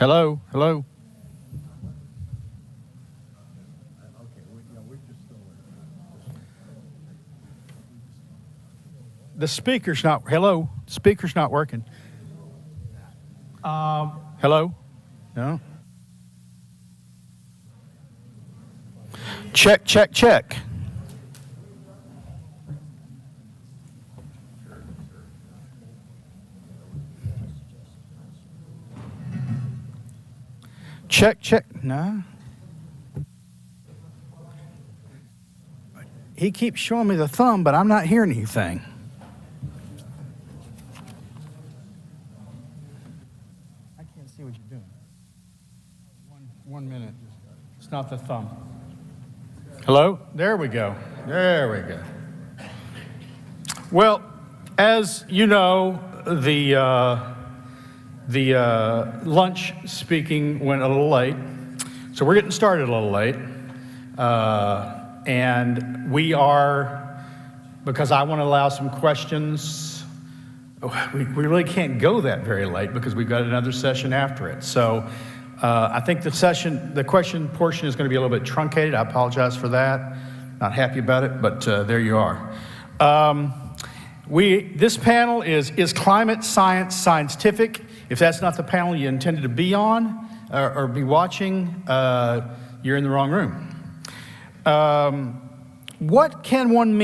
Hello, hello. The speaker's not, hello, speaker's not working. Hello? No? Check, check, check. Check, check, no. He keeps showing me the thumb, but I'm not hearing anything. I can't see what you're doing. One minute. It's not the thumb. Hello? There we go. There we go. Well, as you know, the lunch speaking went a little late, so we're getting started a little late. And we are, because I want to allow some questions, we really can't go that very late because we've got another session after it. So I think the question portion is going to be a little bit truncated. I apologize for that. Not happy about it, but there you are. This panel is climate science scientific? If that's not the panel you intended to be on or be watching, you're in the wrong room. What can one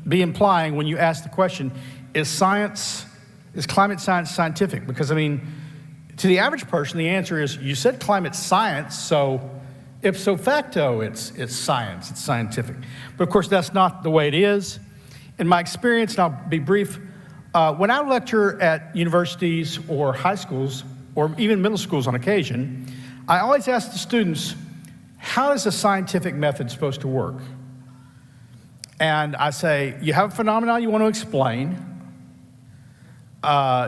be implying when you ask the question, is climate science scientific? Because, I mean, to the average person, the answer is, you said climate science, so ipso facto, it's science, it's scientific. But of course, that's not the way it is. In my experience, and I'll be brief, when I lecture at universities or high schools, or even middle schools on occasion, I always ask the students, how is a scientific method supposed to work? And I say, you have a phenomenon you want to explain,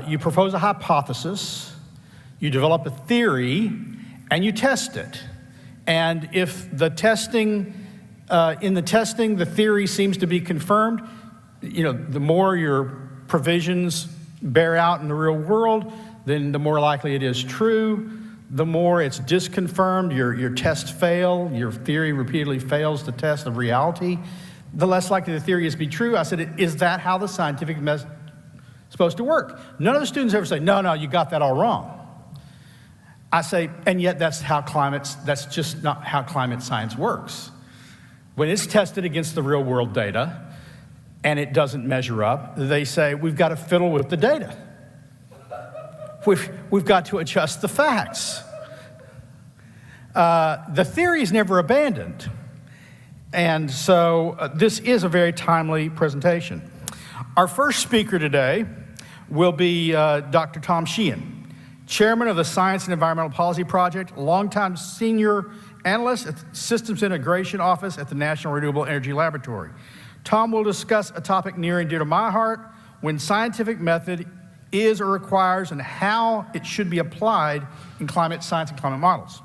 you propose a hypothesis, you develop a theory, and you test it. And if the the theory seems to be confirmed, the more your provisions bear out in the real world, then the more likely it is true. The more it's disconfirmed, your tests fail, your theory repeatedly fails the test of reality, the less likely the theory is to be true. I said, is that how the scientific method is supposed to work? None of the students ever say, no, you got that all wrong. I say, and yet that's just not how climate science works. When it's tested against the real world data and it doesn't measure up, they say, we've got to fiddle with the data. We've got to adjust the facts. The theory is never abandoned. And so this is a very timely presentation. Our first speaker today will be Dr. Tom Sheehan, chairman of the Science and Environmental Policy Project, longtime senior analyst at the Systems Integration Office at the National Renewable Energy Laboratory. Tom will discuss a topic near and dear to my heart, when scientific method is or requires and how it should be applied in climate science and climate models.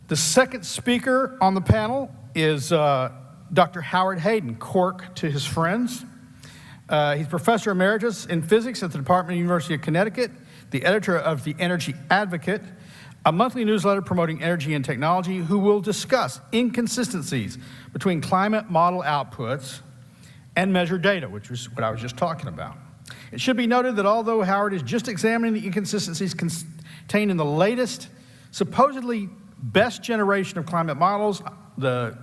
The second speaker on the panel is Dr. Howard Hayden, Cork to his friends. He's professor emeritus in physics at the Department of the University of Connecticut, the editor of The Energy Advocate, a monthly newsletter promoting energy and technology, who will discuss inconsistencies between climate model outputs and measured data, which is what I was just talking about. It should be noted that although Howard is just examining the inconsistencies contained in the latest, supposedly best generation of climate models, the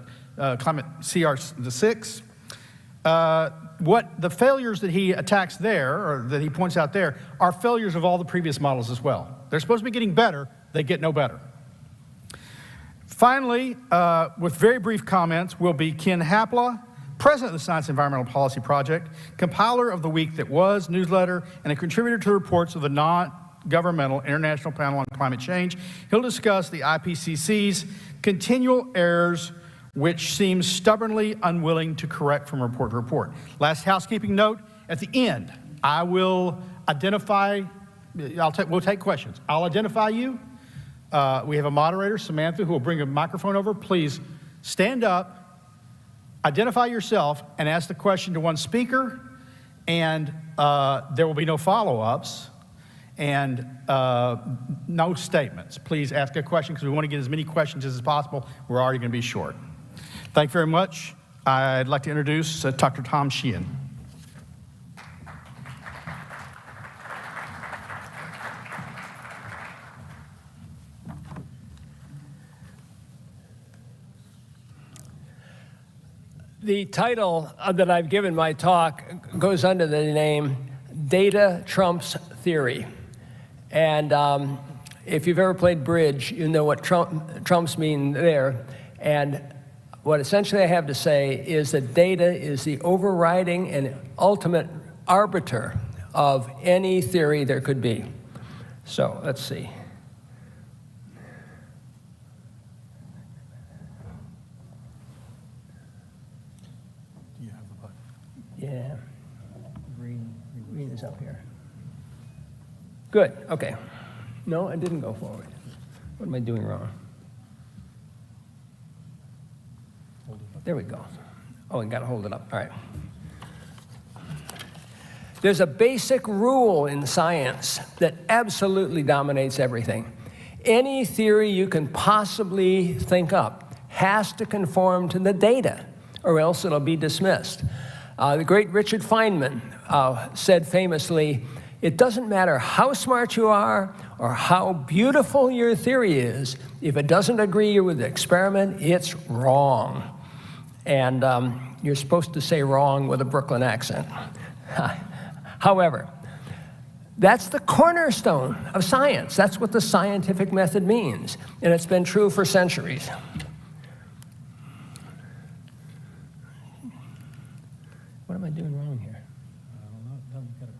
climate CR6, what the failures that he attacks there, or that he points out there, are failures of all the previous models as well. They're supposed to be getting better, they get no better. Finally, with very brief comments, will be Ken Hapla, president of the Science and Environmental Policy Project, compiler of the Week That Was newsletter, and a contributor to the reports of the non-governmental International Panel on Climate Change. He'll discuss the IPCC's continual errors, which seems stubbornly unwilling to correct from report to report. Last housekeeping note, at the end, I will identify, we'll take questions. I'll identify you. We have a moderator, Samantha, who will bring a microphone over. Please stand up, identify yourself, and ask the question to one speaker, and there will be no follow-ups. and no statements. Please ask a question because we want to get as many questions as possible. We're already going to be short. Thank you very much. I'd like to introduce Dr. Tom Sheehan. The title that I've given my talk goes under the name Data Trumps Theory. And if you've ever played bridge, you know what trumps mean there. And what essentially I have to say is that data is the overriding and ultimate arbiter of any theory there could be. So let's see. Yeah, green is up here. Good, okay. No, I didn't go forward. What am I doing wrong? There we go. Oh, I gotta hold it up, all right. There's a basic rule in science that absolutely dominates everything. Any theory you can possibly think up has to conform to the data, or else it'll be dismissed. The great Richard Feynman said famously, it doesn't matter how smart you are or how beautiful your theory is, if it doesn't agree with the experiment, it's wrong. And you're supposed to say wrong with a Brooklyn accent. However, that's the cornerstone of science. That's what the scientific method means, and it's been true for centuries. What am I doing wrong here? I don't know. No, you got to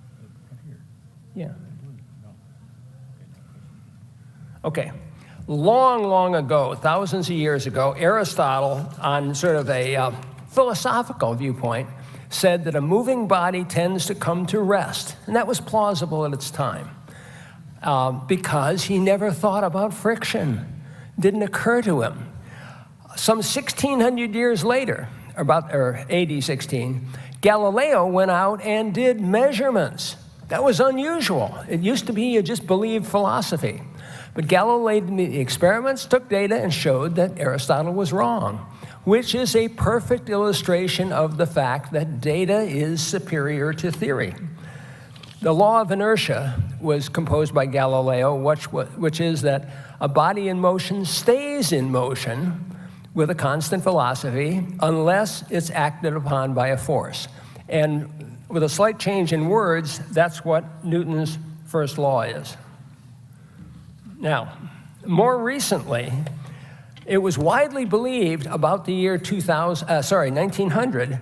up here. Yeah. No. Okay. Long, long ago, thousands of years ago, Aristotle, on sort of a philosophical viewpoint, said that a moving body tends to come to rest. And that was plausible at its time because he never thought about friction. Didn't occur to him. Some 1,600 years later, or AD 16, Galileo went out and did measurements. That was unusual. It used to be you just believed philosophy. But Galileo made the experiments, took data, and showed that Aristotle was wrong, which is a perfect illustration of the fact that data is superior to theory. The law of inertia was composed by Galileo, which is that a body in motion stays in motion with a constant velocity unless it's acted upon by a force. And with a slight change in words, that's what Newton's first law is. Now, more recently, it was widely believed about the year 1900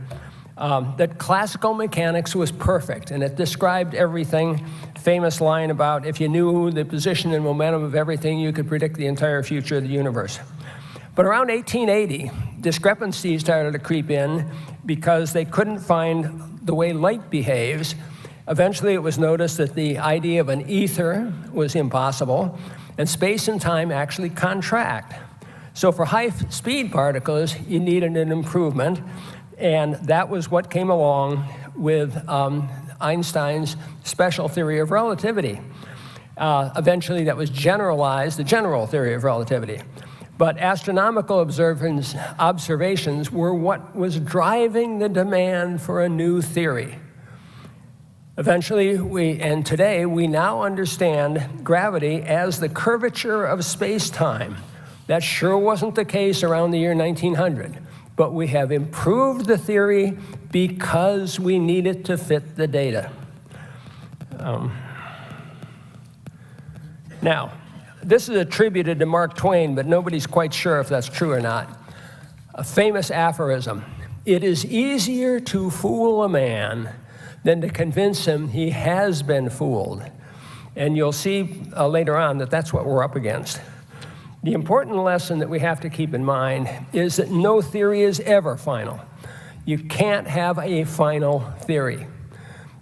that classical mechanics was perfect, and it described everything. Famous line about if you knew the position and momentum of everything, you could predict the entire future of the universe. But around 1880, discrepancies started to creep in because they couldn't find the way light behaves. Eventually, it was noticed that the idea of an ether was impossible, and space and time actually contract. So for high-speed particles, you needed an improvement, and that was what came along with Einstein's special theory of relativity. Eventually, that was generalized, the general theory of relativity. But astronomical observations were what was driving the demand for a new theory. Eventually, and today, we now understand gravity as the curvature of space-time. That sure wasn't the case around the year 1900, but we have improved the theory because we need it to fit the data. Now, this is attributed to Mark Twain, but nobody's quite sure if that's true or not. A famous aphorism: it is easier to fool a man than to convince him he has been fooled. And you'll see later on that that's what we're up against. The important lesson that we have to keep in mind is that no theory is ever final. You can't have a final theory.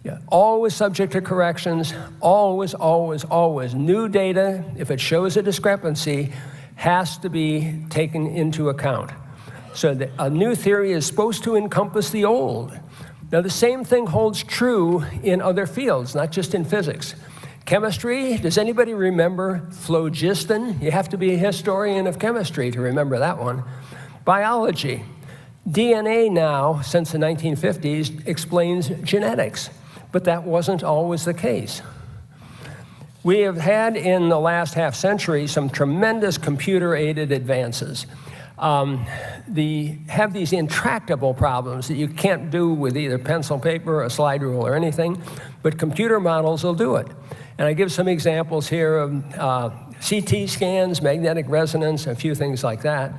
Yeah, always subject to corrections, always, always, always. New data, if it shows a discrepancy, has to be taken into account. So that a new theory is supposed to encompass the old. Now, the same thing holds true in other fields, not just in physics. Chemistry, does anybody remember phlogiston? You have to be a historian of chemistry to remember that one. Biology. DNA now, since the 1950s, explains genetics, but that wasn't always the case. We have had in the last half century some tremendous computer-aided advances. Have these intractable problems that you can't do with either pencil, paper, a slide rule, or anything, but computer models will do it. And I give some examples here of CT scans, magnetic resonance, a few things like that.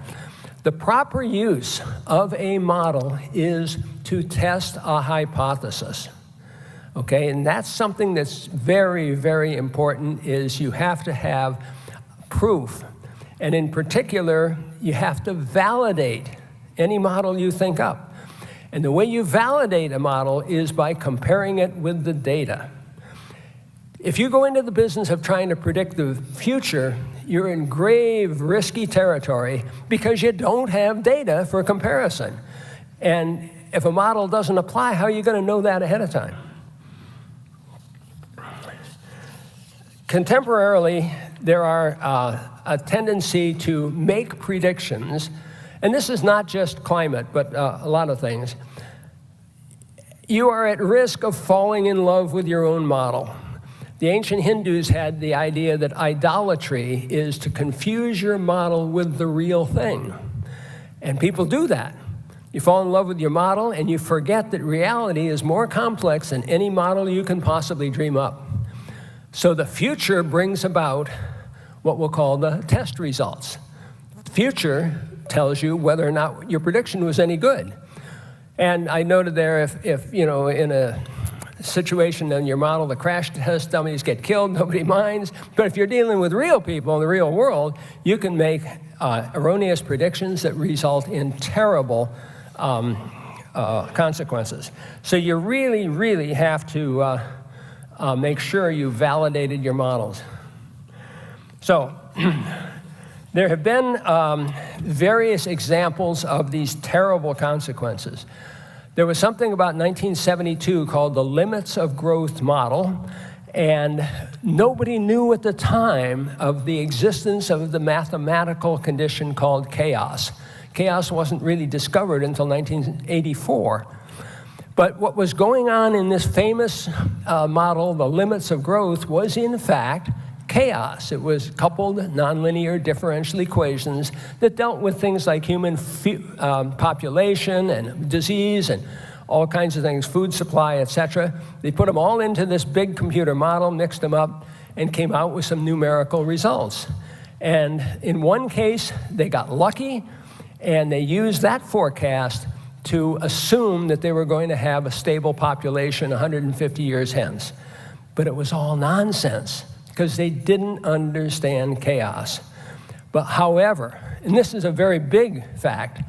The proper use of a model is to test a hypothesis. Okay, and that's something that's very, very important, is you have to have proof. And in particular, you have to validate any model you think up. And the way you validate a model is by comparing it with the data. If you go into the business of trying to predict the future, you're in grave, risky territory because you don't have data for comparison. And if a model doesn't apply, how are you going to know that ahead of time? Contemporarily, there are a tendency to make predictions, and this is not just climate, but a lot of things. You are at risk of falling in love with your own model. The ancient Hindus had the idea that idolatry is to confuse your model with the real thing. And people do that. You fall in love with your model, and you forget that reality is more complex than any model you can possibly dream up. So the future brings about what we'll call the test results. The future tells you whether or not your prediction was any good. And I noted there, if you know, in a situation in your model, the crash test dummies get killed, nobody minds. But if you're dealing with real people in the real world, you can make erroneous predictions that result in terrible consequences. So you really, really have to make sure you validated your models. So there have been various examples of these terrible consequences. There was something about 1972 called the limits of growth model, and nobody knew at the time of the existence of the mathematical condition called chaos. Chaos wasn't really discovered until 1984. But what was going on in this famous model, the limits of growth, was in fact chaos. It was coupled nonlinear differential equations that dealt with things like human population and disease and all kinds of things, food supply, etc. They put them all into this big computer model, mixed them up, and came out with some numerical results. And in one case, they got lucky, and they used that forecast to assume that they were going to have a stable population 150 years hence. But it was all nonsense, because they didn't understand chaos. But however, and this is a very big fact,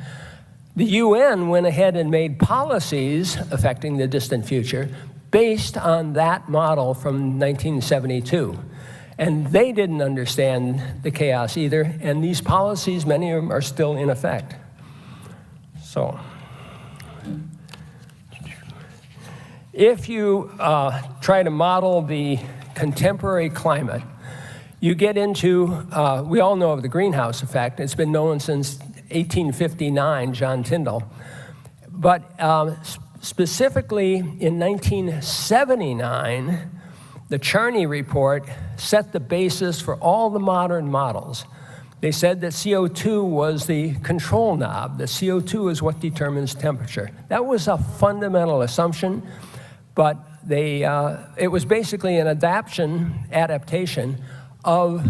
the UN went ahead and made policies affecting the distant future based on that model from 1972. And they didn't understand the chaos either, and these policies, many of them are still in effect. So, if you try to model the contemporary climate, you get into, we all know of the greenhouse effect. It's been known since 1859, John Tyndall. But specifically in 1979, the Charney report set the basis for all the modern models. They said that CO2 was the control knob, that CO2 is what determines temperature. That was a fundamental assumption, but it was basically an adaptation of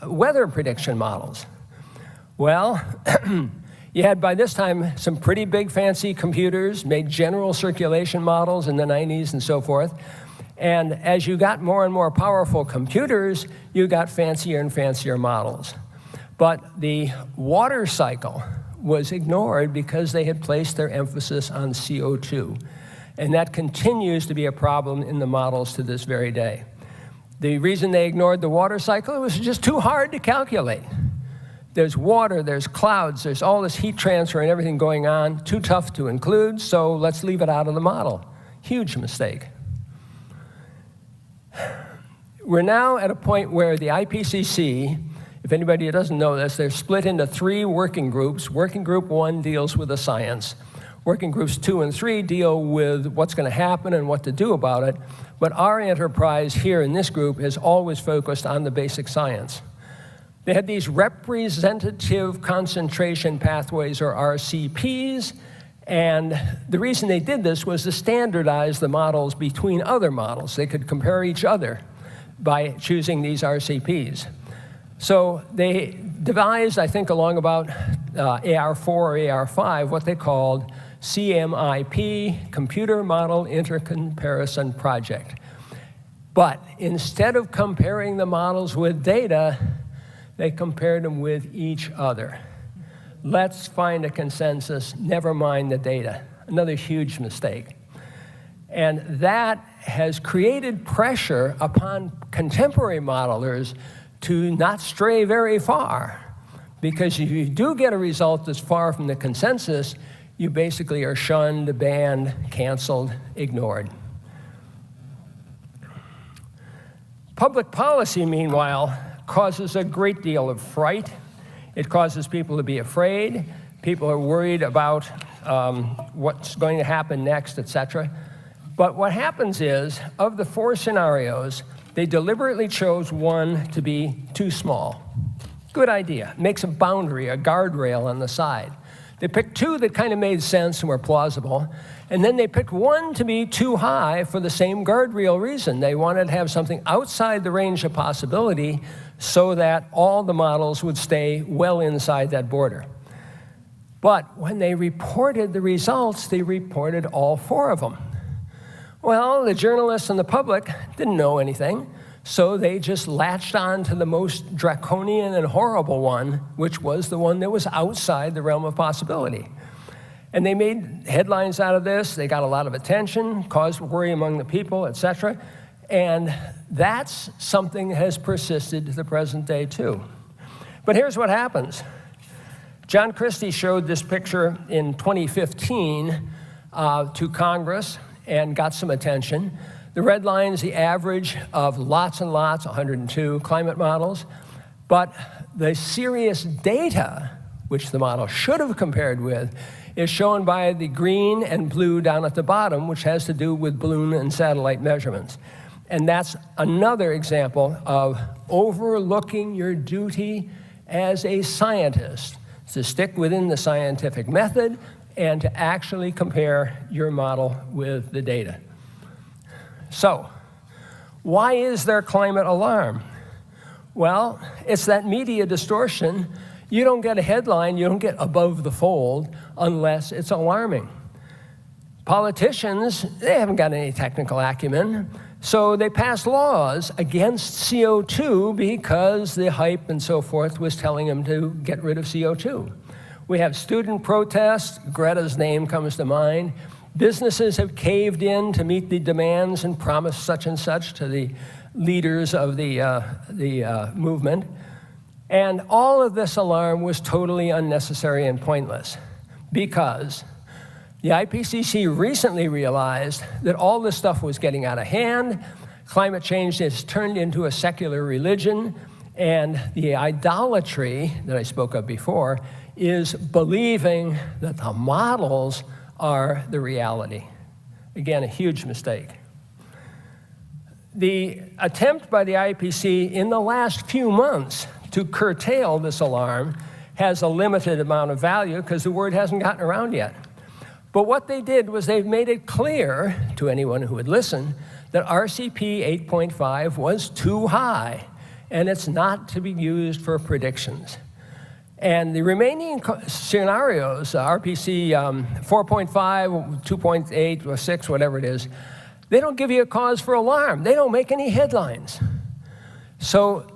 weather prediction models. Well, you had by this time some pretty big fancy computers, made general circulation models in the 90s and so forth. And as you got more and more powerful computers, you got fancier and fancier models. But the water cycle was ignored because they had placed their emphasis on CO2. And that continues to be a problem in the models to this very day. The reason they ignored the water cycle, it was just too hard to calculate. There's water, there's clouds, there's all this heat transfer and everything going on, too tough to include, so let's leave it out of the model. Huge mistake. We're now at a point where the IPCC, if anybody doesn't know this, they're split into 3 working groups. Working group 1 deals with the science. Working groups 2 and 3 deal with what's going to happen and what to do about it. But our enterprise here in this group has always focused on the basic science. They had these representative concentration pathways, or RCPs, and the reason they did this was to standardize the models between other models. They could compare each other by choosing these RCPs. So they devised, I think along about AR4 or AR5, what they called CMIP, Computer Model Intercomparison Project. But instead of comparing the models with data, they compared them with each other. Let's find a consensus, never mind the data. Another huge mistake. And that has created pressure upon contemporary modelers to not stray very far. Because if you do get a result that's far from the consensus, you basically are shunned, banned, canceled, ignored. Public policy, meanwhile, causes a great deal of fright. It causes people to be afraid. People are worried about what's going to happen next, et cetera. But what happens is, of the 4 scenarios, they deliberately chose one to be too small. Good idea. Makes a boundary, a guardrail on the side. They picked 2 that kind of made sense and were plausible, and then they picked 1 to be too high for the same guardrail reason. They wanted to have something outside the range of possibility so that all the models would stay well inside that border. But when they reported the results, they reported all 4 of them. Well, the journalists and the public didn't know anything, so they just latched on to the most draconian and horrible one, which was the one that was outside the realm of possibility. And they made headlines out of this. They got a lot of attention, caused worry among the people, et cetera. And that's something that has persisted to the present day, too. But here's what happens. John Christie showed this picture in 2015 to Congress and got some attention. The red line is the average of lots and lots, 102 climate models. But the serious data, which the model should have compared with, is shown by the green and blue down at the bottom, which has to do with balloon and satellite measurements. And that's another example of overlooking your duty as a scientist, to stick within the scientific method and to actually compare your model with the data. So, why is there climate alarm? Well, it's that media distortion. You don't get a headline, you don't get above the fold unless it's alarming. Politicians, they haven't got any technical acumen, so they passed laws against CO2 because the hype and so forth was telling them to get rid of CO2. We have student protests, Greta's name comes to mind. Businesses have caved in to meet the demands and promised such and such to the leaders of the movement. And all of this alarm was totally unnecessary and pointless because the IPCC recently realized that all this stuff was getting out of hand. Climate change has turned into a secular religion, and the idolatry that I spoke of before is believing that the models are the reality. Again, a huge mistake. The attempt by the IPCC in the last few months to curtail this alarm has a limited amount of value because the word hasn't gotten around yet. But what they did was they've made it clear to anyone who would listen that RCP 8.5 was too high, and it's not to be used for predictions. And the remaining scenarios, RPC 4.5, 2.8, or 6, whatever it is, they don't give you a cause for alarm. They don't make any headlines. So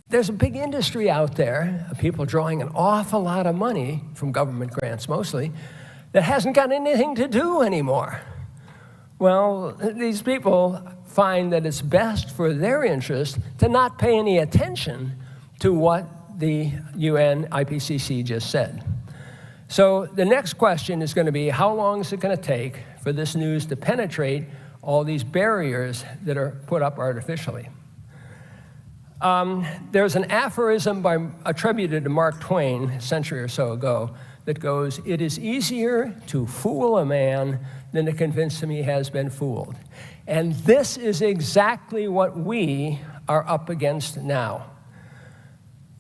there's a big industry out there of people drawing an awful lot of money from government grants mostly that hasn't got anything to do anymore. Well, these people find that it's best for their interest to not pay any attention to what the UN IPCC just said. So the next question is going to be, how long is it going to take for this news to penetrate all these barriers that are put up artificially. There's an aphorism attributed to Mark Twain a century or so ago that goes, "It is easier to fool a man than to convince him he has been fooled." And this is exactly what we are up against now.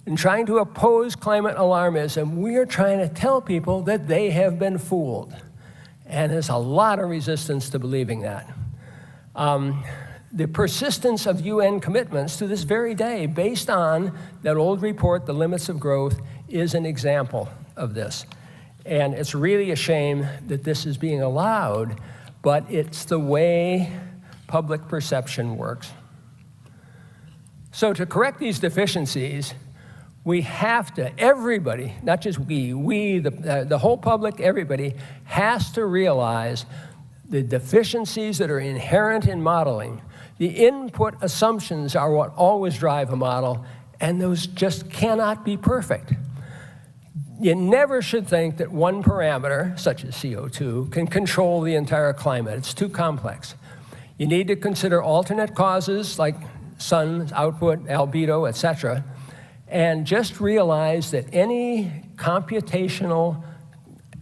In trying to oppose climate alarmism, we are trying to tell people that they have been fooled. And there's a lot of resistance to believing that. The persistence of UN commitments to this very day, based on that old report, The Limits of Growth, is an example of this. And it's really a shame that this is being allowed, but it's the way public perception works. So to correct these deficiencies, we have to, everybody, not just we, the whole public, everybody, has to realize the deficiencies that are inherent in modeling. The input assumptions are what always drive a model, and those just cannot be perfect. You never should think that one parameter, such as CO2, can control the entire climate. It's too complex. You need to consider alternate causes like sun output, albedo, etc., and just realize that any computational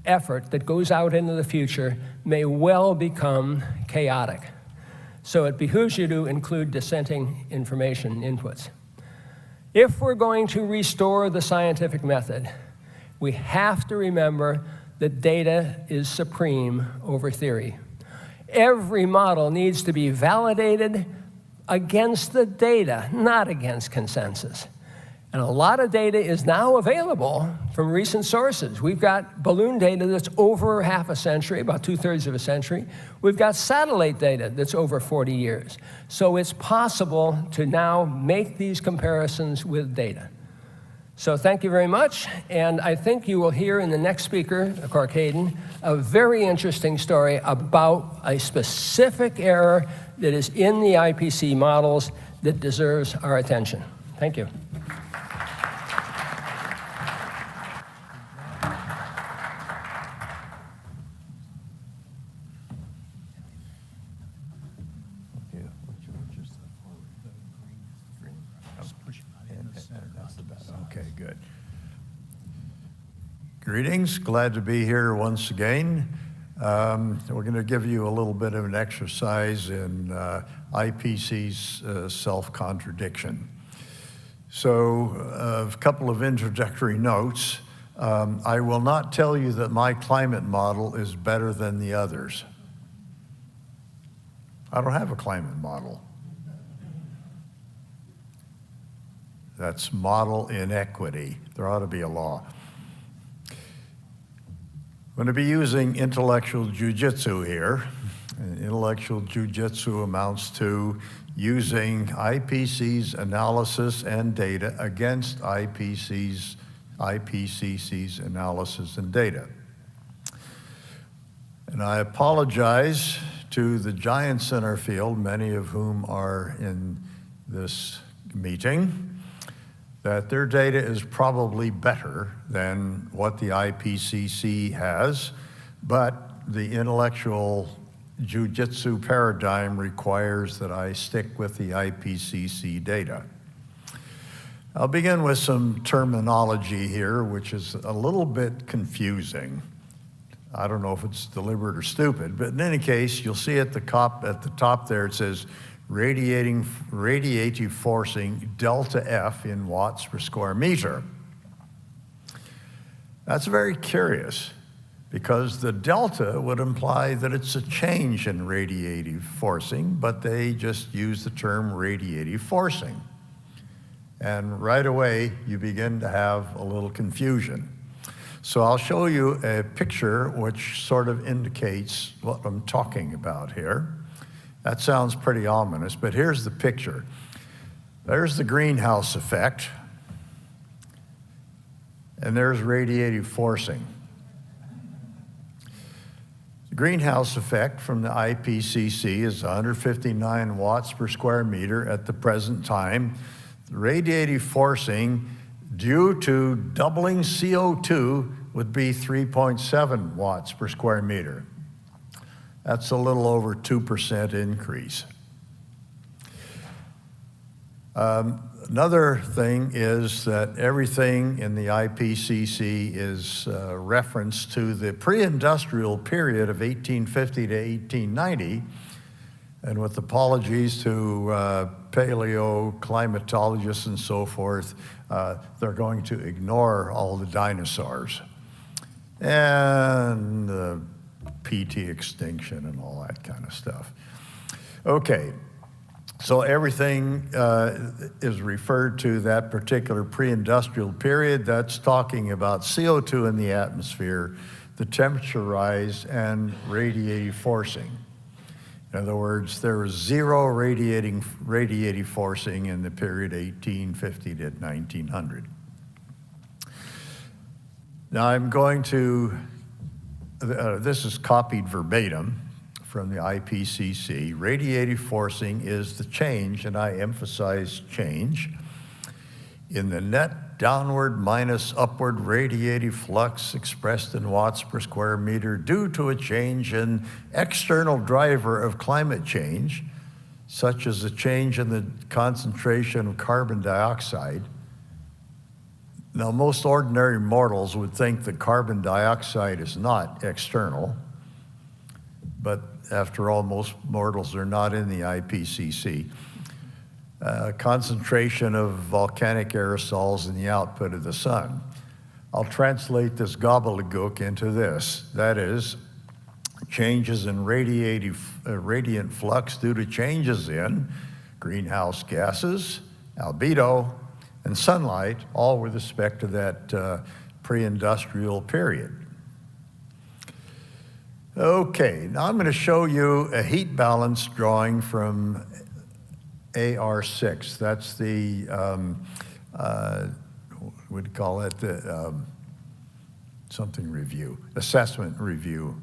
effort that goes out into the future may well become chaotic. So it behooves you to include dissenting information inputs. If we're going to restore the scientific method, we have to remember that data is supreme over theory. Every model needs to be validated against the data, not against consensus. And a lot of data is now available from recent sources. We've got balloon data that's over half a century, about 2/3 of a century. We've got satellite data that's over 40 years. So it's possible to now make these comparisons with data. So thank you very much, and I think you will hear in the next speaker, Carcaden, a very interesting story about a specific error that is in the IPC models that deserves our attention. Thank you. Okay, good. Greetings, glad to be here once again. We're going to give you a little bit of an exercise in IPC's self-contradiction. So a couple of introductory notes. I will not tell you that my climate model is better than the others. I don't have a climate model. That's model inequity. There ought to be a law. I'm going to be using intellectual jujitsu here. And intellectual jujitsu amounts to using IPC's analysis and data against IPCC's analysis and data. And I apologize to the giants in our field, many of whom are in this meeting, that their data is probably better than what the IPCC has, but the intellectual jujitsu paradigm requires that I stick with the IPCC data. I'll begin with some terminology here, which is a little bit confusing. I don't know if it's deliberate or stupid, but in any case, you'll see at the top there, it says radiative forcing delta F in watts per square meter. That's very curious, because the delta would imply that it's a change in radiative forcing, but they just use the term radiative forcing. And right away, you begin to have a little confusion. So I'll show you a picture which sort of indicates what I'm talking about here. That sounds pretty ominous, but here's the picture. There's the greenhouse effect, and there's radiative forcing. The greenhouse effect from the IPCC is 159 watts per square meter at the present time. The radiative forcing due to doubling CO2 would be 3.7 watts per square meter. That's a little over 2% increase. Another thing is that everything in the IPCC is reference to the pre-industrial period of 1850 to 1890, and with apologies to paleoclimatologists and so forth, they're going to ignore all the dinosaurs and the PT extinction and all that kind of stuff. Okay. So everything is referred to that particular pre-industrial period. That's talking about CO2 in the atmosphere, the temperature rise, and radiative forcing. In other words, there was zero radiative forcing in the period 1850 to 1900. Now I'm going to, this is copied verbatim from the IPCC. Radiative forcing is the change, and I emphasize change, in the net downward minus upward radiative flux expressed in watts per square meter due to a change in external driver of climate change, such as a change in the concentration of carbon dioxide. Now, most ordinary mortals would think that carbon dioxide is not external, but after all, most mortals are not in the IPCC. Concentration of volcanic aerosols in the output of the sun. I'll translate this gobbledygook into this. That is, changes in radiant flux due to changes in greenhouse gases, albedo, and sunlight, all with respect to that pre-industrial period. Okay, now I'm going to show you a heat balance drawing from AR6. That's the, what do you call it, the something review, assessment review,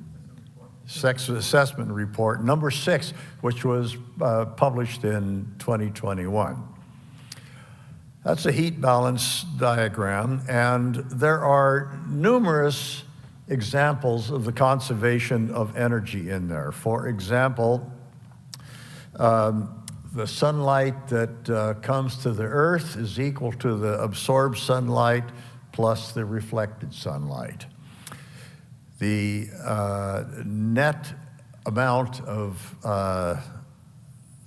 sex assessment report number 6, which was published in 2021. That's a heat balance diagram, and there are numerous examples of the conservation of energy in there. For example, the sunlight that comes to the Earth is equal to the absorbed sunlight plus the reflected sunlight. The net amount of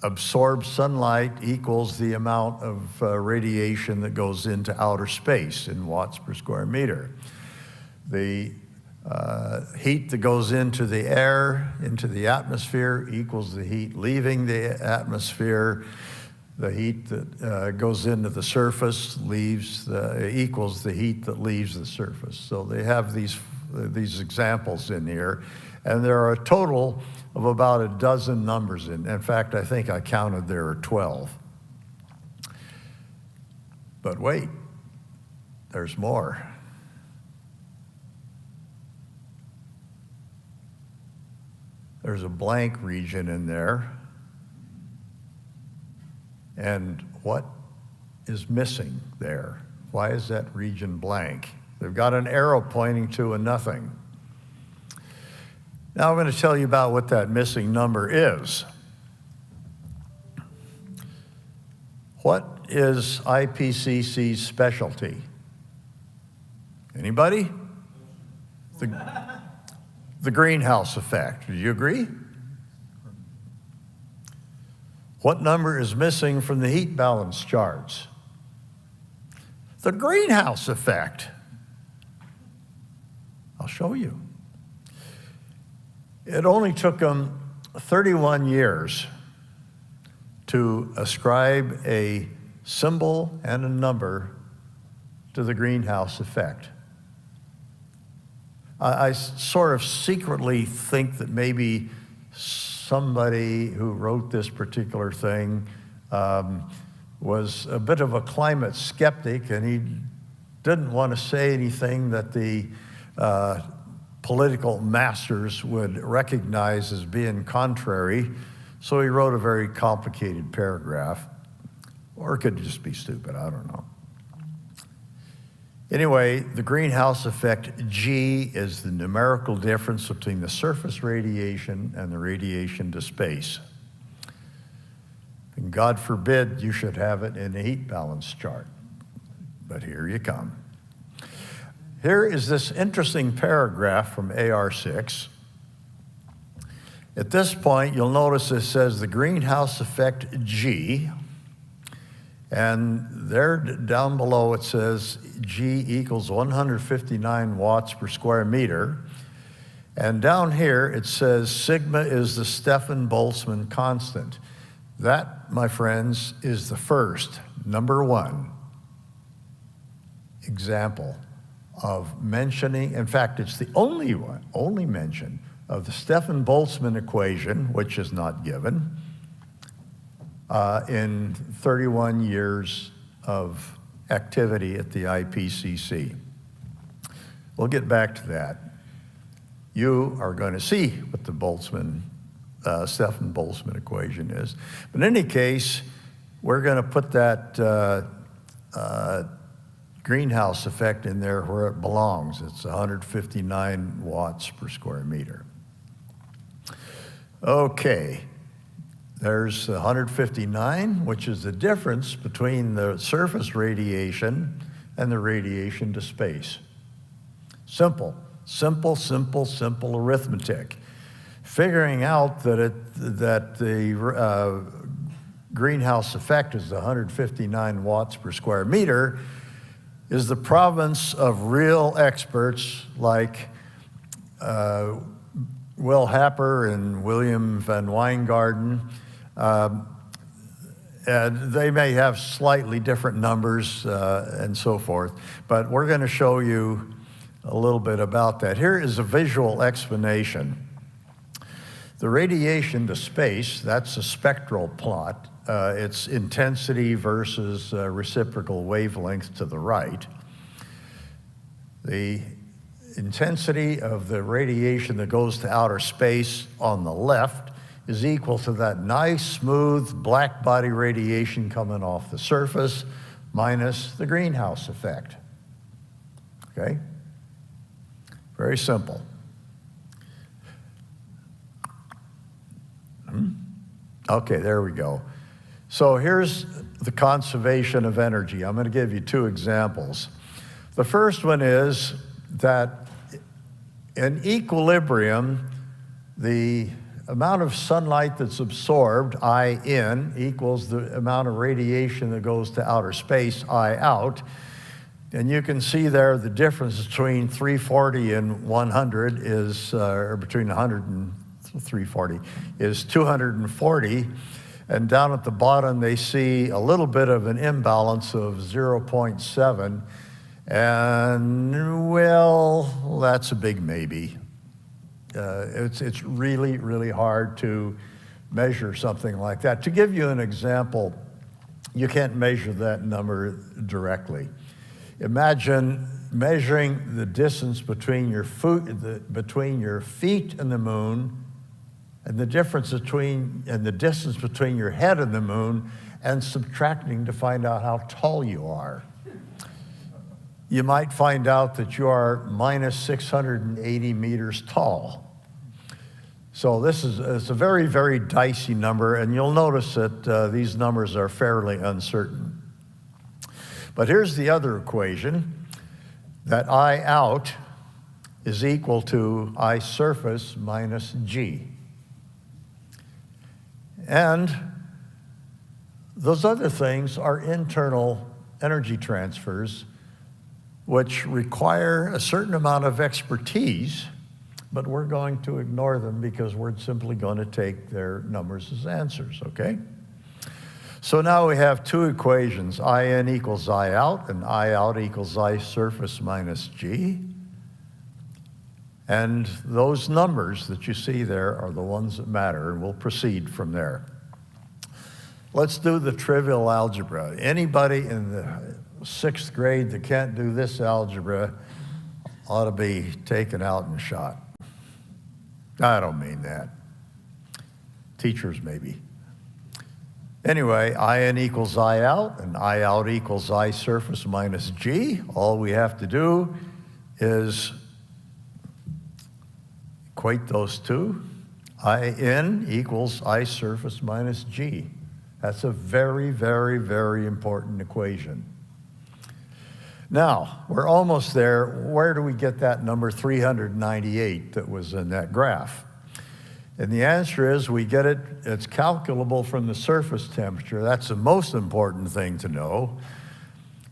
absorbed sunlight equals the amount of radiation that goes into outer space in watts per square meter. The heat that goes into the air, into the atmosphere, equals the heat leaving the atmosphere. The heat that goes into the surface equals the heat that leaves the surface. So they have these examples in here, and there are a total of about a dozen numbers. In fact, I think I counted there are 12. But wait, there's more. There's a blank region in there. And what is missing there? Why is that region blank? They've got an arrow pointing to a nothing. Now I'm going to tell you about what that missing number is. What is IPCC's specialty? Anybody? The greenhouse effect. Do you agree? What number is missing from the heat balance charts? The greenhouse effect. I'll show you. It only took them 31 years to ascribe a symbol and a number to the greenhouse effect. I sort of secretly think that maybe somebody who wrote this particular thing was a bit of a climate skeptic, and he didn't want to say anything that the political masters would recognize as being contrary, so he wrote a very complicated paragraph. Or it could just be stupid, I don't know. Anyway, the greenhouse effect G is the numerical difference between the surface radiation and the radiation to space. And God forbid you should have it in a heat balance chart. But here you come. Here is this interesting paragraph from AR6. At this point, you'll notice it says the greenhouse effect G, and there down below it says G equals 159 watts per square meter. And down here it says sigma is the Stefan-Boltzmann constant. That, my friends, is the first, number one, example of mentioning, in fact, it's the only mention of the Stefan-Boltzmann equation, which is not given, in 31 years of activity at the IPCC. We'll get back to that. You are going to see what the Stefan-Boltzmann equation is. But in any case, we're going to put that greenhouse effect in there where it belongs. It's 159 watts per square meter. Okay, there's 159, which is the difference between the surface radiation and the radiation to space. Simple arithmetic. Figuring out that the greenhouse effect is 159 watts per square meter is the province of real experts like Will Happer and William Van Weingarten. And they may have slightly different numbers and so forth, but we're going to show you a little bit about that. Here is a visual explanation. The radiation to space, that's a spectral plot. It's intensity versus reciprocal wavelength to the right. The intensity of the radiation that goes to outer space on the left is equal to that nice, smooth, black body radiation coming off the surface minus the greenhouse effect. Okay? Very simple. Okay, there we go. So here's the conservation of energy. I'm going to give you two examples. The first one is that in equilibrium, the amount of sunlight that's absorbed, I in, equals the amount of radiation that goes to outer space, I out. And you can see there the difference between 340 and 100 is, or between 100 and 340 is 240. And down at the bottom, they see a little bit of an imbalance of 0.7. And, well, that's a big maybe. It's really, really hard to measure something like that. To give you an example, you can't measure that number directly. Imagine measuring the distance between your feet and the moon, and the distance between your head and the moon, and subtracting to find out how tall you are. You might find out that you are minus 680 meters tall. So it's a very, very dicey number, and you'll notice that these numbers are fairly uncertain. But here's the other equation, that I out is equal to I surface minus G. And those other things are internal energy transfers, which require a certain amount of expertise, but we're going to ignore them because we're simply going to take their numbers as answers, okay? So now we have two equations, I in equals I out, and I out equals I surface minus G. And those numbers that you see there are the ones that matter, and we'll proceed from there. Let's do the trivial algebra. Anybody in the 6th grade that can't do this algebra ought to be taken out and shot. I don't mean that. Teachers maybe. Anyway, I in equals I out, and I out equals I surface minus G. All we have to do is equate those two. I in equals I surface minus G. That's a very, very, very important equation. Now, we're almost there. Where do we get that number 398 that was in that graph? And the answer is we get it, it's calculable from the surface temperature. That's the most important thing to know.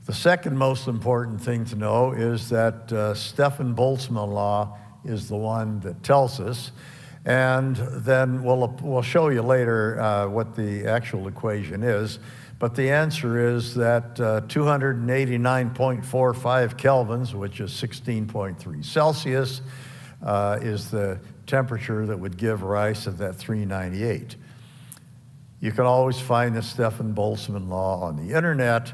The second most important thing to know is that Stefan Boltzmann law is the one that tells us. And then we'll show you later what the actual equation is. But the answer is that 289.45 kelvins, which is 16.3 Celsius, is the temperature that would give rise to that 398. You can always find the Stefan Boltzmann law on the internet,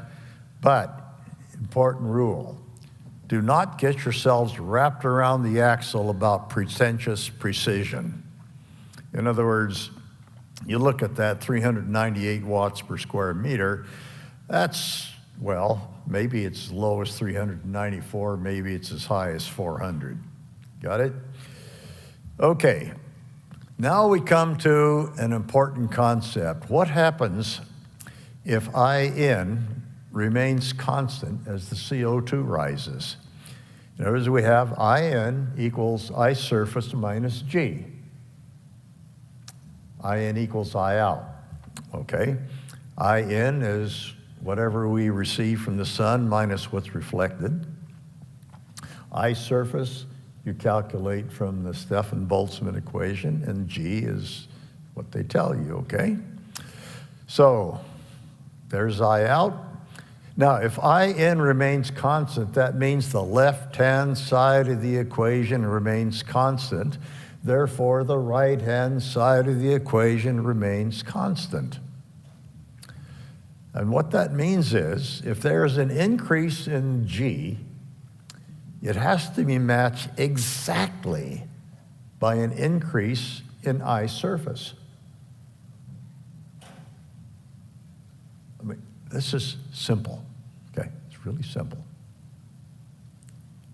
but important rule, do not get yourselves wrapped around the axle about pretentious precision. In other words, you look at that 398 watts per square meter, that's, well, maybe it's as low as 394, maybe it's as high as 400. Got it? Okay, now we come to an important concept. What happens if I in remains constant as the CO2 rises? In other words, we have I in equals I surface minus G. I in equals I out, okay? I in is whatever we receive from the sun minus what's reflected. I surface, you calculate from the Stefan Boltzmann equation, and G is what they tell you, okay? So there's I out. Now, if I in remains constant, that means the left-hand side of the equation remains constant. Therefore, the right-hand side of the equation remains constant. And what that means is, if there's an increase in G, it has to be matched exactly by an increase in I surface. I mean, this is simple, okay? It's really simple,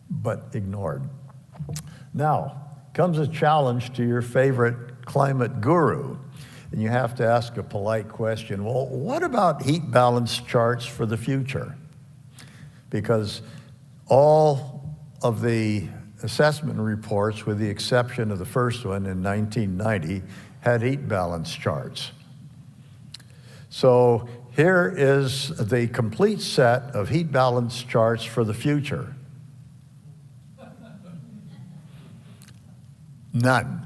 but ignored. Now, comes a challenge to your favorite climate guru, and you have to ask a polite question. Well, what about heat balance charts for the future? Because all of the assessment reports, with the exception of the first one in 1990, had heat balance charts. So here is the complete set of heat balance charts for the future. None.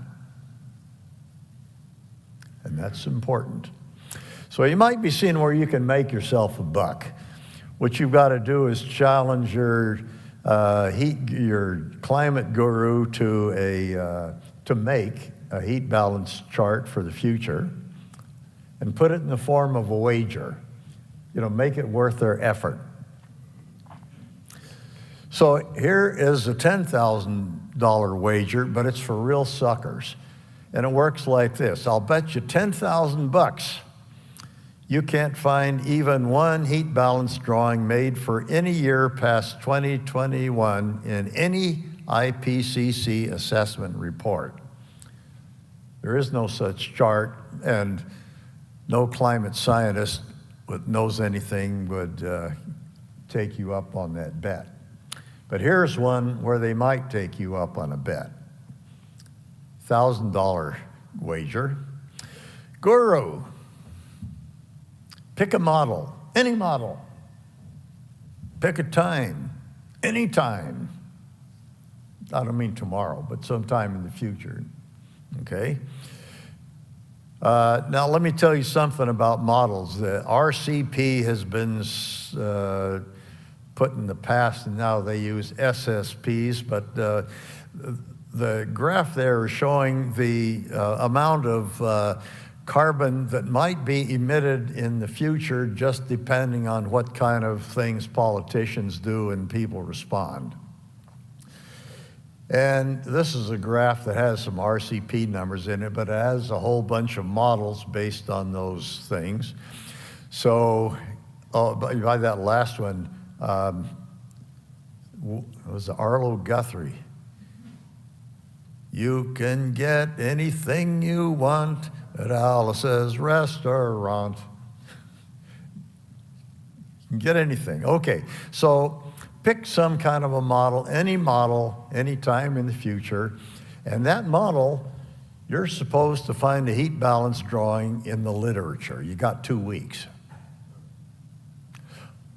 And that's important. So you might be seeing where you can make yourself a buck. What you've got to do is challenge your climate guru to make a heat balance chart for the future and put it in the form of a wager. You know, make it worth their effort. So here is a $10,000 wager, but it's for real suckers. And it works like this. I'll bet you 10,000 bucks you can't find even one heat balance drawing made for any year past 2021 in any IPCC assessment report. There is no such chart, and no climate scientist that knows anything would take you up on that bet. But here's one where they might take you up on a bet. $1,000 wager. Guru, pick a model, any model. Pick a time, any time. I don't mean tomorrow, but sometime in the future, okay? Now let me tell you something about models. The RCP has been put in the past, and now they use SSPs, but the graph there is showing the amount of carbon that might be emitted in the future, just depending on what kind of things politicians do and people respond. And this is a graph that has some RCP numbers in it, but it has a whole bunch of models based on those things. So, by that last one, it was Arlo Guthrie. You can get anything you want at Alice's restaurant. You can get anything. Okay, so pick some kind of a model, any time in the future, and that model, you're supposed to find a heat balance drawing in the literature. You got 2 weeks.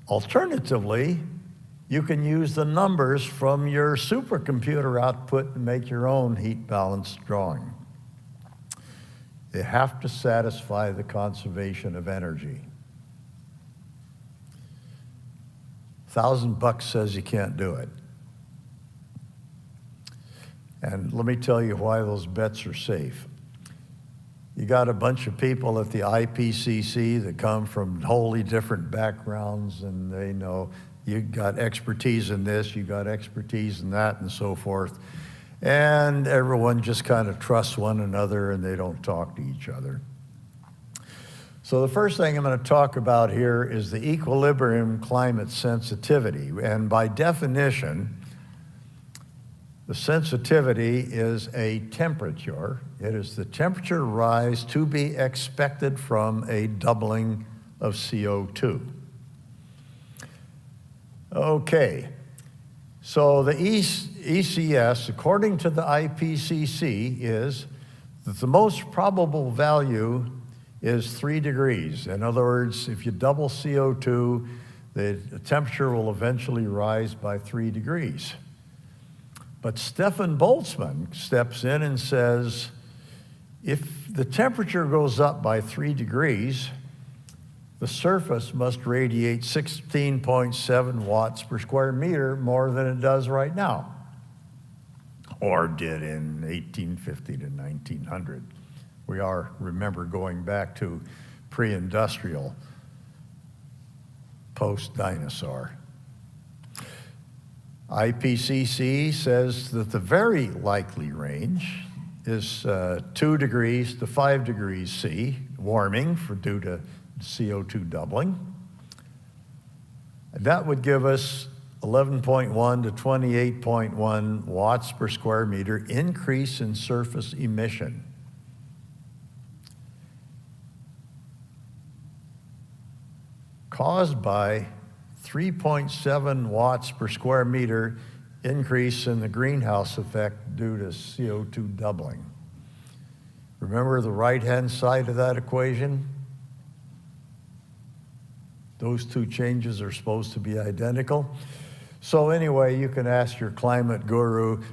Alternatively, you can use the numbers from your supercomputer output to make your own heat balance drawing. They have to satisfy the conservation of energy. $1,000 says you can't do it. And let me tell you why those bets are safe. You got a bunch of people at the IPCC that come from wholly different backgrounds, and they know you got expertise in this, you got expertise in that, and so forth. And everyone just kind of trusts one another, and they don't talk to each other. So the first thing I'm going to talk about here is the equilibrium climate sensitivity. And by definition, the sensitivity is a temperature. It is the temperature rise to be expected from a doubling of CO2. Okay, so the ECS, according to the IPCC, is that the most probable value is 3 degrees. In other words, if you double CO2, the temperature will eventually rise by 3 degrees. But Stefan Boltzmann steps in and says, if the temperature goes up by 3 degrees, the surface must radiate 16.7 watts per square meter more than it does right now, or did in 1850 to 1900. We remember going back to pre-industrial, post-dinosaur. IPCC says that the very likely range is 2 degrees to 5 degrees C, warming due to CO2 doubling. And that would give us 11.1 to 28.1 watts per square meter increase in surface emission. Caused by 3.7 watts per square meter increase in the greenhouse effect due to CO2 doubling. Remember the right-hand side of that equation? Those two changes are supposed to be identical. So anyway, you can ask your climate guru,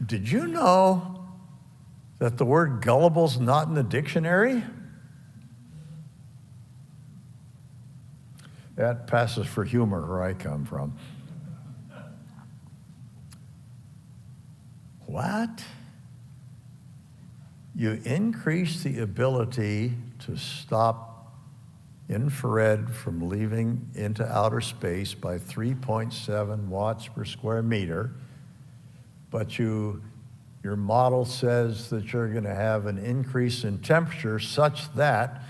did you know that the word gullible's not in the dictionary? That passes for humor where I come from. What? You increase the ability to stop infrared from leaving into outer space by 3.7 watts per square meter, but your model says that you're going to have an increase in temperature such that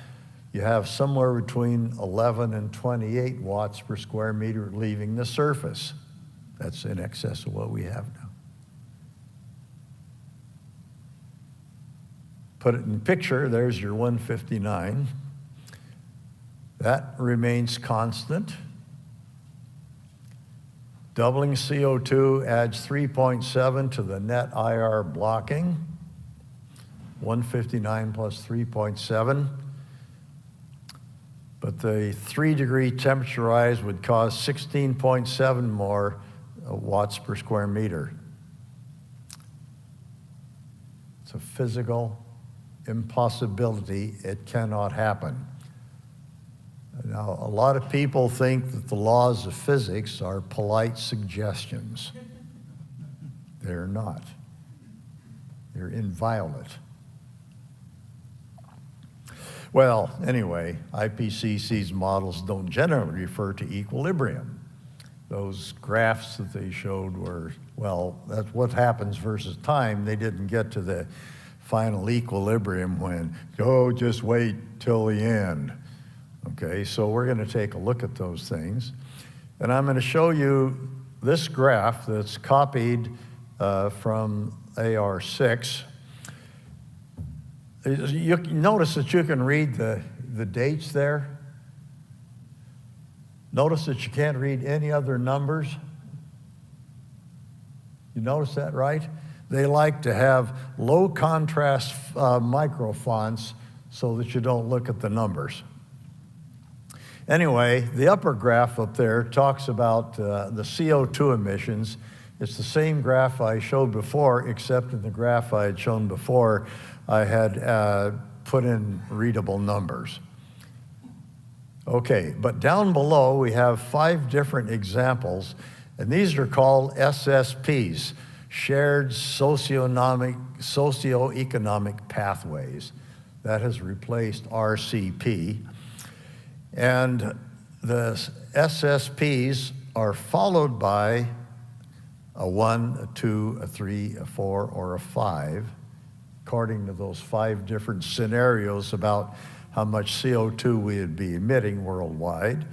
you have somewhere between 11 and 28 watts per square meter leaving the surface. That's in excess of what we have now. Put it in picture, there's your 159. That remains constant. Doubling CO2 adds 3.7 to the net IR blocking. 159 plus 3.7. But the 3 degree temperature rise would cause 16.7 more watts per square meter. It's a physical impossibility. It cannot happen. Now, a lot of people think that the laws of physics are polite suggestions. They're not. They're inviolate. Well, anyway, IPCC's models don't generally refer to equilibrium. Those graphs that they showed were, well, that's what happens versus time. They didn't get to the final equilibrium when, just wait till the end. Okay, so we're going to take a look at those things. And I'm going to show you this graph that's copied from AR6. You notice that you can read the dates there. Notice that you can't read any other numbers. You notice that, right? They like to have low contrast micro fonts so that you don't look at the numbers. Anyway, the upper graph up there talks about the CO2 emissions. It's the same graph I showed before, except in the graph I had shown before, I had put in readable numbers. Okay, but down below we have 5 different examples, and these are called SSPs, Shared Socioeconomic Pathways. That has replaced RCP. And the SSPs are followed by a 1, a 2, a 3, a 4, or a 5, according to those 5 different scenarios about how much CO2 we would be emitting worldwide.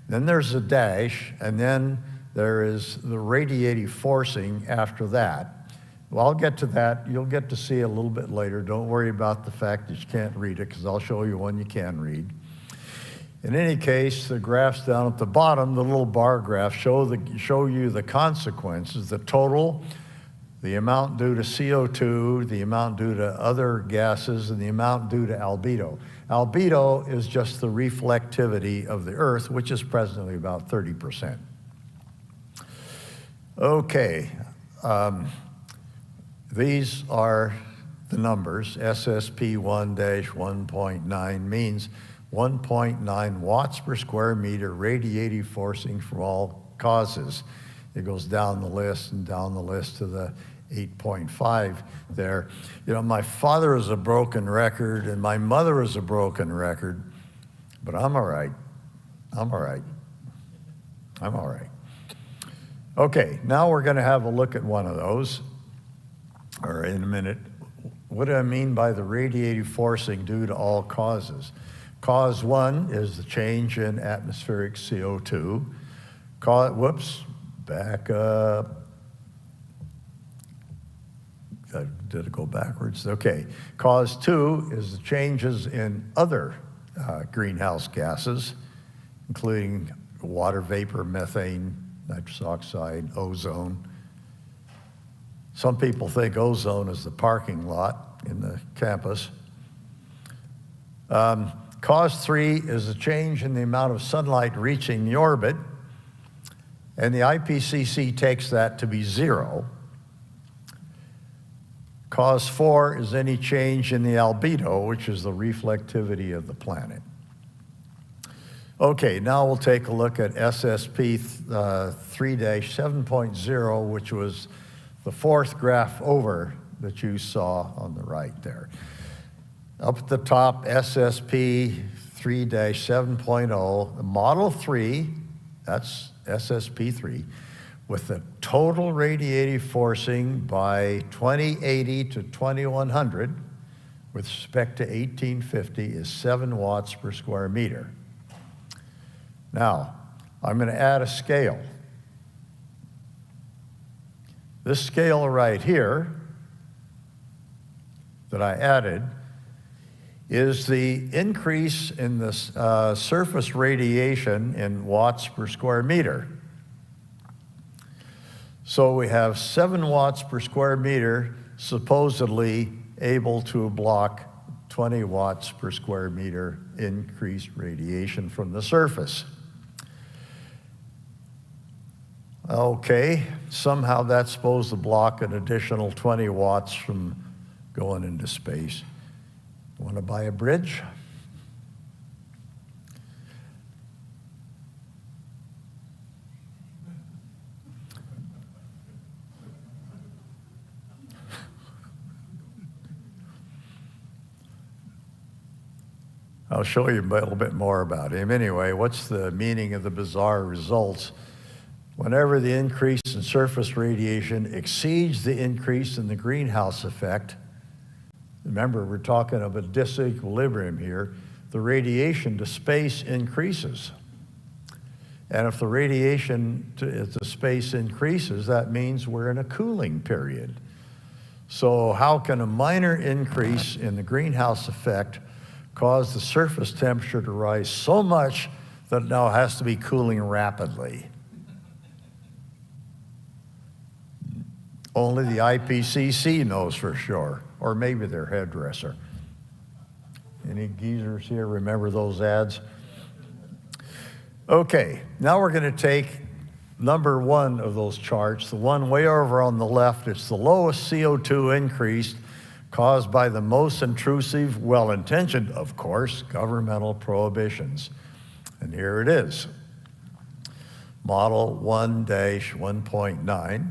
Then there's a dash, and then there is the radiative forcing after that. Well, I'll get to that. You'll get to see it a little bit later. Don't worry about the fact that you can't read it, because I'll show you one you can read. In any case, the graphs down at the bottom, the little bar graphs, show you the consequences, the total, the amount due to CO2, the amount due to other gases, and the amount due to albedo. Albedo is just the reflectivity of the Earth, which is presently about 30%. Okay, these are the numbers. SSP 1-1.9 means 1.9 watts per square meter radiative forcing from all causes. It goes down the list and down the list to the 8.5 there. You know, my father is a broken record and my mother is a broken record, but I'm all right. I'm all right. I'm all right. Okay, now we're going to have a look at one of those, or in a minute. What do I mean by the radiative forcing due to all causes? Cause 1 is the change in atmospheric CO2. Back up. Did it go backwards? Okay. Cause 2 is the changes in other greenhouse gases, including water vapor, methane, nitrous oxide, ozone. Some people think ozone is the parking lot in the campus. Cause 3 is a change in the amount of sunlight reaching the orbit, and the IPCC takes that to be 0. Cause 4 is any change in the albedo, which is the reflectivity of the planet. Okay, now we'll take a look at SSP 3-7.0, which was the 4th graph over that you saw on the right there. Up at the top, SSP 3-7.0, Model 3, that's SSP 3, with the total radiative forcing by 2080 to 2100, with respect to 1850, is 7 watts per square meter. Now, I'm going to add a scale. This scale right here that I added is the increase in the surface radiation in watts per square meter. So we have 7 watts per square meter supposedly able to block 20 watts per square meter increased radiation from the surface. Okay, somehow that's supposed to block an additional 20 watts from going into space. Want to buy a bridge? I'll show you a little bit more about him. Anyway, what's the meaning of the bizarre results? Whenever the increase in surface radiation exceeds the increase in the greenhouse effect, remember we're talking of a disequilibrium here, the radiation to space increases. And if the radiation to space increases, that means we're in a cooling period. So how can a minor increase in the greenhouse effect cause the surface temperature to rise so much that it now has to be cooling rapidly? Only the IPCC knows for sure, or maybe their hairdresser. Any geezers here remember those ads? Okay, now we're going to take number one of those charts, the one way over on the left. It's the lowest CO2 increase caused by the most intrusive, well-intentioned, of course, governmental prohibitions. And here it is. Model 1-1.9.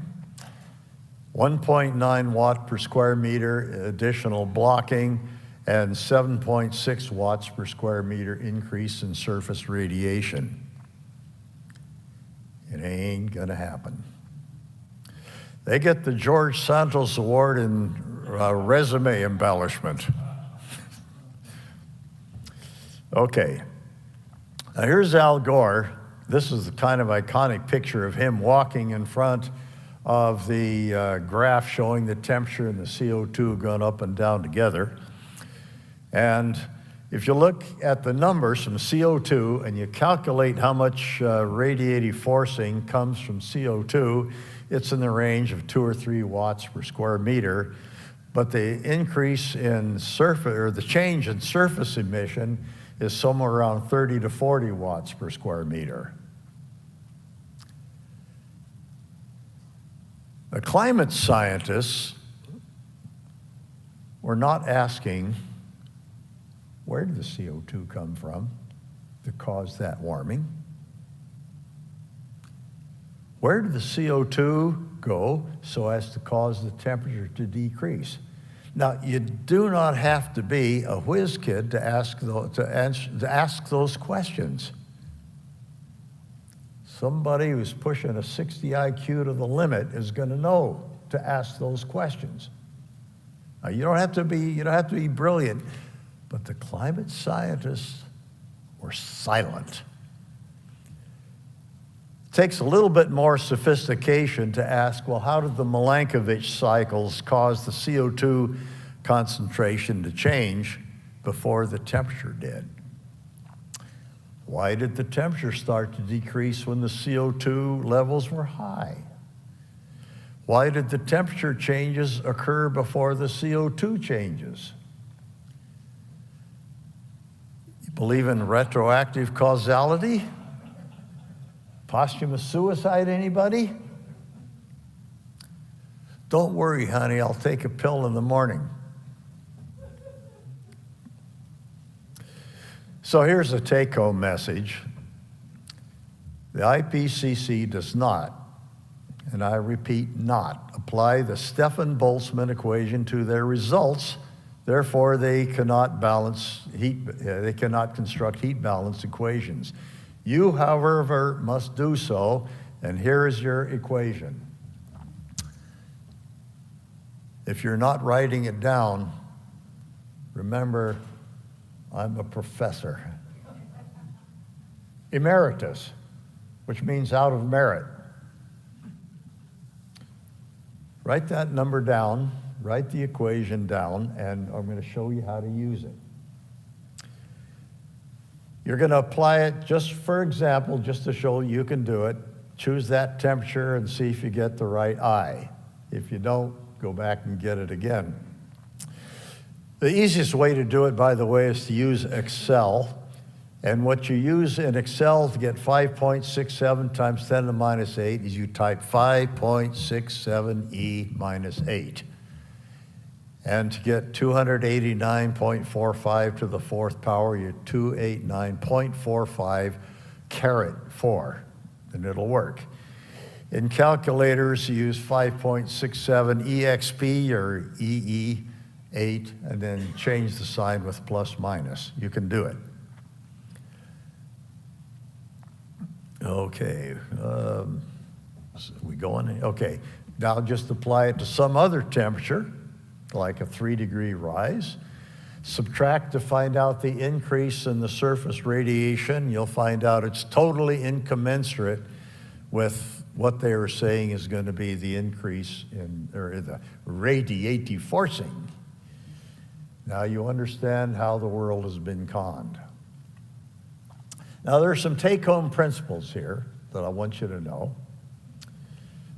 1.9 watt per square meter additional blocking and 7.6 watts per square meter increase in surface radiation. It ain't gonna happen. They get the George Santos Award in resume embellishment. Okay, now here's Al Gore. This is the kind of iconic picture of him walking in front of the graph showing the temperature and the CO2 going up and down together. And if you look at the numbers from CO2 and you calculate how much radiative forcing comes from CO2, it's in the range of 2 or 3 watts per square meter. But the increase in surface, or the change in surface emission, is somewhere around 30 to 40 watts per square meter. The climate scientists were not asking, where did the CO2 come from to cause that warming? Where did the CO2 go so as to cause the temperature to decrease? Now, you do not have to be a whiz kid to ask those questions. Somebody who's pushing a 60 IQ to the limit is going to know to ask those questions. Now, you don't have to be brilliant, but the climate scientists were silent. It takes a little bit more sophistication to ask, well, how did the Milankovitch cycles cause the CO2 concentration to change before the temperature did? Why did the temperature start to decrease when the CO2 levels were high? Why did the temperature changes occur before the CO2 changes? You believe in retroactive causality? Posthumous suicide, anybody? Don't worry, honey, I'll take a pill in the morning. So here's a take-home message. The IPCC does not, and I repeat, not apply the Stefan-Boltzmann equation to their results. Therefore, they cannot construct heat balance equations. You, however, must do so, and here is your equation. If you're not writing it down, remember, I'm a professor. Emeritus, which means out of merit. Write that number down, write the equation down, and I'm going to show you how to use it. You're going to apply it just for example, just to show you can do it. Choose that temperature and see if you get the right I. If you don't, go back and get it again. The easiest way to do it, by the way, is to use Excel. And what you use in Excel to get 5.67 times 10 to the minus 8 is you type 5.67e minus 8. And to get 289.45 to the fourth power, you're 289.45 caret 4, and it'll work. In calculators, you use 5.67 EXP or EE8, and then change the sign with plus minus. You can do it. Okay, we going? Okay, now just apply it to some other temperature, like a 3-degree rise. Subtract to find out the increase in the surface radiation. You'll find out it's totally incommensurate with what they were saying is going to be the increase in, or the radiative forcing. Now you understand how the world has been conned. Now there are some take-home principles here that I want you to know.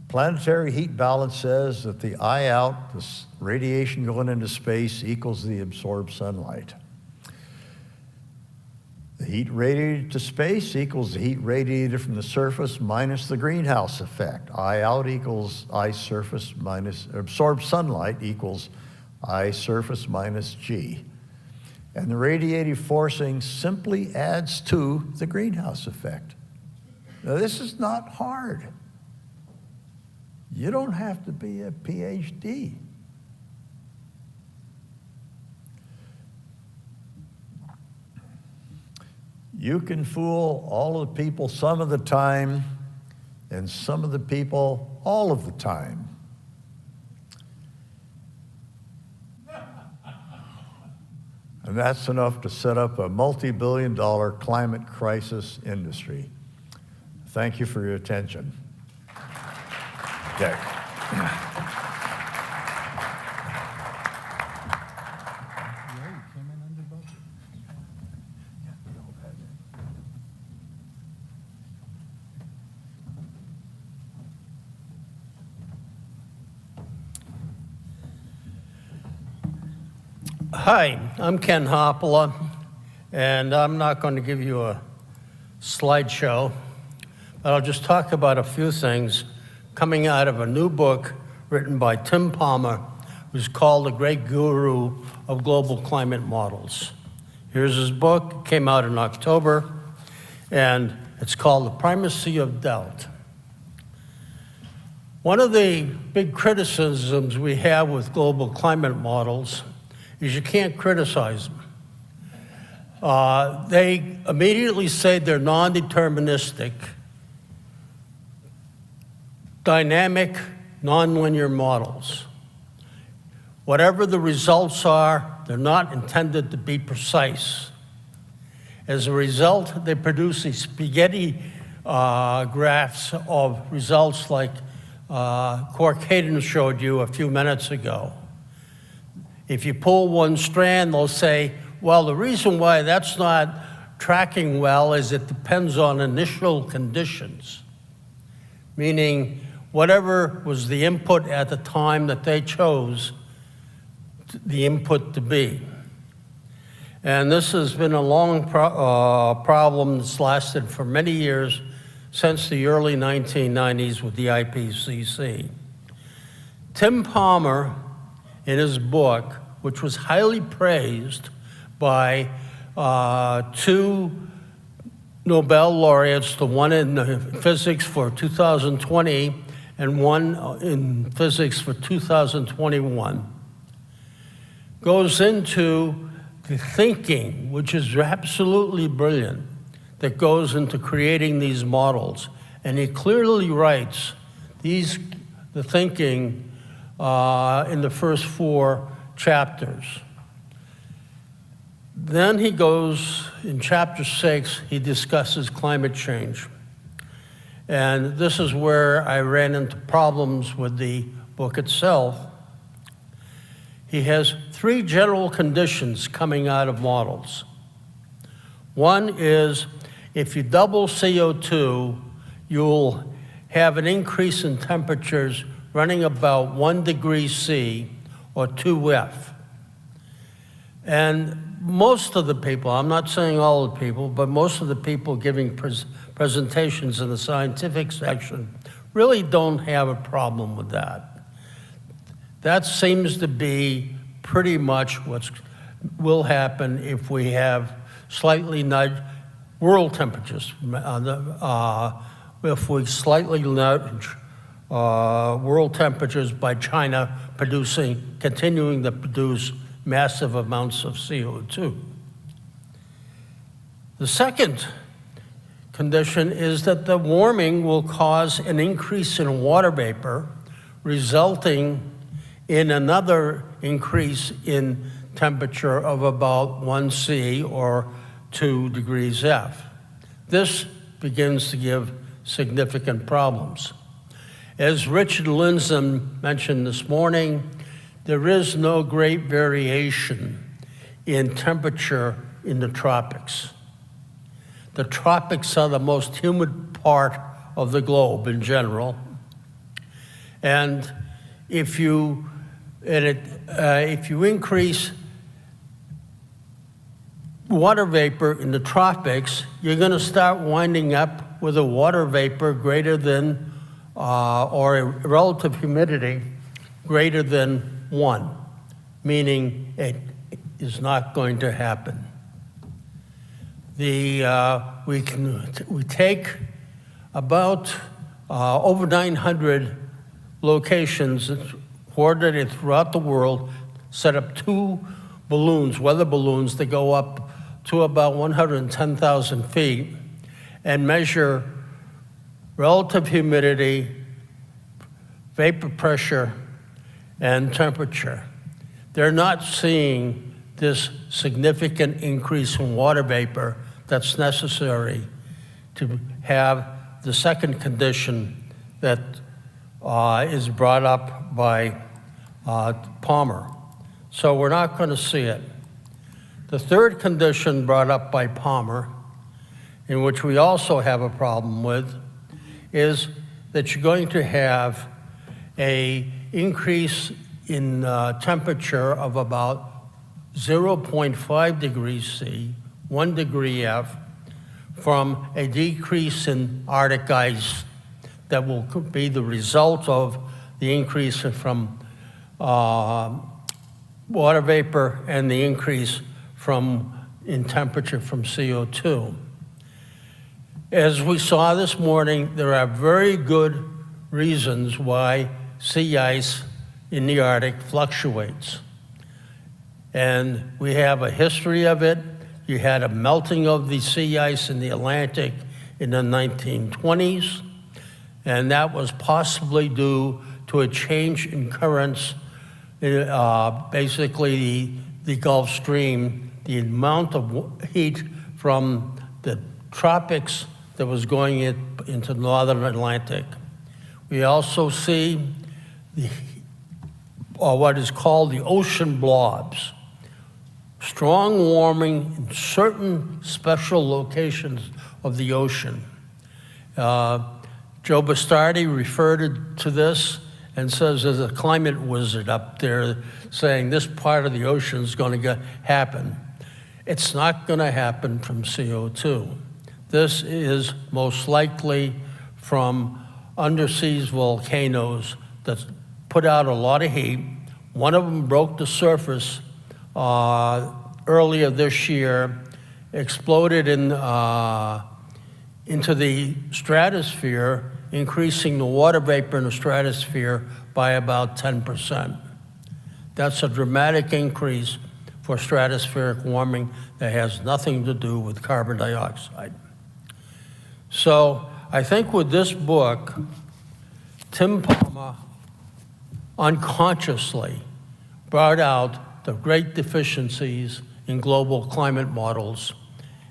Planetary heat balance says that the I out, this radiation going into space, equals the absorbed sunlight. The heat radiated to space equals the heat radiated from the surface minus the greenhouse effect. I out equals I surface minus absorbed sunlight equals I surface minus G. And the radiative forcing simply adds to the greenhouse effect. Now this is not hard. You don't have to be a PhD. You can fool all of the people some of the time, and some of the people all of the time. And that's enough to set up a multi-billion-dollar climate crisis industry. Thank you for your attention. Okay. Hi, I'm Ken Hoppola, and I'm not going to give you a slideshow, but I'll just talk about a few things coming out of a new book written by Tim Palmer, who's called the great guru of global climate models. Here's his book. It came out in October, and it's called The Primacy of Doubt. One of the big criticisms we have with global climate models is you can't criticize them. They immediately say they're non-deterministic, dynamic, nonlinear models. Whatever the results are, they're not intended to be precise. As a result, they produce these spaghetti graphs of results like Cork Hayden showed you a few minutes ago. If you pull one strand, they'll say, well, the reason why that's not tracking well is it depends on initial conditions, meaning whatever was the input at the time that they chose the input to be. And this has been a long problem that's lasted for many years, since the early 1990s with the IPCC. Tim Palmer, in his book, which was highly praised by two Nobel laureates, the one in physics for 2020 and one in physics for 2021, goes into the thinking, which is absolutely brilliant, that goes into creating these models. And he clearly writes the thinking in the first 4 chapters. Then he goes, in chapter 6, he discusses climate change. And this is where I ran into problems with the book itself. He has 3 general conditions coming out of models. One is, if you double CO2, you'll have an increase in temperatures running about 1 degree C or 2 F. And most of the people, I'm not saying all the people, but most of the people giving presentations in the scientific section really don't have a problem with that. That seems to be pretty much what will happen if we have slightly nudged world temperatures. If we slightly nudge world temperatures by China continuing to produce massive amounts of CO2. The second condition is that the warming will cause an increase in water vapor, resulting in another increase in temperature of about 1 C or 2 degrees F. This begins to give significant problems. As Richard Lindzen mentioned this morning, there is no great variation in temperature in the tropics. The tropics are the most humid part of the globe in general. And if you increase water vapor in the tropics, you're going to start winding up with a water vapor greater than, or a relative humidity greater than 1, meaning it is not going to happen. We take about over 900 locations coordinated throughout the world, set up 2 balloons, weather balloons, that go up to about 110,000 feet and measure relative humidity, vapor pressure, and temperature. They're not seeing this significant increase in water vapor that's necessary to have the second condition that is brought up by Palmer. So we're not going to see it. The third condition brought up by Palmer, in which we also have a problem with, is that you're going to have an increase in temperature of about 0.5 degrees C, 1 degree F, from a decrease in Arctic ice that will be the result of the increase from water vapor and the increase in temperature from CO2. As we saw this morning, there are very good reasons why sea ice in the Arctic fluctuates. And we have a history of it. You had a melting of the sea ice in the Atlantic in the 1920s, and that was possibly due to a change in currents, basically the Gulf Stream, the amount of heat from the tropics that was going into the northern Atlantic. We also see what is called the ocean blobs, strong warming in certain special locations of the ocean. Joe Bastardi referred to this and says there's a climate wizard up there saying this part of the ocean is going to happen. It's not going to happen from CO2. This is most likely from undersea volcanoes that put out a lot of heat. One of them broke the surface earlier this year, exploded into the stratosphere, increasing the water vapor in the stratosphere by about 10%. That's a dramatic increase for stratospheric warming that has nothing to do with carbon dioxide. So I think with this book, Tim Palmer unconsciously brought out the great deficiencies in global climate models.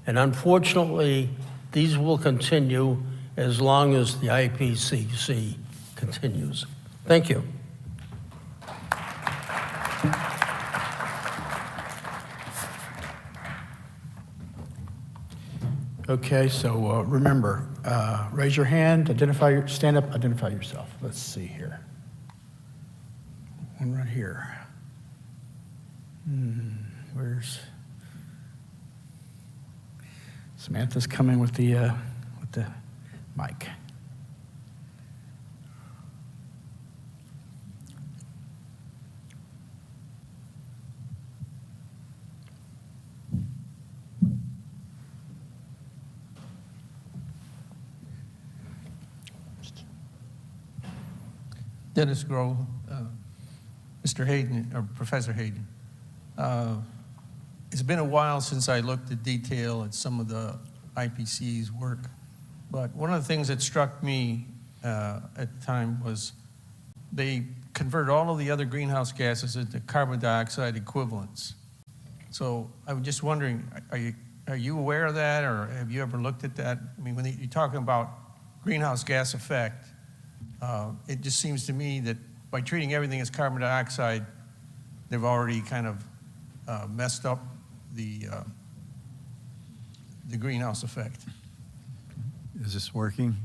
And unfortunately, these will continue as long as the IPCC continues. Thank you. Okay, so remember, raise your hand, stand up, identify yourself. Let's see here. One right here. Where's Samantha's coming with the mic. Dennis Grove, Mr. Hayden, or Professor Hayden. It's been a while since I looked at detail at some of the IPCC's work, but one of the things that struck me at the time was they convert all of the other greenhouse gases into carbon dioxide equivalents. So I was just wondering, are you aware of that, or have you ever looked at that? I mean, when you're talking about greenhouse gas effect, it just seems to me that by treating everything as carbon dioxide, they've already kind of messed up the greenhouse effect. Is this working?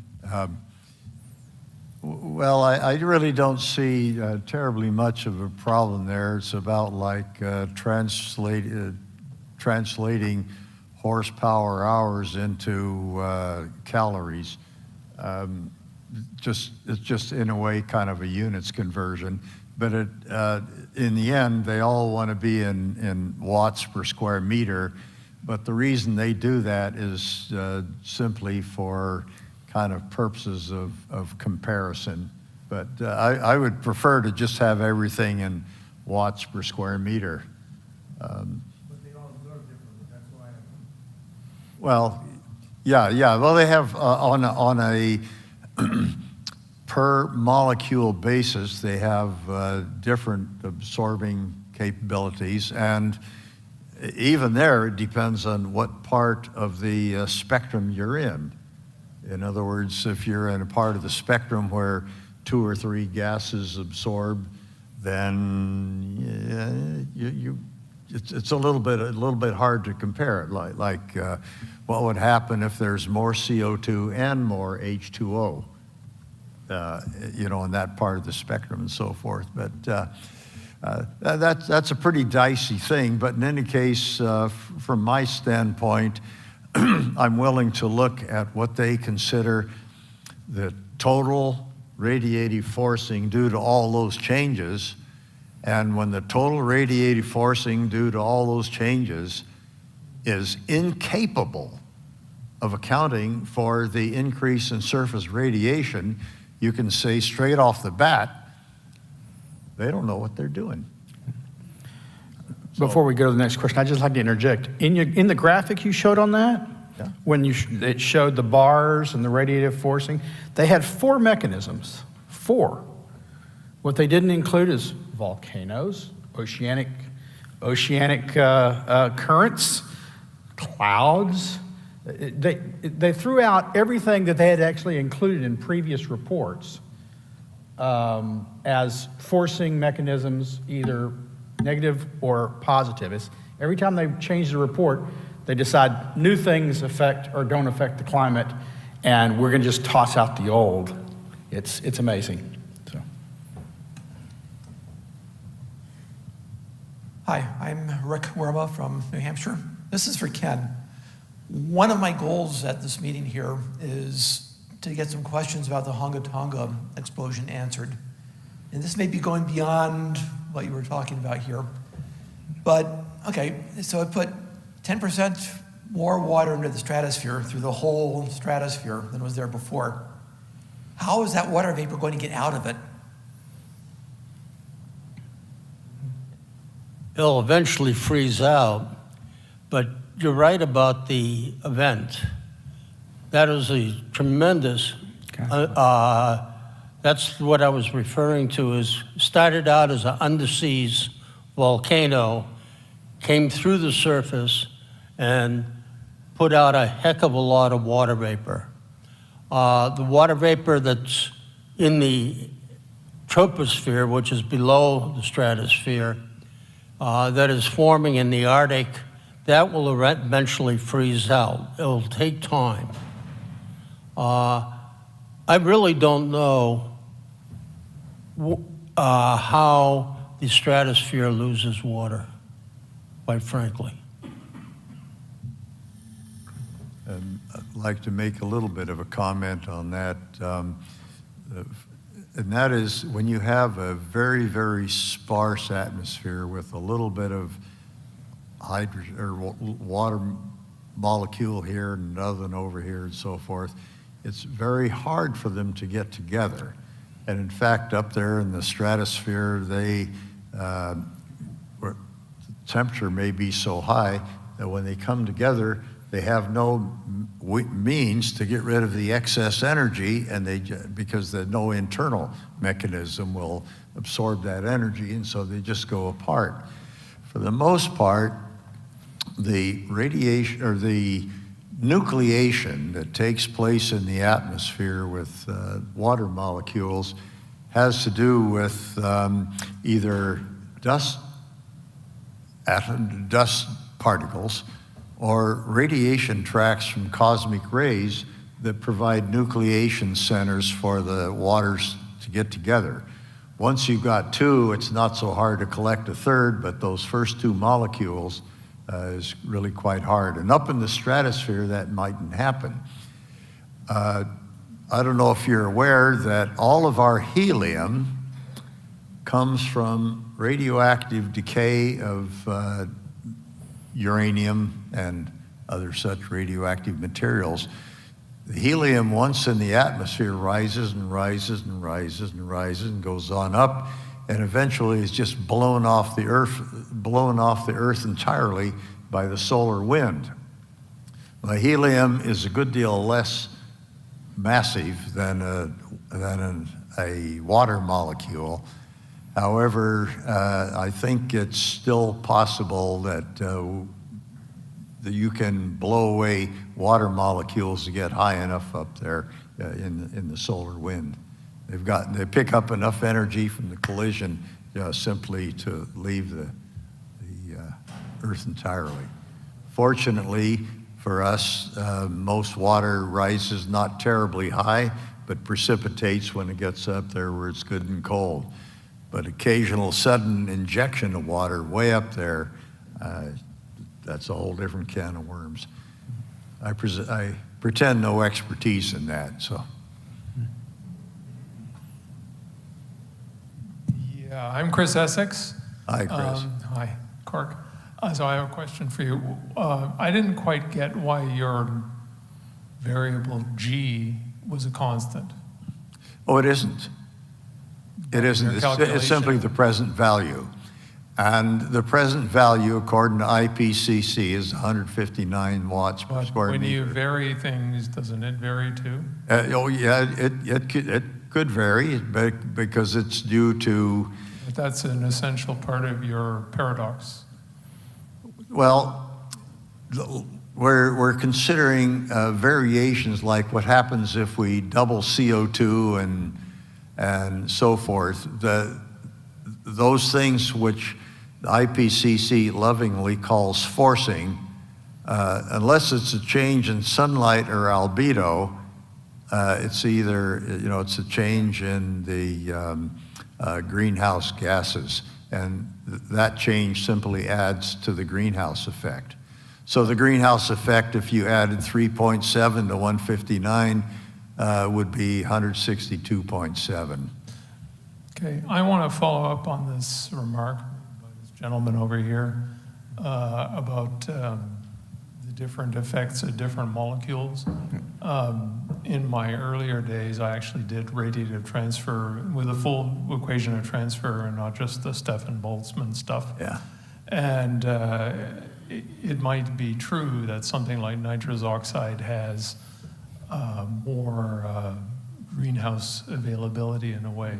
Well, I really don't see terribly much of a problem there. It's about like translating horsepower hours into calories. It's just in a way kind of a units conversion. But in the end, they all want to be in watts per square meter. But the reason they do that is simply for kind of purposes of comparison. But I would prefer to just have everything in watts per square meter. But they all absorb differently, that's why. Well, yeah. Well, they have on a per molecule basis, they have different absorbing capabilities, and even there, it depends on what part of the spectrum you're in. In other words, if you're in a part of the spectrum where 2 or 3 gases absorb, then it's a little bit hard to compare it. Like what would happen if there's more CO2 and more H2O, in that part of the spectrum and so forth. But that's a pretty dicey thing. But in any case, from my standpoint, I'm willing to look at what they consider the total radiative forcing due to all those changes. And when the total radiative forcing due to all those changes is incapable of accounting for the increase in surface radiation, you can say straight off the bat, they don't know what they're doing. Before we go to the next question, I'd just like to interject. In the graphic you showed on that, Yeah. when it showed the bars and the radiative forcing, they had 4 mechanisms. 4. What they didn't include is volcanoes, oceanic currents, clouds. They threw out everything that they had actually included in previous reports as forcing mechanisms, either negative or positive. Every time they change the report, they decide new things affect or don't affect the climate, and we're going to just toss out the old. It's amazing. So. Hi, I'm Rick Werba from New Hampshire. This is for Ken. One of my goals at this meeting here is to get some questions about the Honga Tonga explosion answered. And this may be going beyond what you were talking about here. But, okay, so I put 10% more water into the stratosphere through the whole stratosphere than was there before. How is that water vapor going to get out of it? It'll eventually freeze out, but you're right about the event. That is a tremendous, that's what I was referring to, is started out as an underseas volcano, came through the surface and put out a heck of a lot of water vapor. The water vapor that's in the troposphere, which is below the stratosphere, that is forming in the Arctic, that will eventually freeze out. It'll take time. I really don't know how the stratosphere loses water, quite frankly. I'd like to make a little bit of a comment on that. And that is when you have a very, very sparse atmosphere with a little bit of hydrogen or water molecule here and another one over here and so forth, it's very hard for them to get together. And in fact, up there in the stratosphere, the temperature may be so high that when they come together, they have no means to get rid of the excess energy, and because no internal mechanism will absorb that energy, and so they just go apart. For the most part, the radiation or the nucleation that takes place in the atmosphere with water molecules has to do with either dust particles or radiation tracks from cosmic rays that provide nucleation centers for the waters to get together. Once you've got two, it's not so hard to collect a third, but those first two molecules is really quite hard. And up in the stratosphere, that mightn't happen. I don't know if you're aware that all of our helium comes from radioactive decay of uranium and other such radioactive materials. The helium, once in the atmosphere, rises and rises and rises and rises and goes on up, and eventually is just blown off the earth entirely by the solar wind. The helium is a good deal less massive than a water molecule. However, I think it's still possible that you can blow away water molecules to get high enough up there in the solar wind. They pick up enough energy from the collision simply to leave the Earth entirely. Fortunately for us, most water rises not terribly high, but precipitates when it gets up there where it's good and cold. But occasional sudden injection of water way up there, that's a whole different can of worms. I pretend no expertise in that, so. Yeah, I'm Chris Essex. Hi, Chris. Hi, Cork. So I have a question for you. I didn't quite get why your variable G was a constant. Oh, it isn't. It isn't. It's simply the present value. And the present value, according to IPCC, is 159 watts per square meter. When you vary things, doesn't it vary too? Oh, yeah, it could vary because it's due to... But that's an essential part of your paradox. Well, we're considering variations like what happens if we double CO2 and so forth. Those things which the IPCC lovingly calls forcing, unless it's a change in sunlight or albedo, it's either, it's a change in the greenhouse gases, and that change simply adds to the greenhouse effect. So the greenhouse effect, if you added 3.7 to 159, would be 162.7. Okay, I want to follow up on this remark by this gentleman over here about the different effects of different molecules. In my earlier days, I actually did radiative transfer with a full equation of transfer and not just the Stefan Boltzmann stuff. Yeah. And it might be true that something like nitrous oxide has more greenhouse availability in a way.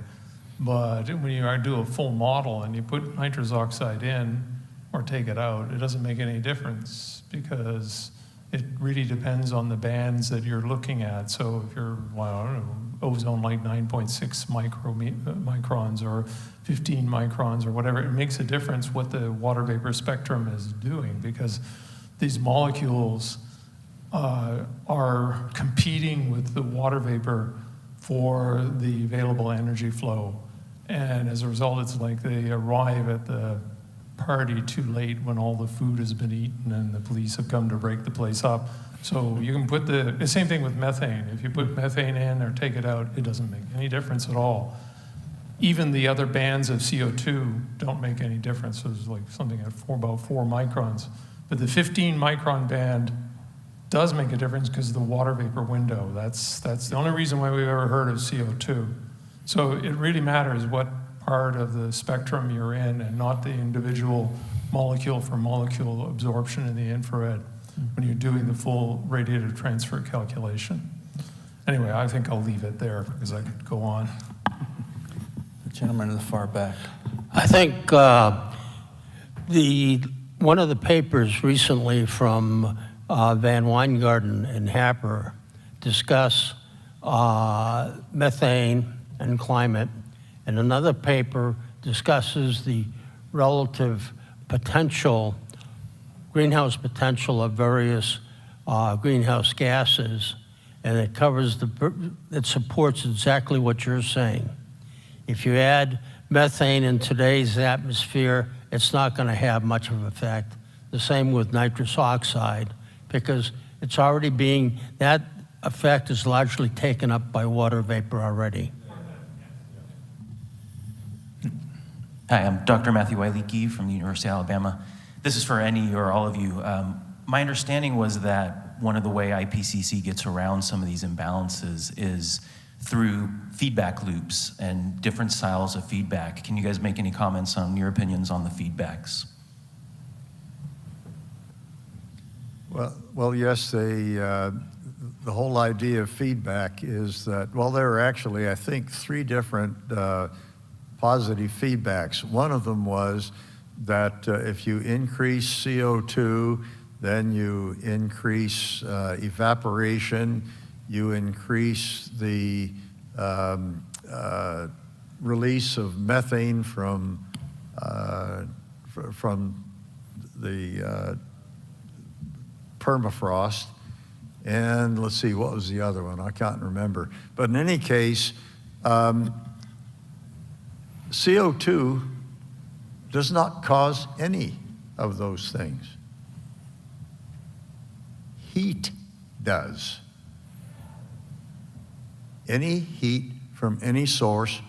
But when you do a full model and you put nitrous oxide in or take it out, it doesn't make any difference because it really depends on the bands that you're looking at. So if you're, I don't know, ozone like 9.6 microns or 15 microns or whatever, it makes a difference what the water vapor spectrum is doing because these molecules are competing with the water vapor for the available energy flow. And as a result, it's like they arrive at the party too late when all the food has been eaten and the police have come to break the place up. So you can put the same thing with methane. If you put methane in or take it out, it doesn't make any difference at all. Even the other bands of CO2 don't make any difference. So there's like something at about 4 microns. But the 15 micron band does make a difference because of the water vapor window. That's the only reason why we've ever heard of CO2. So it really matters what part of the spectrum you're in and not the individual molecule for molecule absorption in the infrared when you're doing the full radiative transfer calculation. Anyway, I think I'll leave it there because I could go on. The gentleman in the far back. I think the One of the papers recently from Van Weingarten and Happer discuss methane and climate, and another paper discusses the relative potential, greenhouse potential of various greenhouse gases, and it supports exactly what you're saying. If you add methane in today's atmosphere, it's not going to have much of an effect. The same with nitrous oxide, because it's already that effect is largely taken up by water vapor already. Hi, I'm Dr. Matthew Wailicki from the University of Alabama. This is for any or all of you. My understanding was that one of the way IPCC gets around some of these imbalances is through feedback loops and different styles of feedback. Can you guys make any comments on your opinions on the feedbacks? Well, yes, the whole idea of feedback is that, well, there are actually, I think, 3 different positive feedbacks. One of them was that if you increase CO2, then you increase evaporation, you increase the release of methane from the permafrost. And let's see, what was the other one? I can't remember. But in any case, CO2 does not cause any of those things. Heat does. Any heat from any source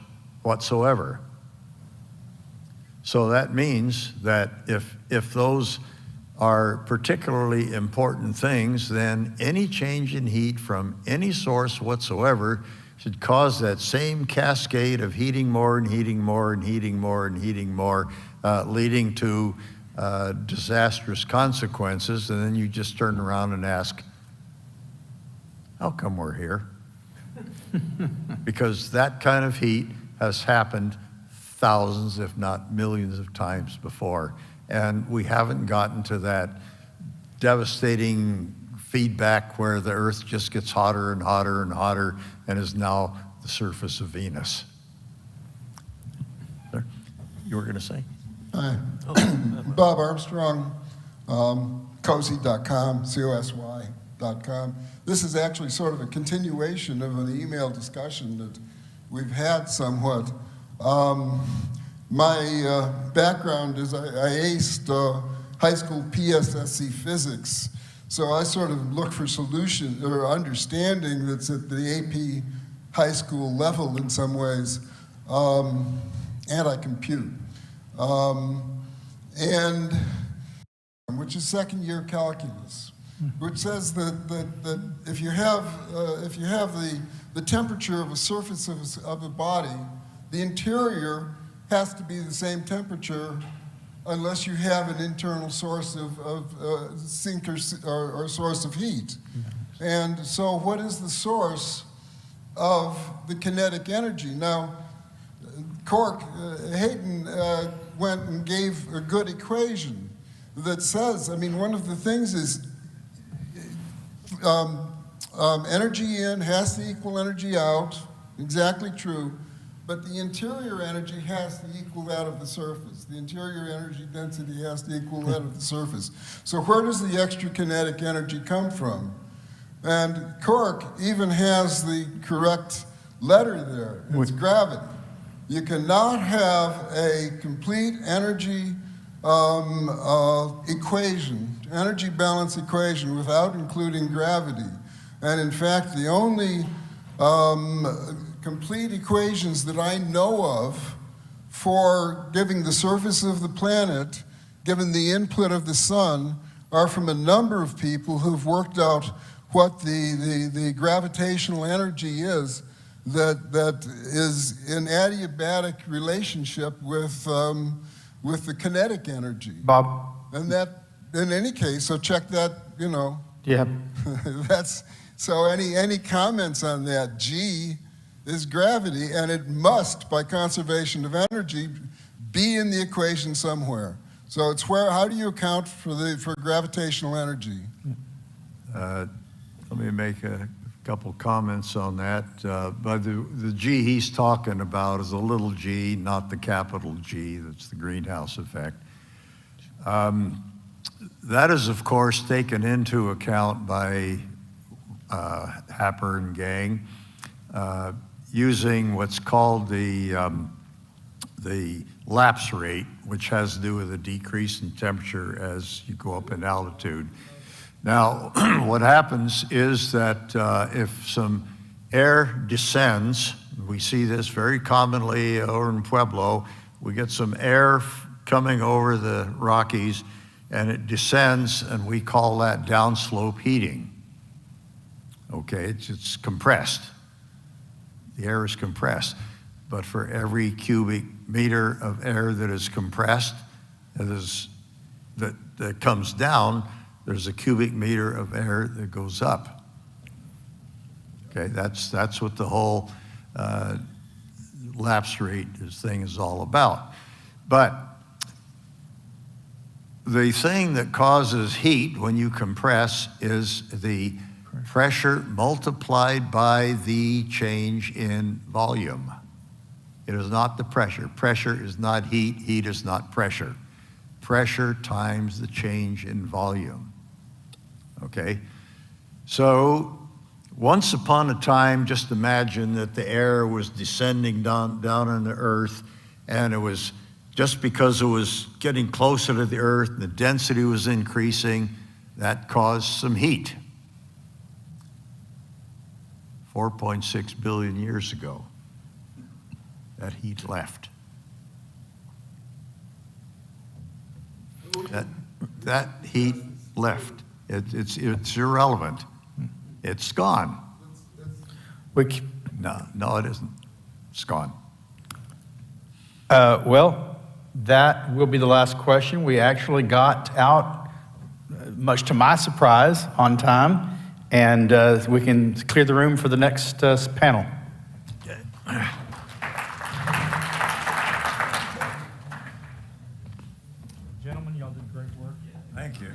whatsoever. So that means that if those are particularly important things, then any change in heat from any source whatsoever should cause that same cascade of heating more and heating more and heating more and heating more, leading to disastrous consequences. And then you just turn around and ask, how come we're here? Because that kind of heat has happened thousands, if not millions of times before. And we haven't gotten to that devastating feedback where the Earth just gets hotter and hotter and hotter and is now the surface of Venus. There. You were going to say? Hi. Bob Armstrong, cozy.com, COSY.com. This is actually sort of a continuation of an email discussion that we've had somewhat. My background is I aced high school PSSC physics, so I sort of look for solution or understanding that's at the AP high school level in some ways, and I compute. And which is second year calculus, which says that if you have the temperature of a surface of a body, the interior has to be the same temperature unless you have an internal source of sink or source of heat. And so what is the source of the kinetic energy? Now, Hayden went and gave a good equation that says, I mean, one of the things is energy in has to equal energy out, exactly true, but the interior energy has to equal that of the surface. The interior energy density has to equal that of the surface. So where does the extra kinetic energy come from? And Cork even has the correct letter there. It's gravity. You cannot have a complete energy equation, energy balance equation, without including gravity. And in fact, the only complete equations that I know of for giving the surface of the planet, given the input of the sun, are from a number of people who've worked out what the gravitational energy is that is in adiabatic relationship with the kinetic energy. Bob? And that, in any case, so check that, you know. Yeah. That's, so any comments on that? G is gravity, and it must, by conservation of energy, be in the equation somewhere. So it's where, how do you account for gravitational energy? Let me make a couple comments on that. But the G he's talking about is a little g, not the capital G. That's the greenhouse effect. That is, of course, taken into account by Happer and gang using what's called the lapse rate, which has to do with a decrease in temperature as you go up in altitude. Now, what happens is that if some air descends, we see this very commonly over in Pueblo, we get some air coming over the Rockies and it descends, and we call that downslope heating. Okay, it's compressed. The air is compressed. But for every cubic meter of air that is compressed, that comes down, there's a cubic meter of air that goes up. Okay, that's what the whole lapse rate thing is all about. But the thing that causes heat when you compress is the pressure multiplied by the change in volume. It is not the pressure. Pressure is not heat. Heat is not pressure. Pressure times the change in volume. Okay? So once upon a time, just imagine that the air was descending down on the earth, and it was just because it was getting closer to the earth, and the density was increasing, that caused some heat. 4.6 billion years ago, that heat left. That heat left. It's irrelevant. It's gone. No, it isn't. It's gone. Well, that will be the last question. We actually got out, much to my surprise, on time, and we can clear the room for the next panel. Gentlemen, y'all did great work. Thank you.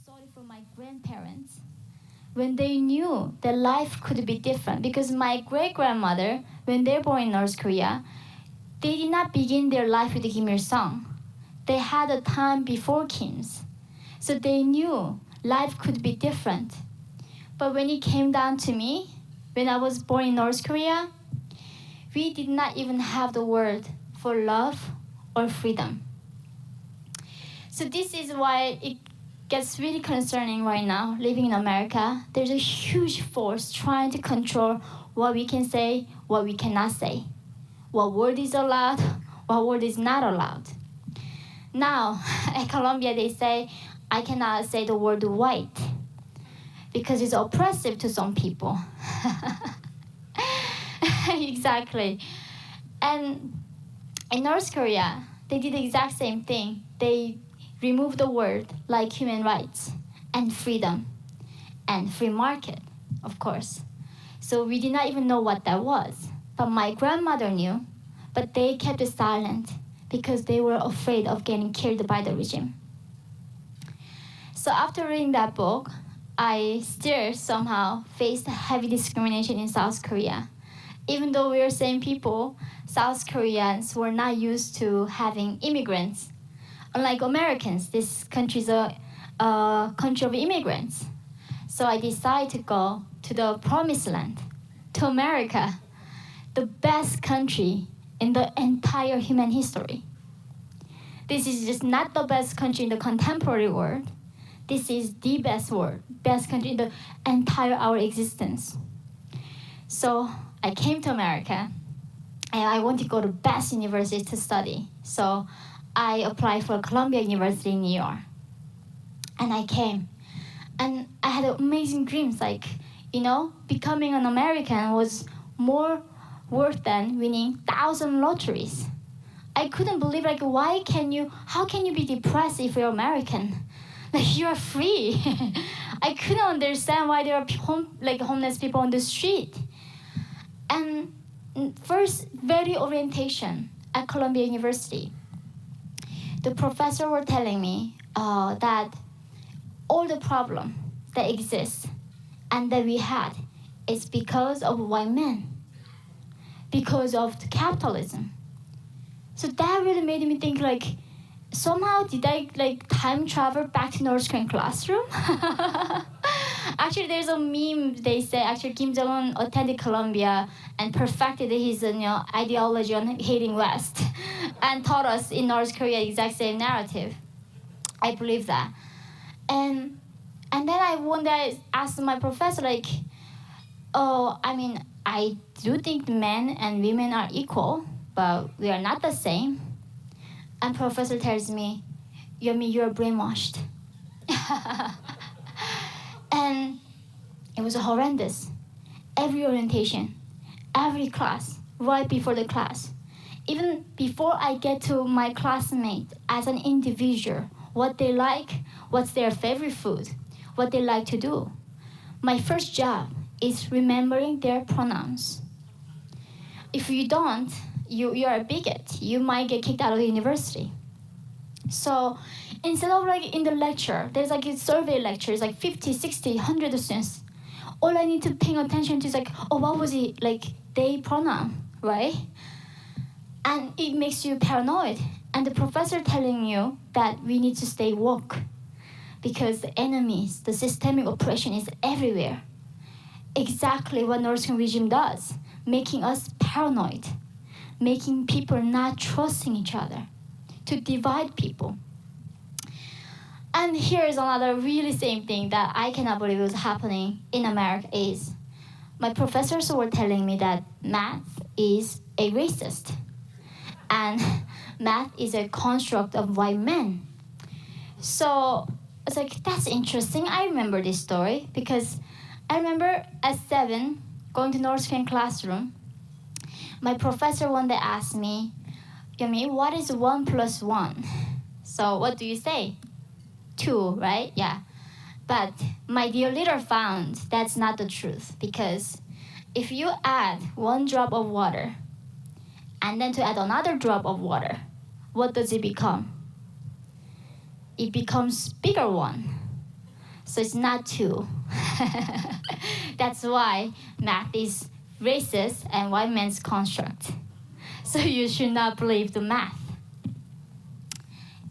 saw it from my grandparents when they knew that life could be different. Because my great-grandmother, when they were born in North Korea, they did not begin their life with Kim Il-sung. They had a time before Kim's. So they knew life could be different. But when it came down to me, when I was born in North Korea, we did not even have the word for love or freedom. So this is why it gets really concerning right now, living in America. There's a huge force trying to control what we can say, what we cannot say, what word is allowed, what word is not allowed. Now, at Columbia, they say, I cannot say the word white because it's oppressive to some people. Exactly. And in North Korea, they did the exact same thing. They removed the word like human rights and freedom and free market, of course. So we did not even know what that was. But my grandmother knew, but they kept it silent because they were afraid of getting killed by the regime. So after reading that book, I still somehow faced heavy discrimination in South Korea. Even though we are same people, South Koreans were not used to having immigrants. Unlike Americans, this country is a country of immigrants. So I decided to go to the promised land, to America, the best country in the entire human history. This is just not the best country in the contemporary world. This is the best country in the entire our existence. So I came to America, and I want to go to best university to study. So I applied for Columbia University in New York. And I came. And I had amazing dreams, like, becoming an American was more worth than winning 1,000 lotteries. I couldn't believe, how can you be depressed if you're American? Like, you are free. I couldn't understand why there are homeless people on the street. And first, very orientation at Columbia University. The professor were telling me that all the problem that exists and that we had is because of white men, because of the capitalism. So that really made me think, somehow did I time travel back to North Korean classroom? Actually, there's a meme. They say actually Kim Jong-un attended Columbia and perfected his ideology on hating West, and taught us in North Korea the exact same narrative. I believe that, and then one day I asked my professor I do think men and women are equal, but we are not the same. And professor tells me, you're brainwashed. And it was horrendous. Every orientation, every class, right before the class. Even before I get to my classmate as an individual, what they like, what's their favorite food, what they like to do. My first job is remembering their pronouns. If you don't, you're a bigot. You might get kicked out of the university. So instead of in the lecture, there's a survey lecture, it's 50, 60, 100 students. All I need to pay attention to is what was it, they pronoun, right? And it makes you paranoid. And the professor telling you that we need to stay woke because the enemies, the systemic oppression is everywhere. Exactly what North Korean regime does, making us paranoid, making people not trusting each other, to divide people. And here is another really same thing that I cannot believe was happening in America is my professors were telling me that math is a racist and math is a construct of white men. So it's that's interesting. I remember this story because I remember at 7 going to North Korean classroom. My professor one day asked me, Yumi, what is 1 plus 1? So what do you say? 2, right? Yeah. But my dear leader found that's not the truth because if you add 1 drop of water and then to add another drop of water, what does it become? It becomes bigger one. So it's not 2. That's why math is racist and white man's construct. So you should not believe the math.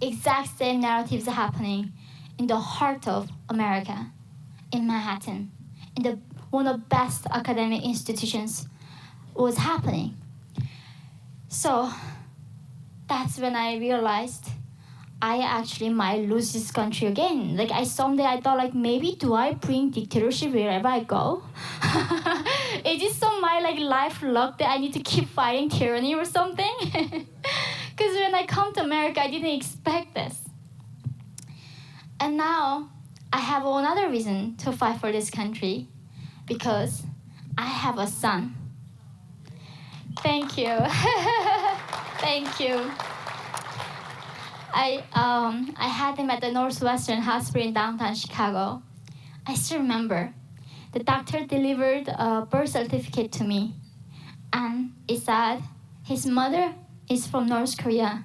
Exact same narratives are happening in the heart of America, in Manhattan, in one of the best academic institutions was happening. So that's when I realized I actually might lose this country again. Like someday I thought like maybe do I bring dictatorship wherever I go? Is this some my life luck that I need to keep fighting tyranny or something? Because when I come to America, I didn't expect this. And now I have another reason to fight for this country, because I have a son. Thank you. Thank you. I had him at the Northwestern Hospital in downtown Chicago. I still remember. The doctor delivered a birth certificate to me, and it said his mother is from North Korea,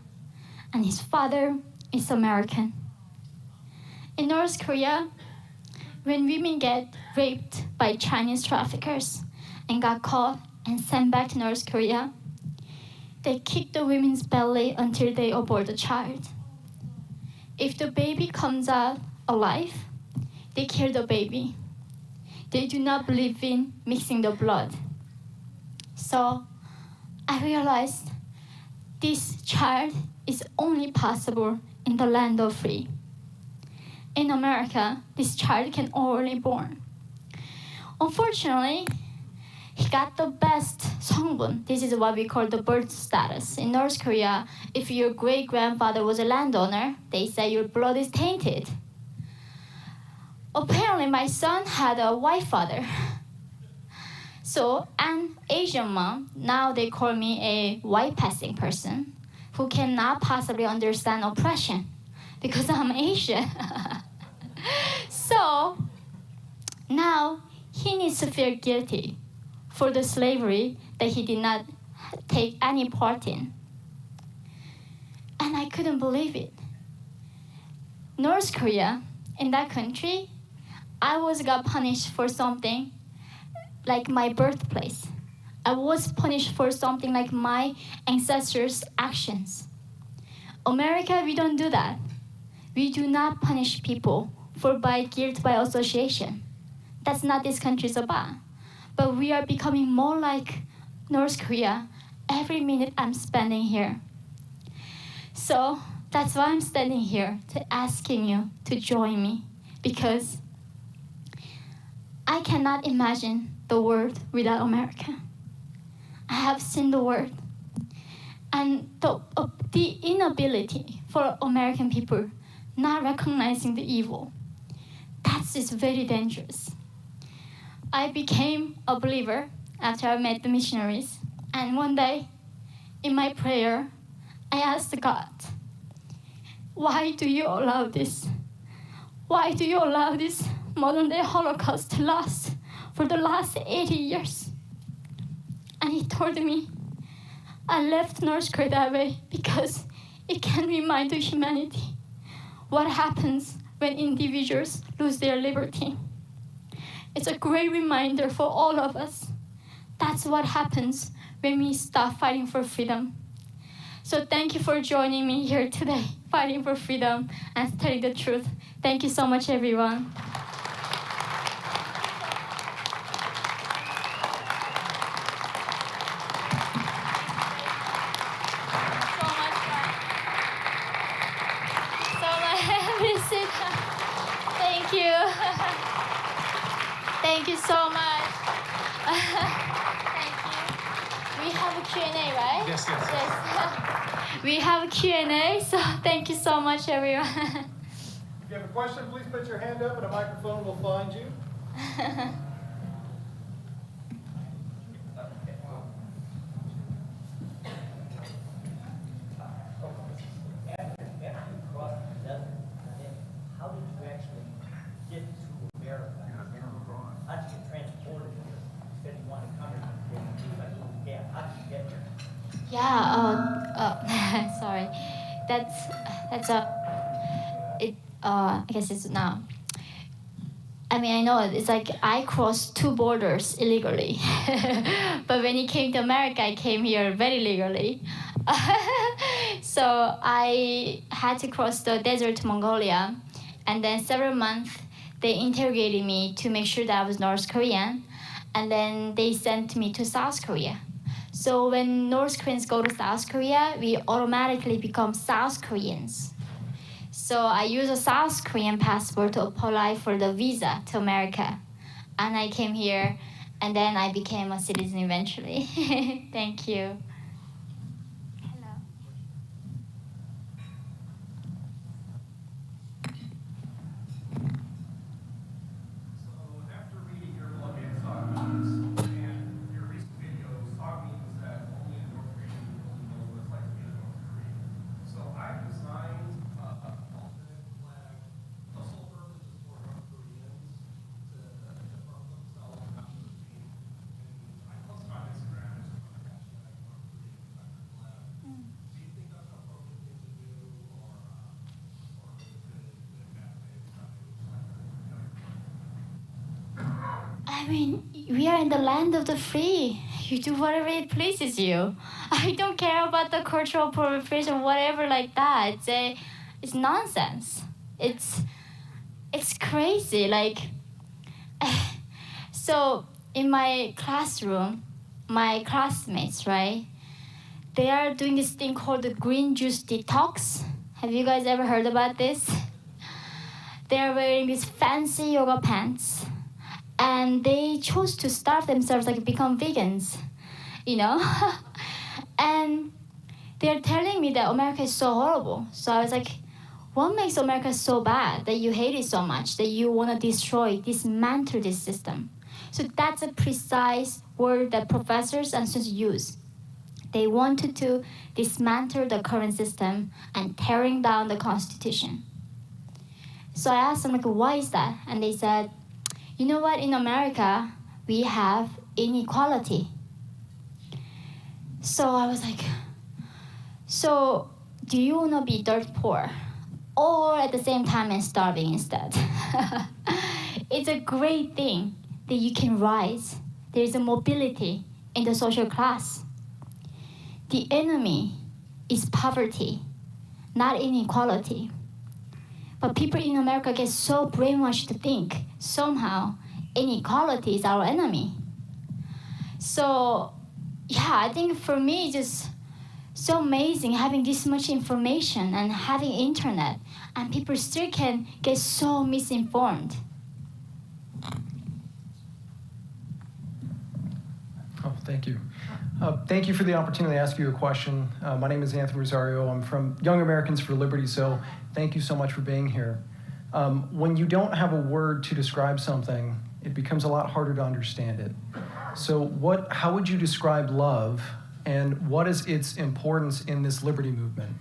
and his father is American. In North Korea, when women get raped by Chinese traffickers and got caught and sent back to North Korea, they kick the women's belly until they abort the child. If the baby comes out alive, they kill the baby. They do not believe in mixing the blood. So I realized this child is only possible in the land of free. In America, this child can only born. Unfortunately, he got the best 성분. This is what we call the birth status. In North Korea, if your great-grandfather was a landowner, they say your blood is tainted. Apparently, my son had a white father. So, an Asian mom, now they call me a white-passing person who cannot possibly understand oppression because I'm Asian. So, now he needs to feel guilty for the slavery that he did not take any part in. And I couldn't believe it. North Korea, in that country, I got punished for something like my birthplace. I was punished for something like my ancestors' actions. America, we don't do that. We do not punish people for by guilt by association. That's not this country's about. But we are becoming more like North Korea every minute I'm spending here. So that's why I'm standing here to asking you to join me, because I cannot imagine the world without America. I have seen the world. And the inability for American people not recognizing the evil, that's just very dangerous. I became a believer after I met the missionaries. And one day, in my prayer, I asked God, why do you allow this? Why do you allow this modern day Holocaust to last for the last 80 years? And he told me, I left North Korea that way because it can remind to humanity what happens when individuals lose their liberty. It's a great reminder for all of us. That's what happens when we stop fighting for freedom. So thank you for joining me here today, fighting for freedom and telling the truth. Thank you so much, everyone. Thank you. Thank you so much. Thank you. We have a Q&A, right? Yes. We have a Q&A, so thank you so much, everyone. If you have a question, please put your hand up and a microphone will find you. Sorry. I guess it's now. I mean, I know it's like I crossed 2 borders illegally. But when it came to America, I came here very legally. So I had to cross the desert to Mongolia. And then several months, they interrogated me to make sure that I was North Korean. And then they sent me to South Korea. So when North Koreans go to South Korea, we automatically become South Koreans. So I use a South Korean passport to apply for the visa to America. And I came here, and then I became a citizen eventually. Thank you. Hello. So after reading your blog and stock memes and your recent videos, stock memes that only a North Korean really knows what it's like to be in North Korea. So I've designed alternate flag. The sole purpose is for North Koreans to affirm themselves not to the regime. And I posted on Instagram as a hashtag North Korean affected flag. Do you think that's an appropriate thing to do, or is it a bad way to try to I mean, we are in the land of the free. You do whatever it pleases you. I don't care about the cultural appropriation, whatever like that. It's nonsense. It's crazy. Like, so in my classroom, my classmates, right? They are doing this thing called the green juice detox. Have you guys ever heard about this? They are wearing these fancy yoga pants. And they chose to starve themselves, like become vegans, you know? And they're telling me that America is so horrible. So I was like, what makes America so bad that you hate it so much, that you want to destroy, dismantle this system? So that's a precise word that professors and students use. They wanted to dismantle the current system and tearing down the Constitution. So I asked them, like, why is that? And they said, you know what, in America, we have inequality. So I was like, so do you want to be dirt poor? Or at the same time and starving instead? It's a great thing that you can rise. There's a mobility in the social class. The enemy is poverty, not inequality. But people in America get so brainwashed to think somehow inequality is our enemy. So yeah, I think for me, it's just so amazing having this much information and having internet, and people still can get so misinformed. Oh, thank you. Thank you for the opportunity to ask you a question. My name is Anthony Rosario. I'm from Young Americans for Liberty, so thank you so much for being here. When you don't have a word to describe something, it becomes a lot harder to understand it. So how would you describe love, and what is its importance in this liberty movement?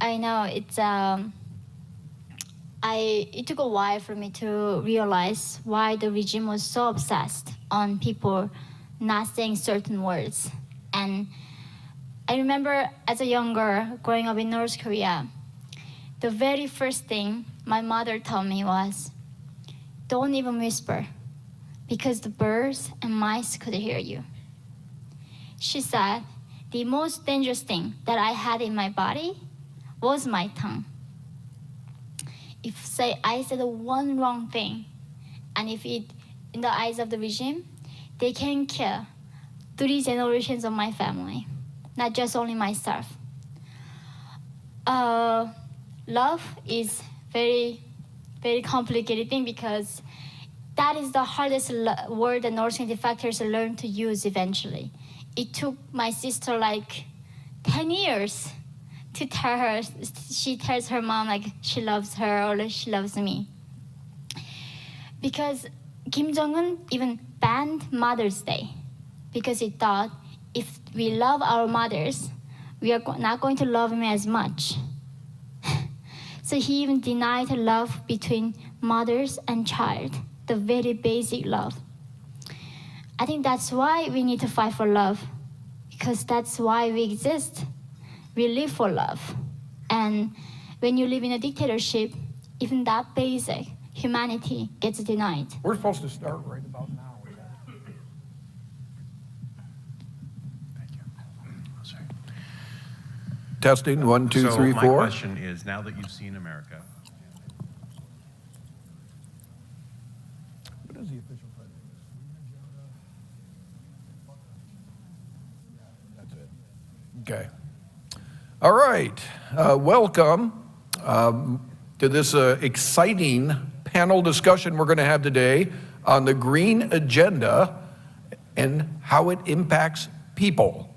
I know, it took a while for me to realize why the regime was so obsessed on people not saying certain words. And I remember as a young girl growing up in North Korea, the very first thing my mother told me was, don't even whisper, because the birds and mice could hear you. She said, the most dangerous thing that I had in my body was my tongue. If say I said one wrong thing, and if it, in the eyes of the regime, they can kill 3 generations of my family, not just only myself. Love is very, very complicated thing, because that is the hardest word that North Korean defectors learn to use eventually. It took my sister like 10 years to tell her. She tells her mom like she loves her or she loves me. Because Kim Jong-un even banned Mother's Day, because he thought if we love our mothers, we are not going to love them as much. So he even denied love between mothers and child, the very basic love. I think that's why we need to fight for love, because that's why we exist. we live for love. And when you live in a dictatorship, even that basic humanity gets denied. We're supposed to start right about now. Testing, 1, 2, 3, 4. My question is, now that you've seen America, What is the official president? That's it. Okay. All right. Welcome to this exciting panel discussion we're going to have today on the green agenda and how it impacts people.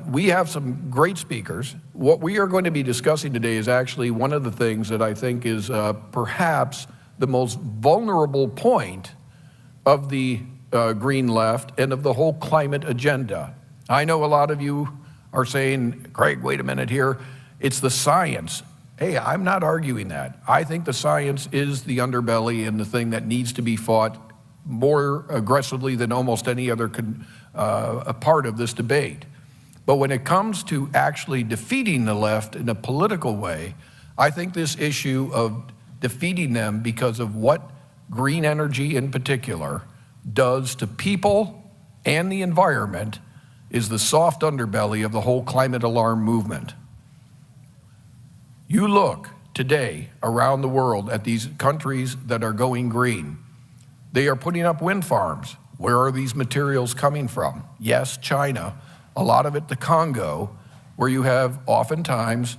We have some great speakers. What we are going to be discussing today is actually one of the things that I think is perhaps the most vulnerable point of the green left and of the whole climate agenda. I know a lot of you are saying, Craig, wait a minute here, it's the science. Hey, I'm not arguing that. I think the science is the underbelly and the thing that needs to be fought more aggressively than almost any other a part of this debate. But when it comes to actually defeating the left in a political way, I think this issue of defeating them because of what green energy in particular does to people and the environment is the soft underbelly of the whole climate alarm movement. You look today around the world at these countries that are going green. They are putting up wind farms. Where are these materials coming from? Yes, China. A lot of it the Congo, where you have oftentimes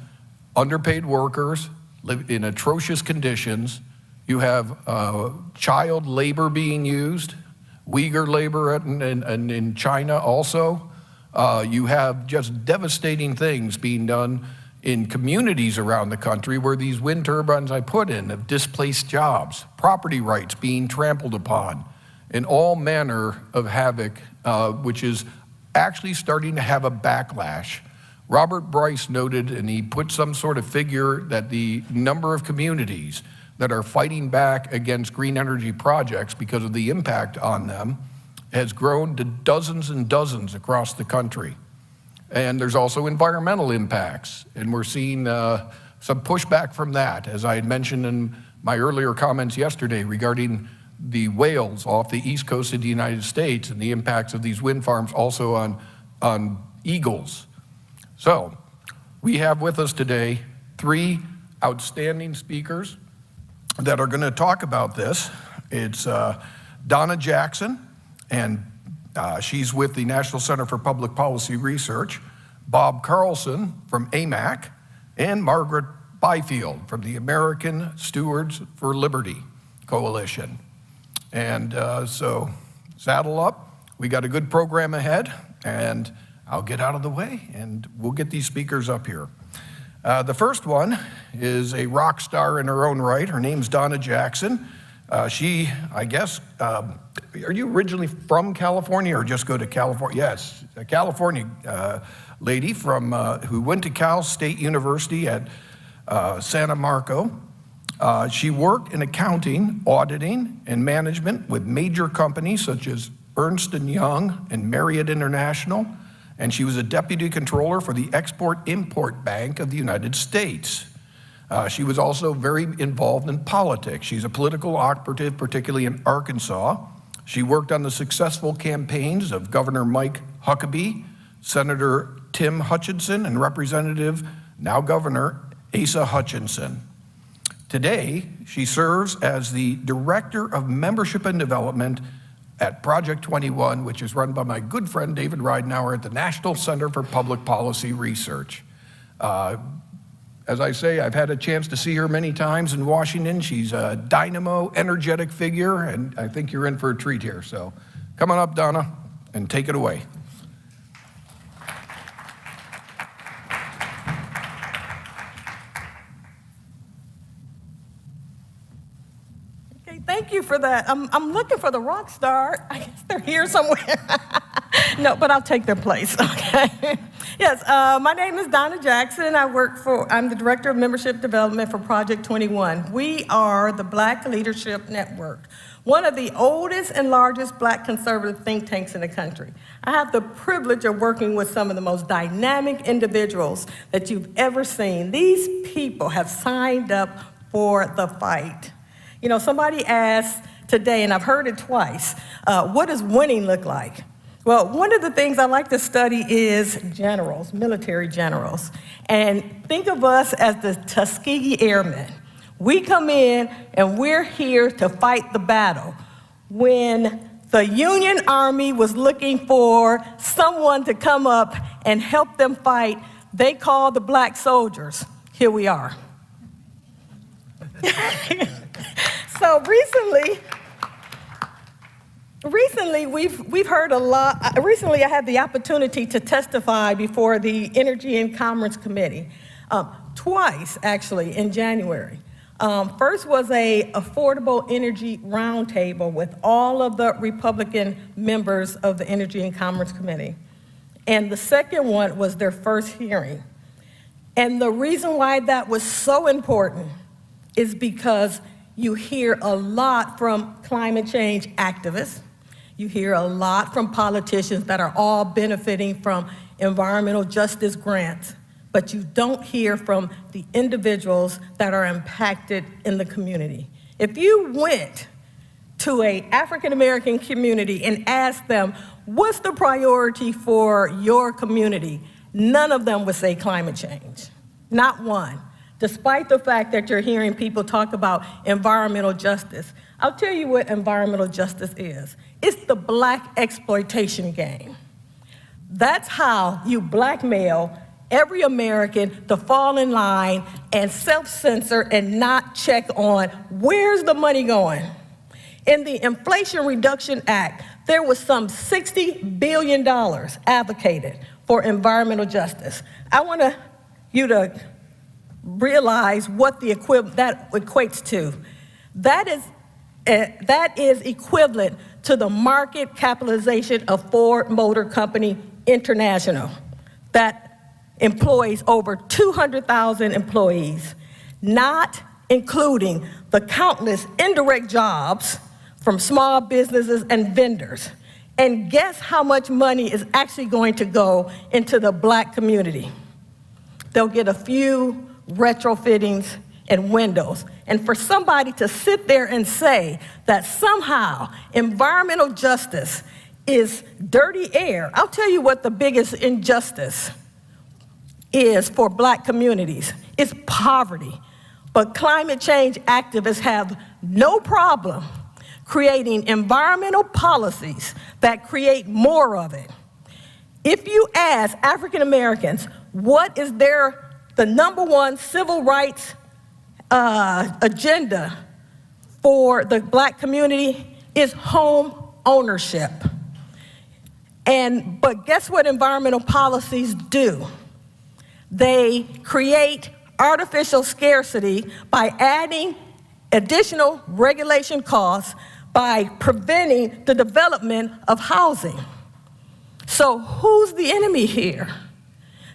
underpaid workers live in atrocious conditions. You have child labor being used, Uyghur labor in China also. You have just devastating things being done in communities around the country where these wind turbines I put in have displaced jobs, property rights being trampled upon, and all manner of havoc, which is actually starting to have a backlash. Robert Bryce noted, and he put some sort of figure, that the number of communities that are fighting back against green energy projects because of the impact on them has grown to dozens and dozens across the country. And there's also environmental impacts, and we're seeing some pushback from that, as I had mentioned in my earlier comments yesterday regarding the whales off the east coast of the United States and the impacts of these wind farms also on eagles. So we have with us today 3 outstanding speakers that are going to talk about this. It's Donna Jackson, and she's with the National Center for Public Policy Research, Bob Carlson from AMAC, and Margaret Byfield from the American Stewards for Liberty Coalition. And so saddle up. We got a good program ahead, and I'll get out of the way, and we'll get these speakers up here. The first one is a rock star in her own right. Her name's Donna Jackson. She, I guess, are you originally from California or just go to California? Yes, a California lady from who went to Cal State University at Santa Marco. She worked in accounting, auditing, and management with major companies such as Ernst & Young and Marriott International, and she was a deputy controller for the Export-Import Bank of the United States. She was also very involved in politics. She's a political operative, particularly in Arkansas. She worked on the successful campaigns of Governor Mike Huckabee, Senator Tim Hutchinson, and Representative, now Governor, Asa Hutchinson. Today, she serves as the Director of Membership and Development at Project 21, which is run by my good friend David Ridenour at the National Center for Public Policy Research. As I say, I've had a chance to see her many times in Washington. She's a dynamo, energetic figure, and I think you're in for a treat here. So come on up, Donna, and take it away. Thank you for that. I'm looking for the rock star. I guess they're here somewhere. No, but I'll take their place, okay? Yes, my name is Donna Jackson. I'm the Director of Membership Development for Project 21. We are the Black Leadership Network, one of the oldest and largest Black conservative think tanks in the country. I have the privilege of working with some of the most dynamic individuals that you've ever seen. These people have signed up for the fight. You know, somebody asked today, and I've heard it twice, what does winning look like? Well, one of the things I like to study is generals, military generals. And think of us as the Tuskegee Airmen. We come in and we're here to fight the battle. When the Union Army was looking for someone to come up and help them fight, they called the Black soldiers. Here we are. So recently we've heard a lot. Recently I had the opportunity to testify before the Energy and Commerce Committee, twice actually in January. First was a affordable energy roundtable with all of the Republican members of the Energy and Commerce Committee. And the second one was their first hearing. And the reason why that was so important is because you hear a lot from climate change activists. You hear a lot from politicians that are all benefiting from environmental justice grants, but you don't hear from the individuals that are impacted in the community. If you went to an African-American community and asked them, what's the priority for your community? None of them would say climate change, not one. Despite the fact that you're hearing people talk about environmental justice. I'll tell you what environmental justice is. It's the Black exploitation game. That's how you blackmail every American to fall in line and self-censor and not check on where's the money going. In the Inflation Reduction Act, there was some $60 billion advocated for environmental justice. I want you to realize what that equates to. That is equivalent to the market capitalization of Ford Motor Company International that employs over 200,000 employees, not including the countless indirect jobs from small businesses and vendors. And guess how much money is actually going to go into the Black community? They'll get a few retrofittings and windows. And for somebody to sit there and say that somehow environmental justice is dirty air, I'll tell you what the biggest injustice is for Black communities. It's poverty. But climate change activists have no problem creating environmental policies that create more of it. If you ask African Americans what is the number one civil rights agenda for the Black community, is home ownership. But guess what environmental policies do? They create artificial scarcity by adding additional regulation costs by preventing the development of housing. So who's the enemy here?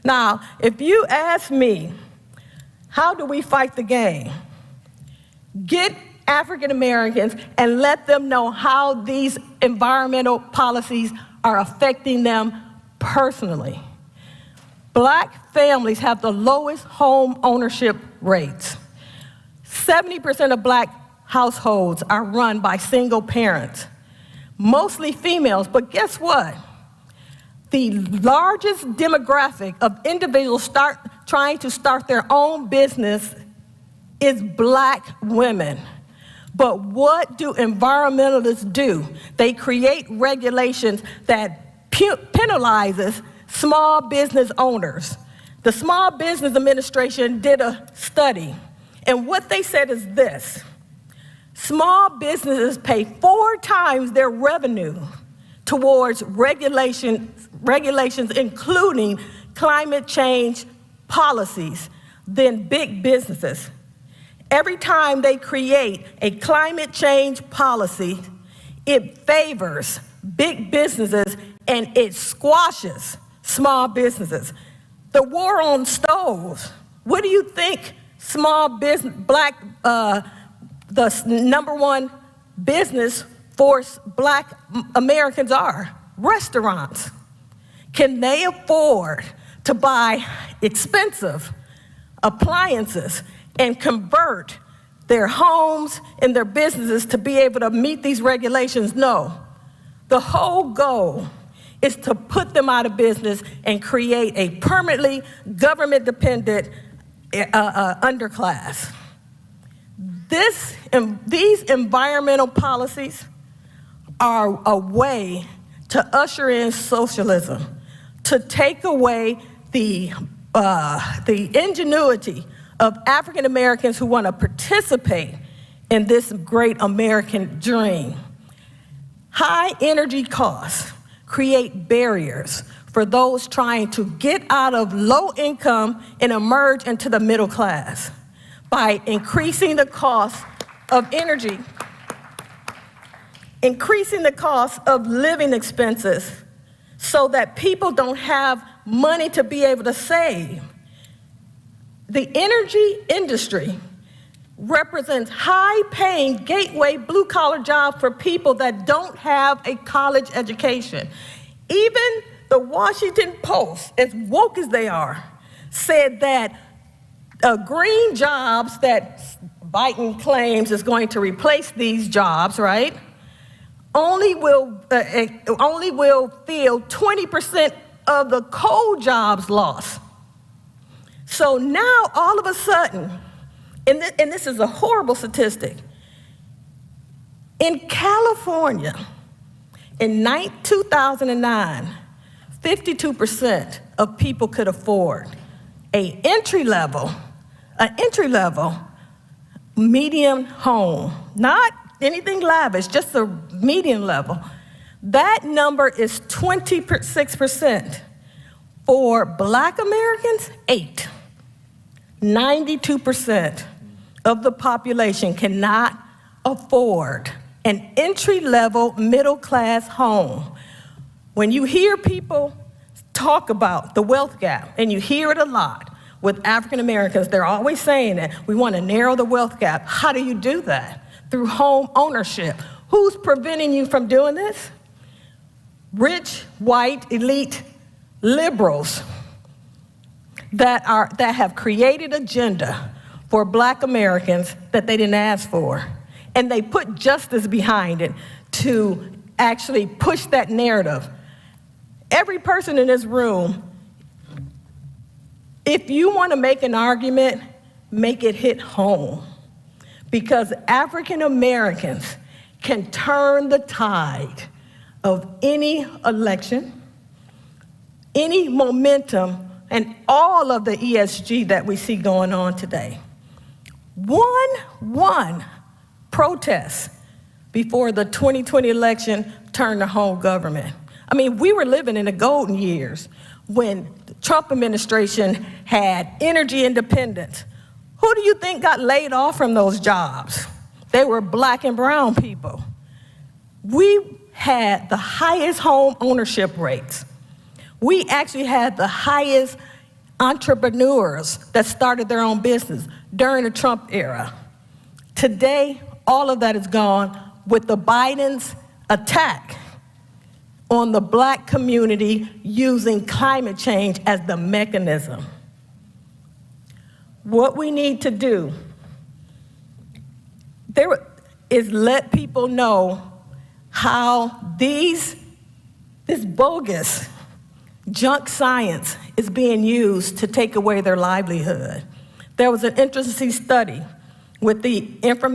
Now, if you ask me, how do we fight the game? Get African Americans and let them know how these environmental policies are affecting them personally. Black families have the lowest home ownership rates. 70% of Black households are run by single parents, mostly females, but guess what? The largest demographic of individuals trying to start their own business is Black women. But what do environmentalists do? They create regulations that penalizes small business owners. The Small Business Administration did a study, and what they said is this: small businesses pay 4 times their revenue towards regulations including climate change policies than big businesses. Every time they create a climate change policy, it favors big businesses and it squashes small businesses. The war on stoves. What do you think small business, the number one business for black Americans are? Restaurants. Can they afford to buy expensive appliances and convert their homes and their businesses to be able to meet these regulations? No. The whole goal is to put them out of business and create a permanently government-dependent underclass. These environmental policies are a way to usher in socialism, to take away the ingenuity of African Americans who want to participate in this great American dream. High energy costs create barriers for those trying to get out of low income and emerge into the middle class by increasing the cost of energy, increasing the cost of living expenses so that people don't have money to be able to save. The energy industry represents high-paying gateway blue-collar jobs for people that don't have a college education. Even the Washington Post, as woke as they are, said that green jobs that Biden claims is going to replace these jobs, right, only will fill 20% of the coal jobs lost. So now, all of a sudden, and this is a horrible statistic, in California, in 2009, 52% of people could afford an entry level medium home, not anything lavish, just a medium level. That number is 26%. For Black Americans, 8%. 92% of the population cannot afford an entry-level middle-class home. When you hear people talk about the wealth gap, and you hear it a lot with African Americans, they're always saying that we want to narrow the wealth gap. How do you do that? Through home ownership. Who's preventing you from doing this? Rich, white, elite liberals that have created agenda for Black Americans that they didn't ask for. And they put justice behind it to actually push that narrative. Every person in this room, if you want to make an argument, make it hit home. Because African Americans can turn the tide of any election, any momentum, and all of the ESG that we see going on today. One protest before the 2020 election turned to home government. I mean, we were living in the golden years when the Trump administration had energy independence. Who do you think got laid off from those jobs? They were Black and brown people. We had the highest home ownership rates. We actually had the highest entrepreneurs that started their own business during the Trump era. Today, all of that is gone with the Biden's attack on the Black community using climate change as the mechanism. What we need to do is let people know how this bogus junk science is being used to take away their livelihood. There was an interesting study with the Energy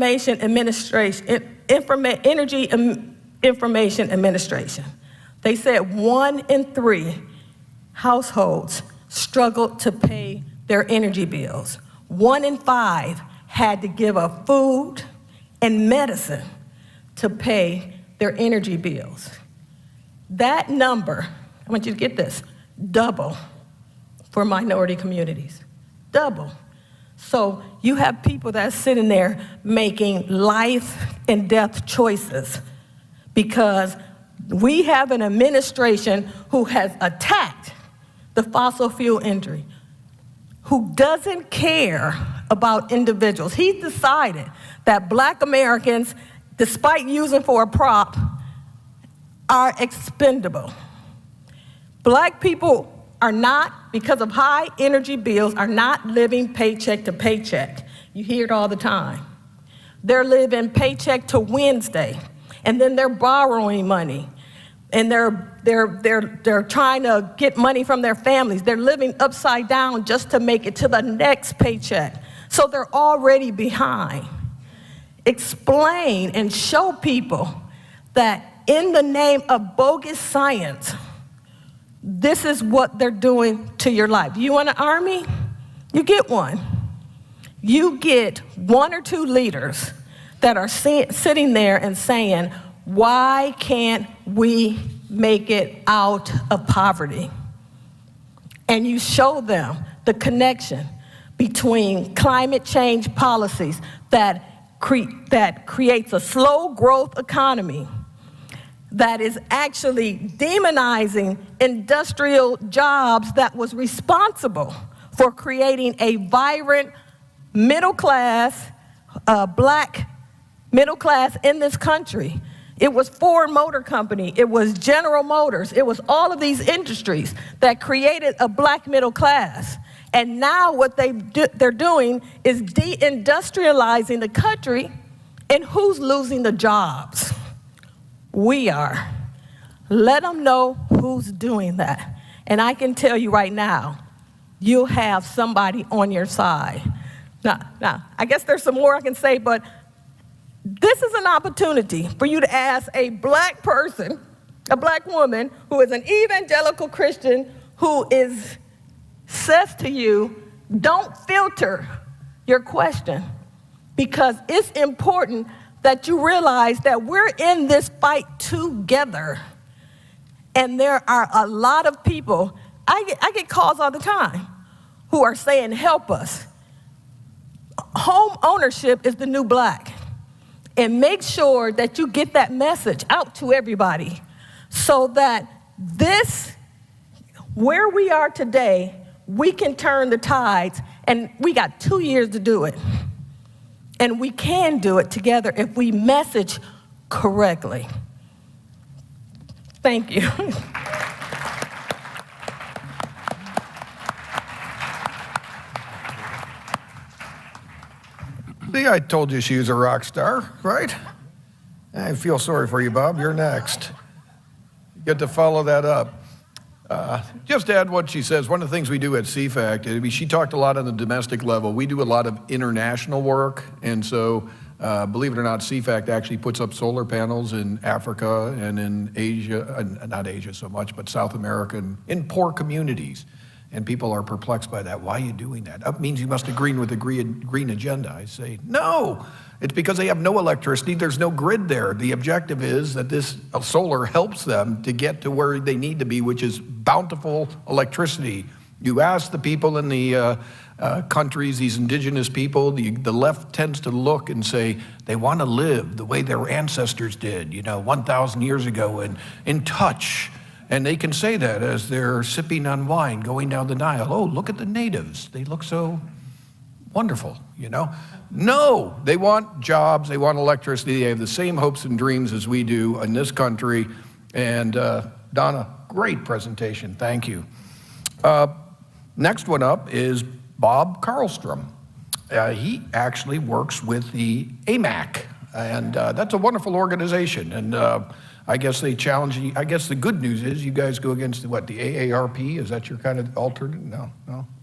Information Administration. They said 1 in 3 households struggled to pay their energy bills. 1 in 5 had to give up food and medicine to pay their energy bills. That number, I want you to get this, double for minority communities, double. So you have people that are sitting there making life and death choices because we have an administration who has attacked the fossil fuel industry, who doesn't care about individuals. He's decided that Black Americans, despite using for a prop, are expendable. Black people are not, because of high energy bills, are not living paycheck to paycheck. You hear it all the time. They're living paycheck to Wednesday, and then they're borrowing money, and they're trying to get money from their families. They're living upside down just to make it to the next paycheck. So they're already behind. Explain and show people that in the name of bogus science, this is what they're doing to your life. You want an army? You get one. You get one or two leaders that are sitting there and saying, why can't we make it out of poverty? And you show them the connection between climate change policies that creates a slow growth economy that is actually demonizing industrial jobs that was responsible for creating a vibrant middle class, Black middle class in this country. It was Ford Motor Company, it was General Motors, it was all of these industries that created a Black middle class. And now what they're doing is deindustrializing the country, and who's losing the jobs? We are. Let them know who's doing that. And I can tell you right now, you'll have somebody on your side. Now, I guess there's some more I can say, but this is an opportunity for you to ask a Black person, a Black woman who is an evangelical Christian who says to you, don't filter your question, because it's important that you realize that we're in this fight together. And there are a lot of people, I get calls all the time, who are saying, help us. Home ownership is the new Black. And make sure that you get that message out to everybody so that where we are today, we can turn the tides, and we got 2 years to do it. And we can do it together if we message correctly. Thank you. See, I told you she was a rock star, right? I feel sorry for you, Bob. You're next. You get to follow that up. Just to add what she says, one of the things we do at CFAC, she talked a lot on the domestic level. We do a lot of international work, and so believe it or not, CFAC actually puts up solar panels in Africa and in Asia, not Asia so much, but South America, and in poor communities. And people are perplexed by that. Why are you doing that? That means you must agree with the green agenda. I say, no, it's because they have no electricity. There's no grid there. The objective is that this solar helps them to get to where they need to be, which is bountiful electricity. You ask the people in the countries, these indigenous people, the left tends to look and say they want to live the way their ancestors did, 1,000 years ago, and in touch. And they can say that as they're sipping on wine, going down the Nile. Oh, look at the natives. They look so wonderful, No, they want jobs, they want electricity. They have the same hopes and dreams as we do in this country. And Donna, great presentation, thank you. Next one up is Bob Karlstrom. He actually works with the AMAC, and that's a wonderful organization. And I guess they challenge you. I guess the good news is you guys go against the AARP? Is that your kind of alternate? No?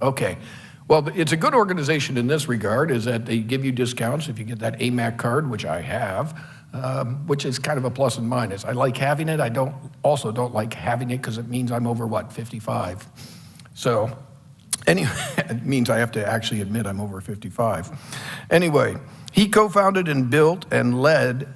Okay. Well, it's a good organization in this regard, is that they give you discounts if you get that AMAC card, which I have, which is kind of a plus and minus. I like having it. I also don't like having it because it means I'm over, 55. So anyway, it means I have to actually admit I'm over 55. Anyway, he co-founded and built and led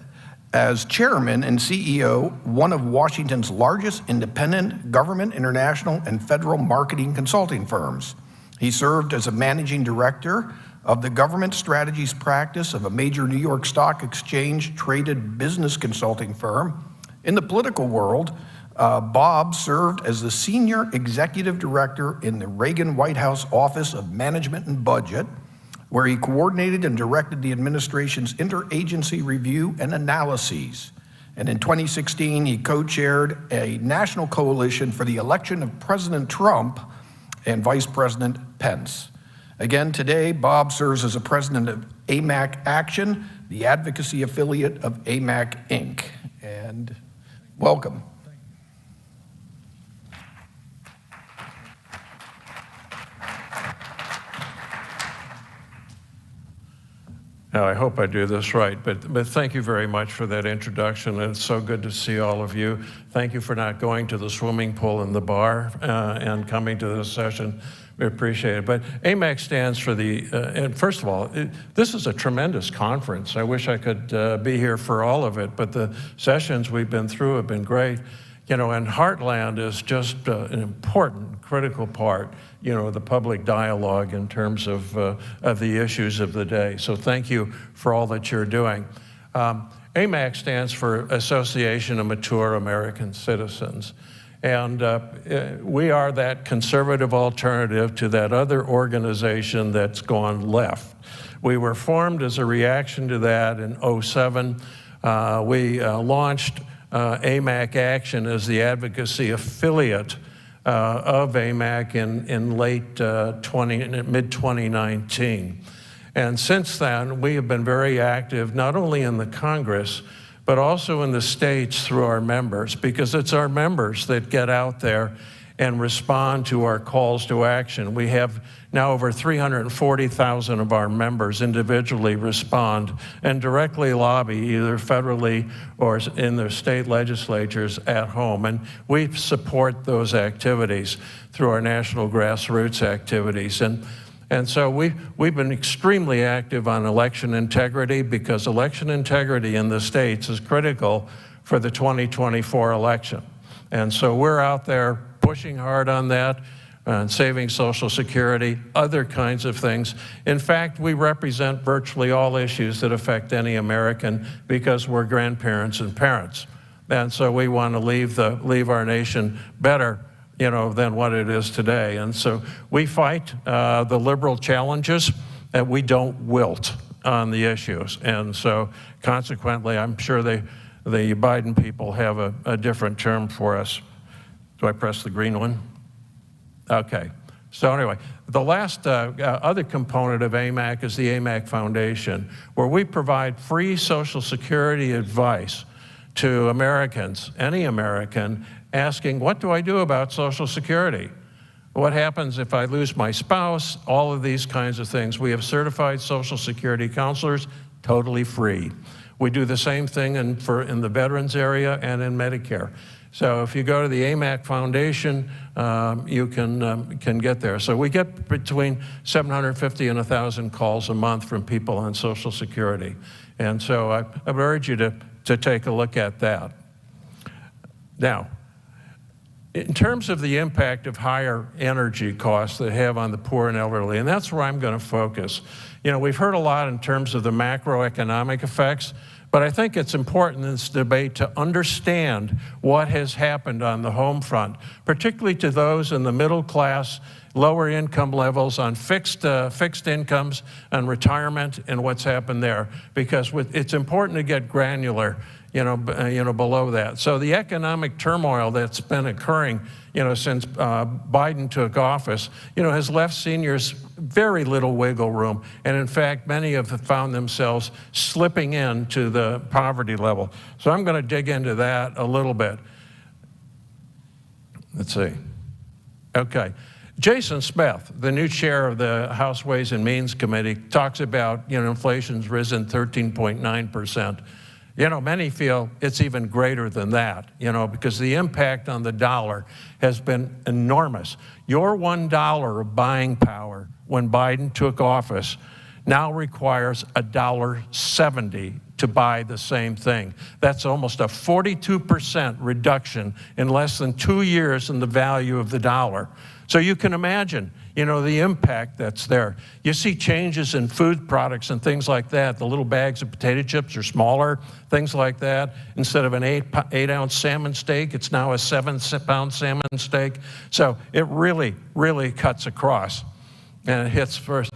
as chairman and CEO, one of Washington's largest independent government, international, and federal marketing consulting firms. He served as a managing director of the government strategies practice of a major New York Stock Exchange traded business consulting firm. In the political world, Bob served as the Senior Executive Director in the Reagan White House Office of Management and Budget, where he coordinated and directed the administration's interagency review and analyses. And in 2016, he co-chaired a national coalition for the election of President Trump and Vice President Pence. Again, today, Bob serves as a president of AMAC Action, the advocacy affiliate of AMAC Inc. And welcome. Now, I hope I do this right, but thank you very much for that introduction. And it's so good to see all of you. Thank you for not going to the swimming pool and the bar and coming to this session. We appreciate it. But AMAC stands for and first of all, this is a tremendous conference. I wish I could be here for all of it, but the sessions we've been through have been great. You know, and Heartland is just an important, critical part, you know, the public dialogue in terms of the issues of the day. So thank you for all that you're doing. AMAC stands for Association of Mature American Citizens. And we are that conservative alternative to that other organization that's gone left. We were formed as a reaction to that in '07. We launched AMAC Action as the advocacy affiliate of AMAC in mid-2019. And since then, we have been very active, not only in the Congress, but also in the states through our members, because it's our members that get out there and respond to our calls to action. We have now over 340,000 of our members individually respond and directly lobby, either federally or in their state legislatures at home. And we support those activities through our national grassroots activities. And so we've been extremely active on election integrity, because election integrity in the states is critical for the 2024 election. And so we're out there pushing hard on that, and saving Social Security, other kinds of things. In fact, we represent virtually all issues that affect any American, because we're grandparents and parents. And so we want to leave our nation better, you know, than what it is today. And so we fight the liberal challenges, and we don't wilt on the issues. And so consequently, I'm sure the Biden people have a different term for us. Do I press the green one? Okay. So anyway, the last other component of AMAC is the AMAC Foundation, where we provide free Social Security advice to Americans, any American, asking, what do I do about Social Security? What happens if I lose my spouse? All of these kinds of things. We have certified Social Security counselors, totally free. We do the same thing in the veterans area and in Medicare. So if you go to the AMAC Foundation, you can get there. So we get between 750 and 1,000 calls a month from people on Social Security. And so I would urge you to take a look at that. Now, in terms of the impact of higher energy costs that have on the poor and elderly, and that's where I'm going to focus. You know, we've heard a lot in terms of the macroeconomic effects, but I think it's important in this debate to understand what has happened on the home front, particularly to those in the middle class, lower income levels, on fixed incomes and retirement, and what's happened there, because it's important to get granular, below that. So the economic turmoil that's been occurring, since Biden took office, has left seniors very little wiggle room. And in fact, many have found themselves slipping into the poverty level. So I'm going to dig into that a little bit. Let's see. Okay. Jason Smith, the new chair of the House Ways and Means Committee, talks about, inflation's risen 13.9%. Many feel it's even greater than that, because the impact on the dollar has been enormous. Your $1 of buying power when Biden took office now requires $1.70 to buy the same thing. That's almost a 42% reduction in less than 2 years in the value of the dollar. So you can imagine, the impact that's there. You see changes in food products and things like that. The little bags of potato chips are smaller, things like that. Instead of an 8-ounce salmon steak, it's now a 7-pound salmon steak. So it really, really cuts across, and it hits first.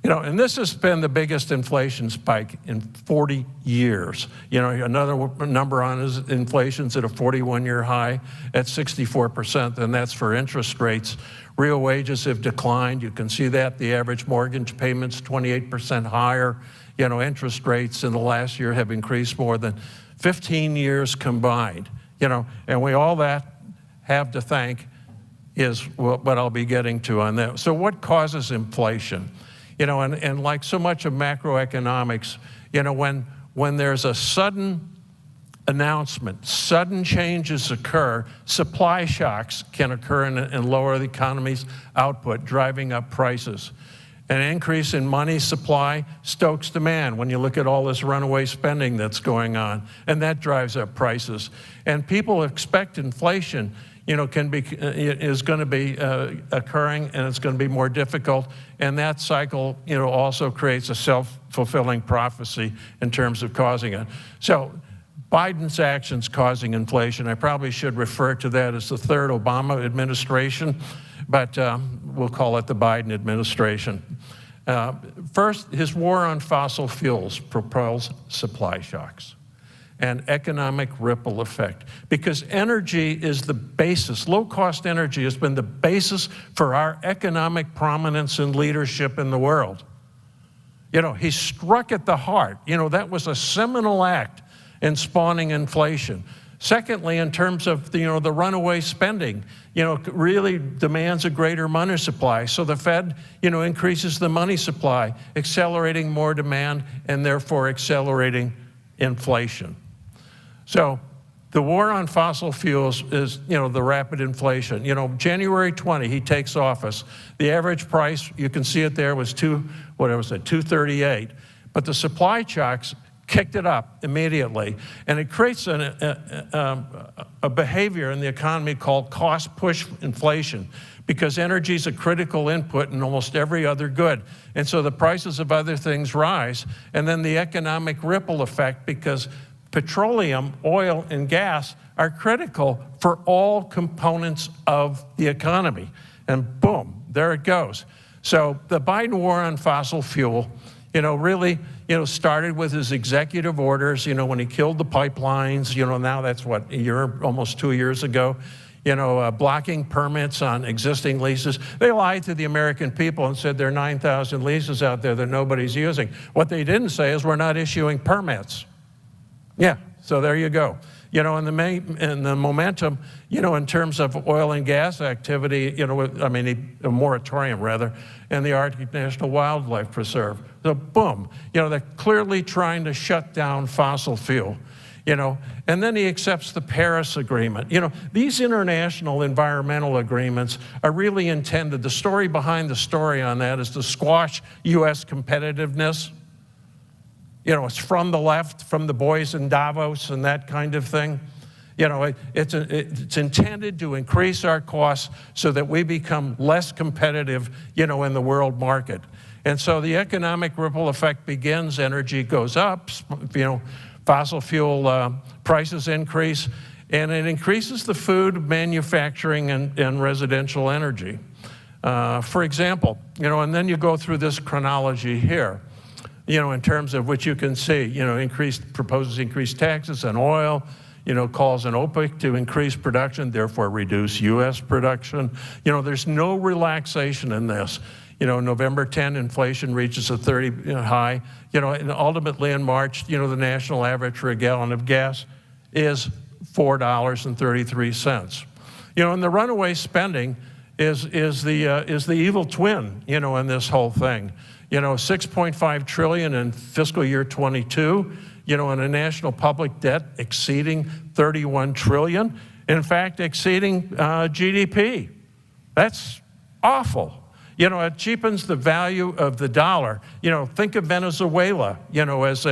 And this has been the biggest inflation spike in 40 years. Another number on is inflation's at a 41-year high at 64%, and that's for interest rates. Real wages have declined. You can see that. The average mortgage payment's 28% higher. Interest rates in the last year have increased more than 15 years combined. And we all that have to thank is what I'll be getting to on that. So what causes inflation? And like so much of macroeconomics, when there's a sudden announcement, sudden changes occur, supply shocks can occur and lower the economy's output, driving up prices. An increase in money supply stokes demand when you look at all this runaway spending that's going on, and that drives up prices. And people expect inflation is going to be occurring, and it's going to be more difficult. And that cycle, also creates a self-fulfilling prophecy in terms of causing it. So Biden's actions causing inflation, I probably should refer to that as the third Obama administration, but we'll call it the Biden administration. First, his war on fossil fuels propels supply shocks and economic ripple effect, because energy is the basis. Low-cost energy has been the basis for our economic prominence and leadership in the world. He struck at the heart. That was a seminal act in spawning inflation. Secondly, in terms of the runaway spending, really demands a greater money supply. So the Fed, increases the money supply, accelerating more demand and therefore accelerating inflation. So the war on fossil fuels is, the rapid inflation. January 20, he takes office. The average price, you can see it there, was $238. But the supply shocks kicked it up immediately. And it creates a behavior in the economy called cost push inflation, because energy is a critical input in almost every other good. And so the prices of other things rise. And then the economic ripple effect, because petroleum, oil, and gas are critical for all components of the economy. And boom, there it goes. So the Biden war on fossil fuel, really, started with his executive orders, when he killed the pipelines, now that's almost 2 years ago, blocking permits on existing leases. They lied to the American people and said there are 9,000 leases out there that nobody's using. What they didn't say is we're not issuing permits. Yeah, so there you go. And the momentum, in terms of oil and gas activity, a moratorium rather, and the Arctic National Wildlife Preserve. So boom, they're clearly trying to shut down fossil fuel, and then he accepts the Paris Agreement. These international environmental agreements are really intended, the story behind the story on that is to squash U.S. competitiveness. It's from the left, from the boys in Davos and that kind of thing. It's intended to increase our costs so that we become less competitive, in the world market. And so the economic ripple effect begins, energy goes up, fossil fuel prices increase, and it increases the food, manufacturing, and residential energy. For example, and then you go through this chronology here. In terms of which you can see, proposes increased taxes on oil, calls on OPEC to increase production, therefore reduce U.S. production. There's no relaxation in this. November 10, inflation reaches a 30 high, and ultimately in March, the national average for a gallon of gas is $4.33. And the runaway spending is the evil twin, in this whole thing. $6.5 trillion in fiscal year 22, and a national public debt exceeding $31 trillion. In fact, exceeding GDP. That's awful. It cheapens the value of the dollar. Think of Venezuela, as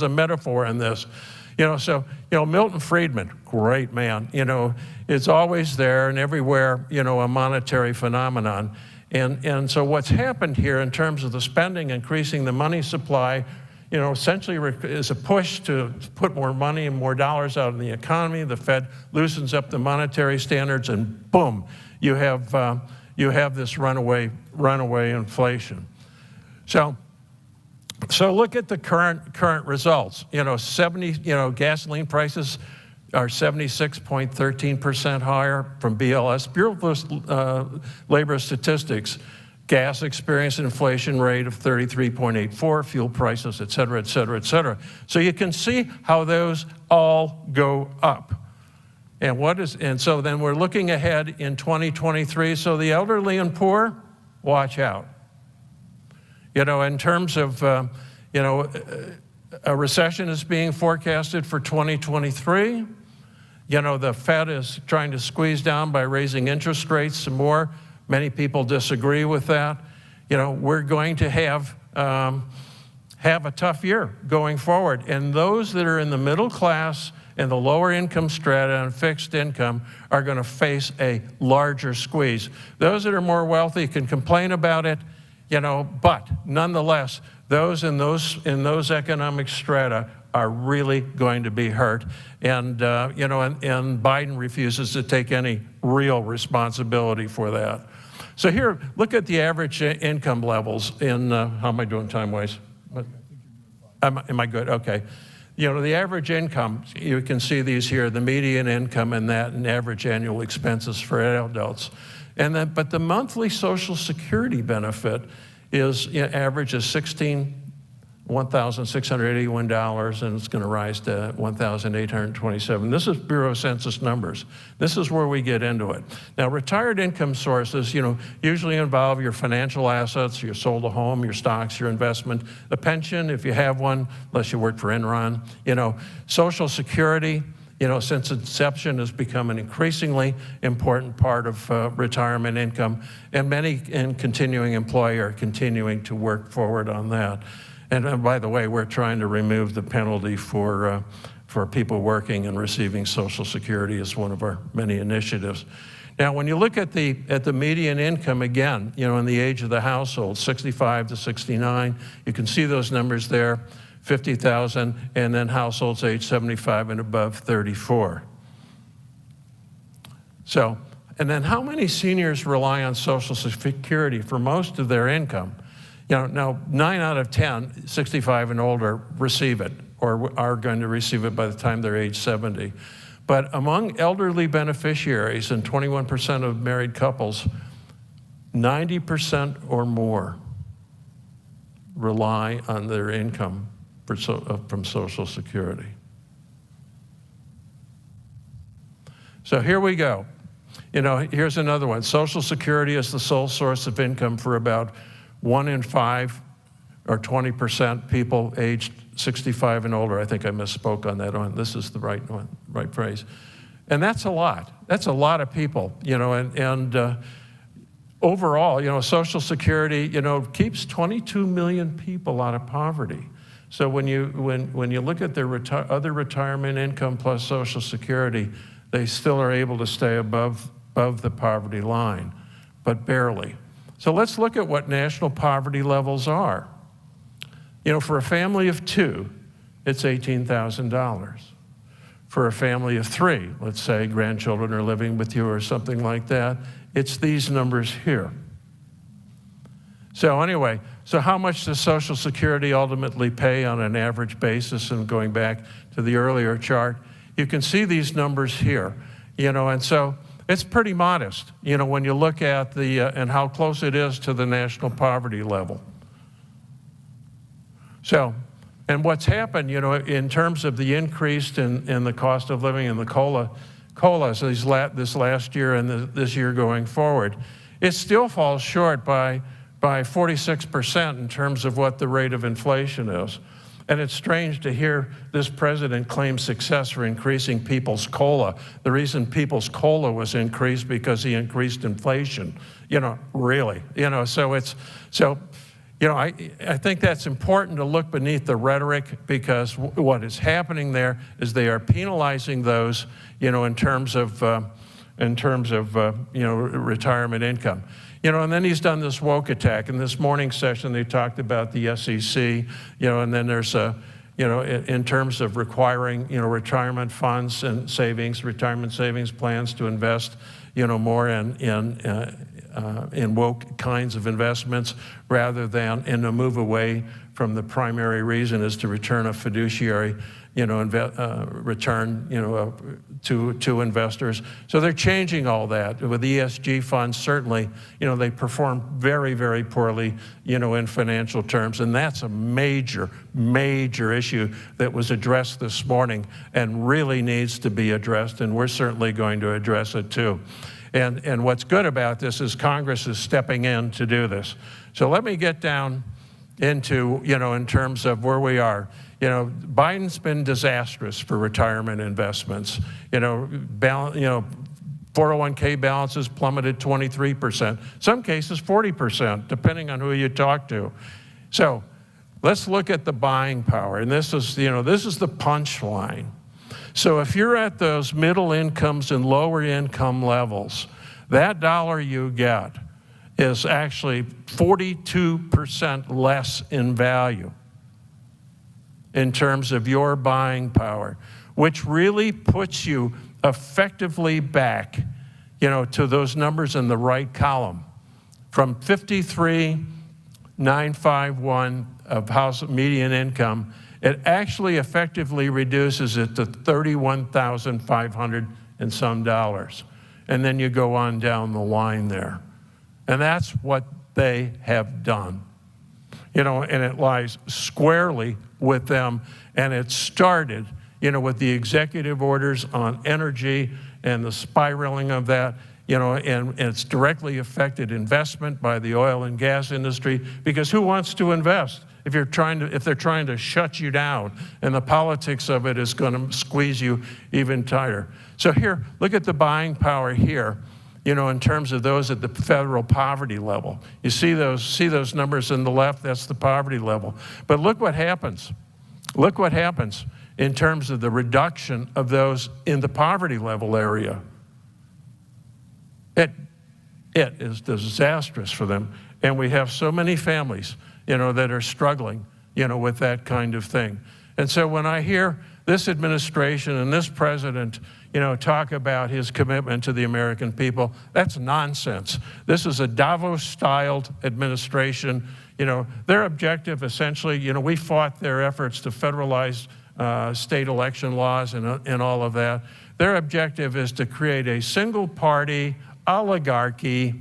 a metaphor in this. So Milton Friedman, great man. It's always there and everywhere. A monetary phenomenon. And so what's happened here in terms of the spending, increasing the money supply, essentially is a push to put more money and more dollars out in the economy. The Fed loosens up the monetary standards, and boom, you have this runaway inflation. So look at the current results. Gasoline prices are 76.13% higher from BLS, Bureau of Labor Statistics. Gas experienced an inflation rate of 33.84, fuel prices, et cetera, et cetera, et cetera. So you can see how those all go up. And so then we're looking ahead in 2023. So the elderly and poor, watch out. In terms of, a recession is being forecasted for 2023. The Fed is trying to squeeze down by raising interest rates some more. Many people disagree with that. We're going to have a tough year going forward. And those that are in the middle class and the lower income strata and fixed income are going to face a larger squeeze. Those that are more wealthy can complain about it, but nonetheless, those in those economic strata are really going to be hurt. And Biden refuses to take any real responsibility for that. So here, look at the average income levels in, how am I doing time-wise? Am I good? Okay. The average income, you can see these here, the median income and average annual expenses for adults. But the monthly Social Security benefit averages $1,681, and it's going to rise to $1,827. This is Bureau of Census numbers. This is where we get into it. Now, retired income sources, usually involve your financial assets, you sold a home, your stocks, your investment, a pension, if you have one, unless you work for Enron. Social Security, since inception has become an increasingly important part of retirement income, and many in continuing employee are continuing to work forward on that. And by the way, we're trying to remove the penalty for people working and receiving Social Security as one of our many initiatives. Now, when you look at the median income again, in the age of the household, 65 to 69, you can see those numbers there, 50,000, and then households age 75 and above, 34. So, and then how many seniors rely on Social Security for most of their income? Now 9 out of 10, 65 and older, receive it or are going to receive it by the time they're age 70. But among elderly beneficiaries and 21% of married couples, 90% or more rely on their income from Social Security. So here we go. Here's another one. Social Security is the sole source of income for about 1 in 5 or 20% people aged 65 and older. I think I misspoke on that one. This is the right one, right phrase. And that's a lot. That's a lot of people, overall, Social Security, keeps 22 million people out of poverty. So when you look at their other retirement income plus Social Security, they still are able to stay above the poverty line, but barely. So let's look at what national poverty levels are. For a family of 2, it's $18,000. For a family of 3, let's say grandchildren are living with you or something like that, it's these numbers here. So anyway, so how much does Social Security ultimately pay on an average basis? And going back to the earlier chart, you can see these numbers here, and so it's pretty modest, when you look at and how close it is to the national poverty level. So, and what's happened, in terms of the increase in the cost of living and the COLAs this last year and this year going forward, it still falls short by 46% in terms of what the rate of inflation is. And it's strange to hear this president claim success for increasing people's COLA. The reason people's COLA was increased because he increased inflation, really. I think that's important to look beneath the rhetoric, because what is happening there is they are penalizing those, in terms of in terms of, retirement income. And then he's done this woke attack. In this morning session, they talked about the SEC, and then there's in terms of requiring, retirement funds and savings, retirement savings plans to invest, more in woke kinds of investments rather than in a move away from the primary reason is to return a fiduciary, return, to investors. So they're changing all that. With ESG funds, certainly, they perform very, very poorly, in financial terms. And that's a major, major issue that was addressed this morning and really needs to be addressed. And we're certainly going to address it too. And what's good about this is Congress is stepping in to do this. So let me get down into, in terms of where we are. Biden's been disastrous for retirement investments. 401k balances plummeted 23%, some cases 40%, depending on who you talk to. So let's look at the buying power. And this is the punchline. So if you're at those middle incomes and lower income levels, that dollar you get is actually 42% less in value in terms of your buying power, which really puts you effectively back, to those numbers in the right column. From 53,951 of house median income, it actually effectively reduces it to 31,500 and some dollars. And then you go on down the line there. And that's what they have done. And it lies squarely with them. And it started, with the executive orders on energy and the spiraling of that, and it's directly affected investment by the oil and gas industry, because who wants to invest if they're trying to shut you down, and the politics of it is going to squeeze you even tighter. So here, look at the buying power here, in terms of those at the federal poverty level. You see those numbers on the left, that's the poverty level. But look what happens. Look what happens in terms of the reduction of those in the poverty level area. It is disastrous for them. And we have so many families, that are struggling, with that kind of thing. And so when I hear this administration and this president, talk about his commitment to the American people, that's nonsense. This is a Davos-styled administration. Their objective essentially, we fought their efforts to federalize state election laws and all of that. Their objective is to create a single-party oligarchy,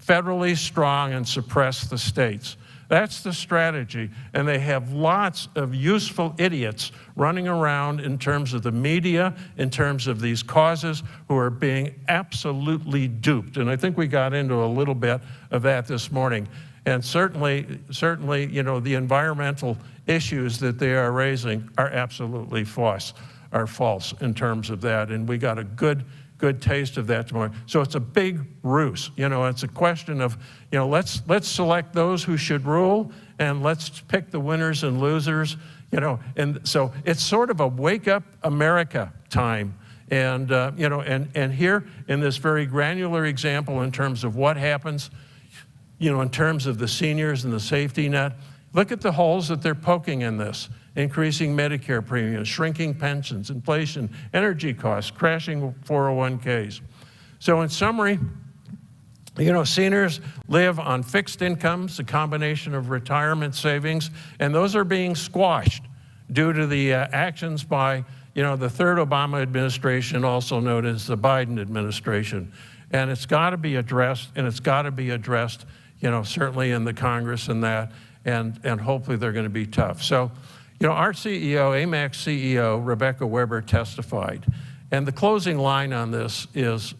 federally strong, and suppress the states. That's the strategy. And they have lots of useful idiots running around in terms of the media, in terms of these causes, who are being absolutely duped. And I think we got into a little bit of that this morning. And certainly, the environmental issues that they are raising are absolutely false in terms of that. And we got a good taste of that tomorrow. So it's a big ruse. It's a question of, let's select those who should rule, and let's pick the winners and losers. And so it's sort of a wake up America time. And and here in this very granular example in terms of what happens, in terms of the seniors and the safety net, look at the holes that they're poking in this. Increasing Medicare premiums, shrinking pensions, inflation, energy costs, crashing 401ks. So in summary, seniors live on fixed incomes, a combination of retirement savings, and those are being squashed due to the actions by, the third Obama administration, also known as the Biden administration. And it's got to be addressed, certainly in the Congress and that, and hopefully they're going to be tough. So, our CEO, AMAC CEO, Rebecca Weber, testified. And the closing line on this is,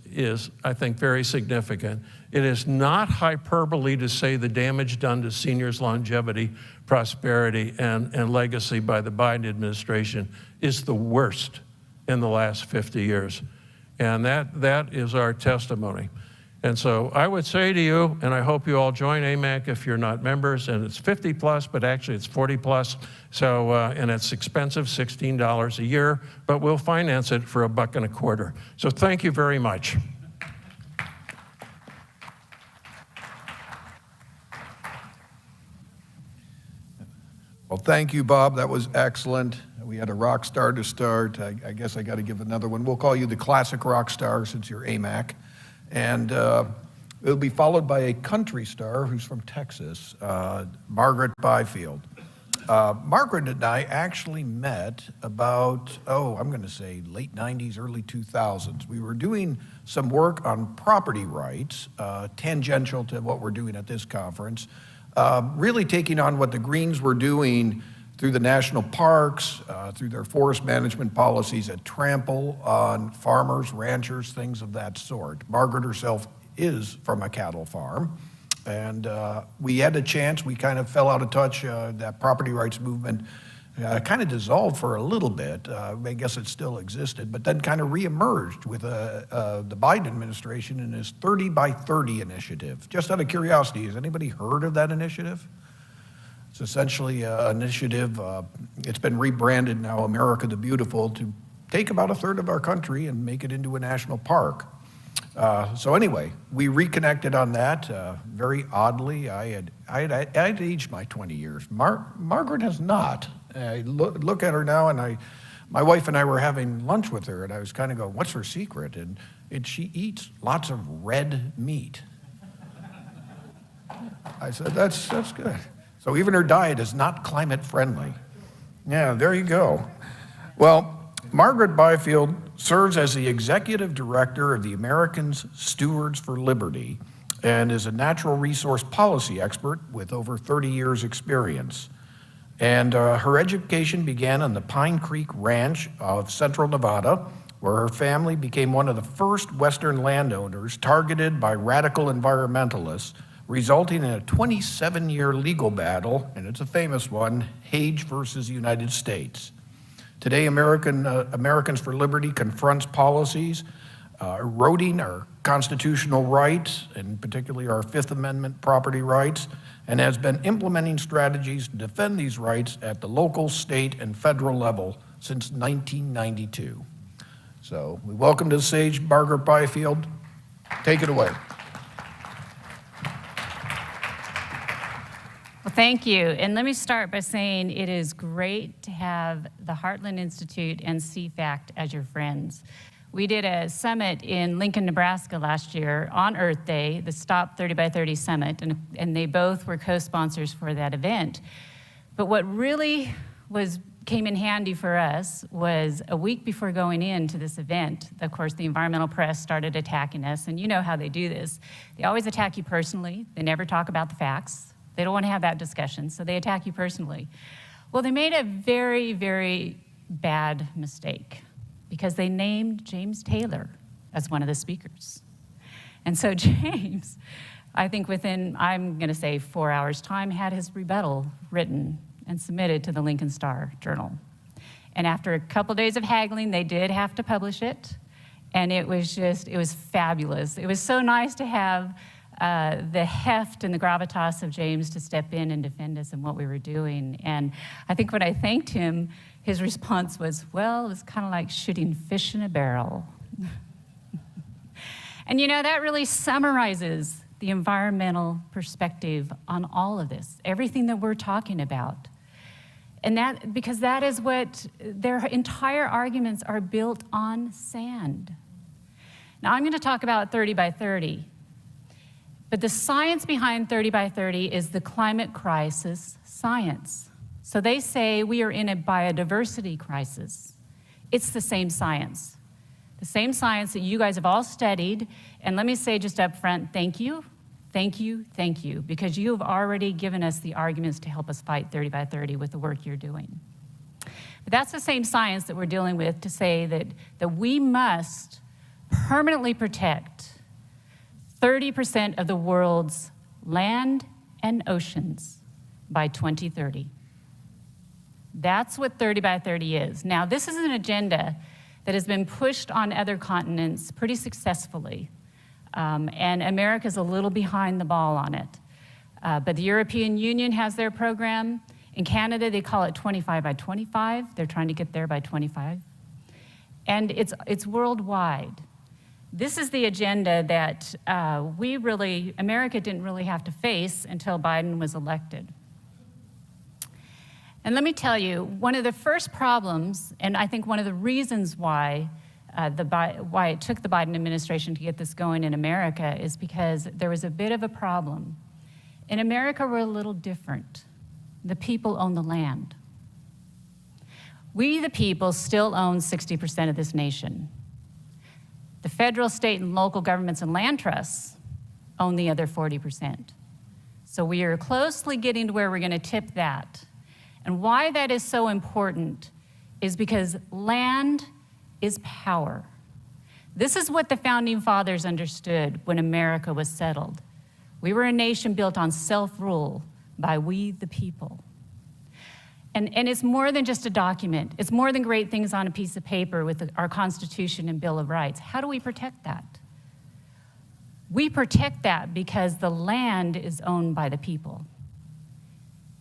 I think, very significant. It is not hyperbole to say the damage done to seniors' longevity, prosperity, and legacy by the Biden administration is the worst in the last 50 years. And that is our testimony. And so I would say to you, and I hope you all join AMAC if you're not members, and it's 50 plus, but actually it's 40 plus. So, and it's expensive, $16 a year, but we'll finance it for $1.25. So thank you very much. Well, thank you, Bob. That was excellent. We had a rock star to start. I guess I got to give another one. We'll call you the classic rock star since you're AMAC. And it'll be followed by a country star who's from Texas, Margaret Byfield. Margaret and I actually met about, I'm going to say late 90s, early 2000s. We were doing some work on property rights, tangential to what we're doing at this conference, really taking on what the Greens were doing through the national parks, through their forest management policies that trample on farmers, ranchers, things of that sort. Margaret herself is from a cattle farm. And we had a chance, we kind of fell out of touch. That property rights movement kind of dissolved for a little bit. I guess it still existed, but then kind of reemerged with the Biden administration and his 30 by 30 initiative. Just out of curiosity, has anybody heard of that initiative? It's essentially an initiative, it's been rebranded now, America the Beautiful, to take about a third of our country and make it into a national park. So anyway, we reconnected on that. Very oddly, I had aged my 20 years. Margaret has not. I look at her now, and my wife and I were having lunch with her, and I was kind of going, "What's her secret?" And she eats lots of red meat. I said, "That's good." So even her diet is not climate friendly. Yeah, there you go. Well, Margaret Byfield serves as the executive director of the Americans Stewards for Liberty and is a natural resource policy expert with over 30 years experience. And her education began on the Pine Creek Ranch of Central Nevada, where her family became one of the first Western landowners targeted by radical environmentalists, resulting in a 27-year legal battle, and it's a famous one, Hage versus United States. Today, Americans for Liberty confronts policies eroding our constitutional rights, and particularly our Fifth Amendment property rights, and has been implementing strategies to defend these rights at the local, state, and federal level since 1992. So we welcome to the stage Margaret Byfield. Take it away. Well, thank you. And let me start by saying it is great to have the Heartland Institute and CFACT as your friends. We did a summit in Lincoln, Nebraska last year on Earth Day, the Stop 30 by 30 Summit, and they both were co-sponsors for that event. But what really came in handy for us was a week before going into this event, of course, the environmental press started attacking us, and you know how they do this. They always attack you personally. They never talk about the facts. They don't want to have that discussion, so they attack you personally. Well, they made a very, very bad mistake because they named James Taylor as one of the speakers. And so James, I think within, I'm going to say 4 hours' time, had his rebuttal written and submitted to the Lincoln Star-Journal. And after a couple days of haggling, they did have to publish it. And it was fabulous. It was so nice to have the heft and the gravitas of James to step in and defend us in what we were doing. And I think when I thanked him, his response was, well, it was kind of like shooting fish in a barrel. And you know, that really summarizes the environmental perspective on all of this, everything that we're talking about. And that, because that is what their entire arguments are built on sand. Now I'm gonna talk about 30 by 30. But the science behind 30 by 30 is the climate crisis science. So they say we are in a biodiversity crisis. It's the same science. The same science that you guys have all studied. And let me say just up front, thank you, thank you, thank you, because you have already given us the arguments to help us fight 30 by 30 with the work you're doing. But that's the same science that we're dealing with to say that we must permanently protect 30% of the world's land and oceans by 2030. That's what 30 by 30 is. Now, this is an agenda that has been pushed on other continents pretty successfully. And America's a little behind the ball on it. But the European Union has their program. In Canada, they call it 25 by 25. They're trying to get there by 25. And it's worldwide. This is the agenda that America didn't really have to face until Biden was elected. And let me tell you, one of the first problems, and I think one of the reasons why it took the Biden administration to get this going in America is because there was a bit of a problem. In America, we're a little different. The people own the land. We, the people, still own 60% of this nation. The federal, state, and local governments and land trusts own the other 40%. So we are closely getting to where we're going to tip that. And why that is so important is because land is power. This is what the Founding Fathers understood when America was settled. We were a nation built on self-rule by we, the people. And it's more than just a document. It's more than great things on a piece of paper with our Constitution and Bill of Rights. How do we protect that? We protect that because the land is owned by the people.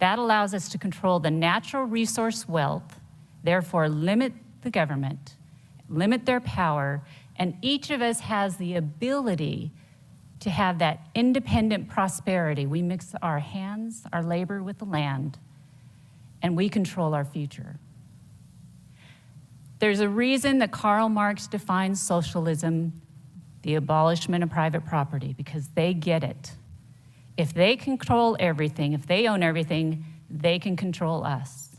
That allows us to control the natural resource wealth, therefore limit the government, limit their power, and each of us has the ability to have that independent prosperity. We mix our hands, our labor with the land, and we control our future. There's a reason that Karl Marx defines socialism, the abolishment of private property, because they get it. If they control everything, if they own everything, they can control us.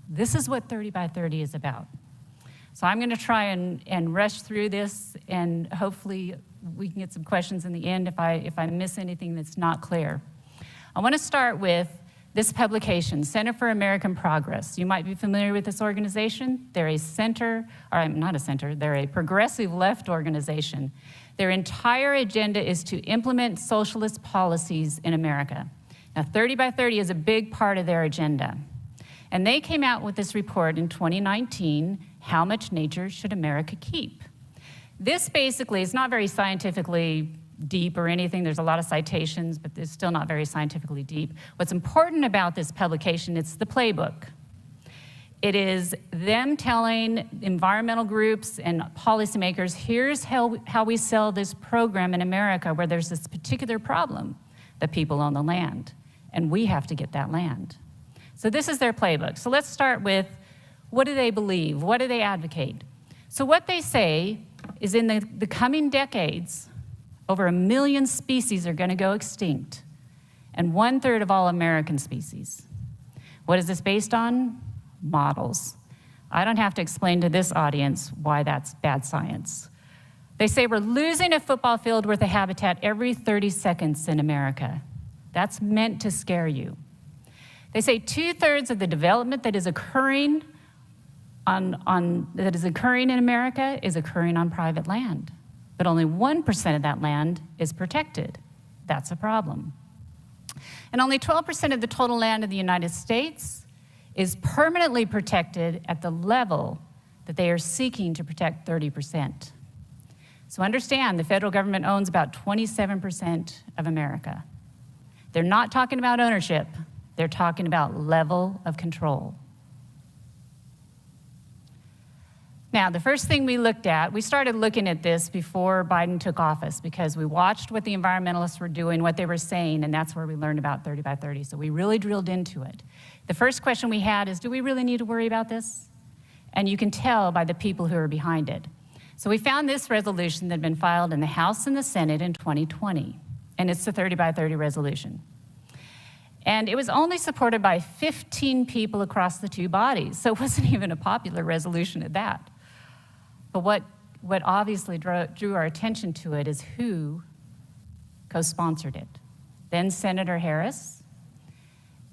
This is what 30 by 30 is about. So I'm going to try and rush through this, and hopefully we can get some questions in the end if I miss anything that's not clear. I want to start with this publication, Center for American Progress. You might be familiar with this organization. They're they're a progressive left organization. Their entire agenda is to implement socialist policies in America. Now, 30 by 30 is a big part of their agenda. And they came out with this report in 2019, How Much Nature Should America Keep? This basically is not very scientifically deep or anything. There's a lot of citations, but it's still not very scientifically deep. What's important about this publication, it's the playbook. It is them telling environmental groups and policymakers, here's how we sell this program in America where there's this particular problem that people own the land, and we have to get that land. So this is their playbook. So let's start with, what do they believe? What do they advocate? So what they say is in the coming decades, over 1 million species are going to go extinct, and 1/3 of all American species. What is this based on? Models. I don't have to explain to this audience why that's bad science. They say we're losing a football field worth of habitat every 30 seconds in America. That's meant to scare you. They say 2/3 of the development that is occurring in America is occurring on private land, but only 1% of that land is protected. That's a problem. And only 12% of the total land in the United States is permanently protected at the level that they are seeking to protect 30%. So understand, the federal government owns about 27% of America. They're not talking about ownership, they're talking about level of control. Now, the first thing we looked at, we started looking at this before Biden took office because we watched what the environmentalists were doing, what they were saying, and that's where we learned about 30 by 30. So we really drilled into it. The first question we had is, do we really need to worry about this? And you can tell by the people who are behind it. So we found this resolution that had been filed in the House and the Senate in 2020, and it's the 30 by 30 resolution. And it was only supported by 15 people across the two bodies, so it wasn't even a popular resolution at that. But what obviously drew our attention to it is who co-sponsored it. Then Senator Harris,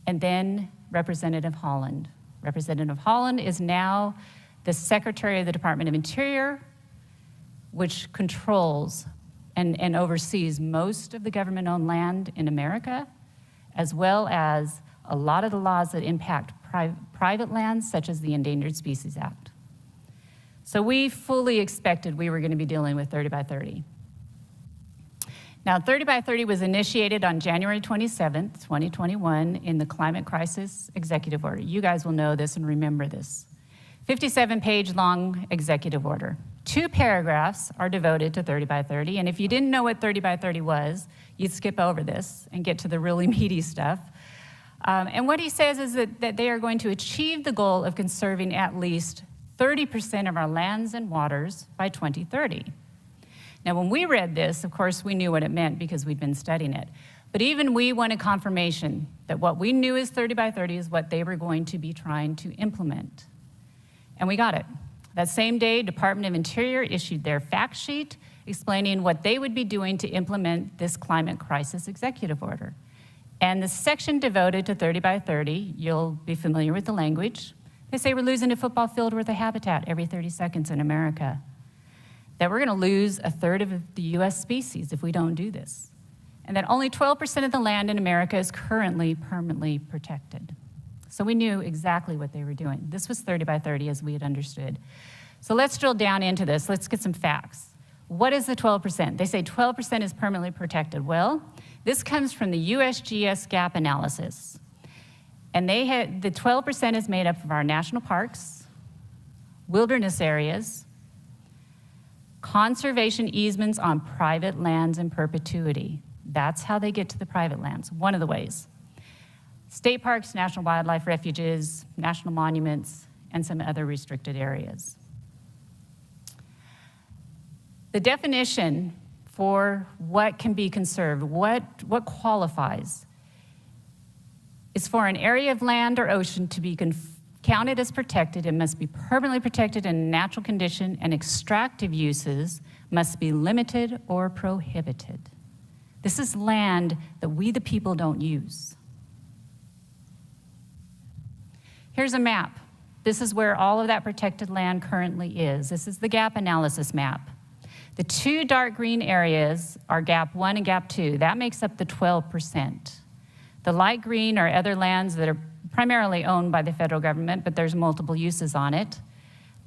and then Representative Holland. Representative Holland is now the Secretary of the Department of Interior, which controls and oversees most of the government-owned land in America, as well as a lot of the laws that impact private lands, such as the Endangered Species Act. So we fully expected we were going to be dealing with 30 by 30. Now, 30 by 30 was initiated on January 27th, 2021 in the Climate Crisis Executive Order. You guys will know this and remember this. 57-page long executive order. 2 paragraphs are devoted to 30 by 30, and if you didn't know what 30 by 30 was, you'd skip over this and get to the really meaty stuff. And what he says is that they are going to achieve the goal of conserving at least 30% of our lands and waters by 2030. Now, when we read this, of course, we knew what it meant because we'd been studying it. But even we wanted confirmation that what we knew as 30 by 30 is what they were going to be trying to implement. And we got it. That same day, Department of Interior issued their fact sheet explaining what they would be doing to implement this climate crisis executive order. And the section devoted to 30 by 30, you'll be familiar with the language. They say we're losing a football field worth of habitat every 30 seconds in America. That we're going to lose a third of the US species if we don't do this. And that only 12% of the land in America is currently permanently protected. So we knew exactly what they were doing. This was 30 by 30 as we had understood. So let's drill down into this. Let's get some facts. What is the 12%? They say 12% is permanently protected. Well, this comes from the USGS gap analysis. And the 12% is made up of our national parks, wilderness areas, conservation easements on private lands in perpetuity. That's how they get to the private lands, one of the ways. State parks, national wildlife refuges, national monuments, and some other restricted areas. The definition for what can be conserved, what qualifies, is for an area of land or ocean to be counted as protected. It must be permanently protected in natural condition, and extractive uses must be limited or prohibited. This is land that we, the people, don't use. Here's a map. This is where all of that protected land currently is. This is the gap analysis map. The 2 dark green areas are gap 1 and gap 2. That makes up the 12%. The light green are other lands that are primarily owned by the federal government, but there's multiple uses on it.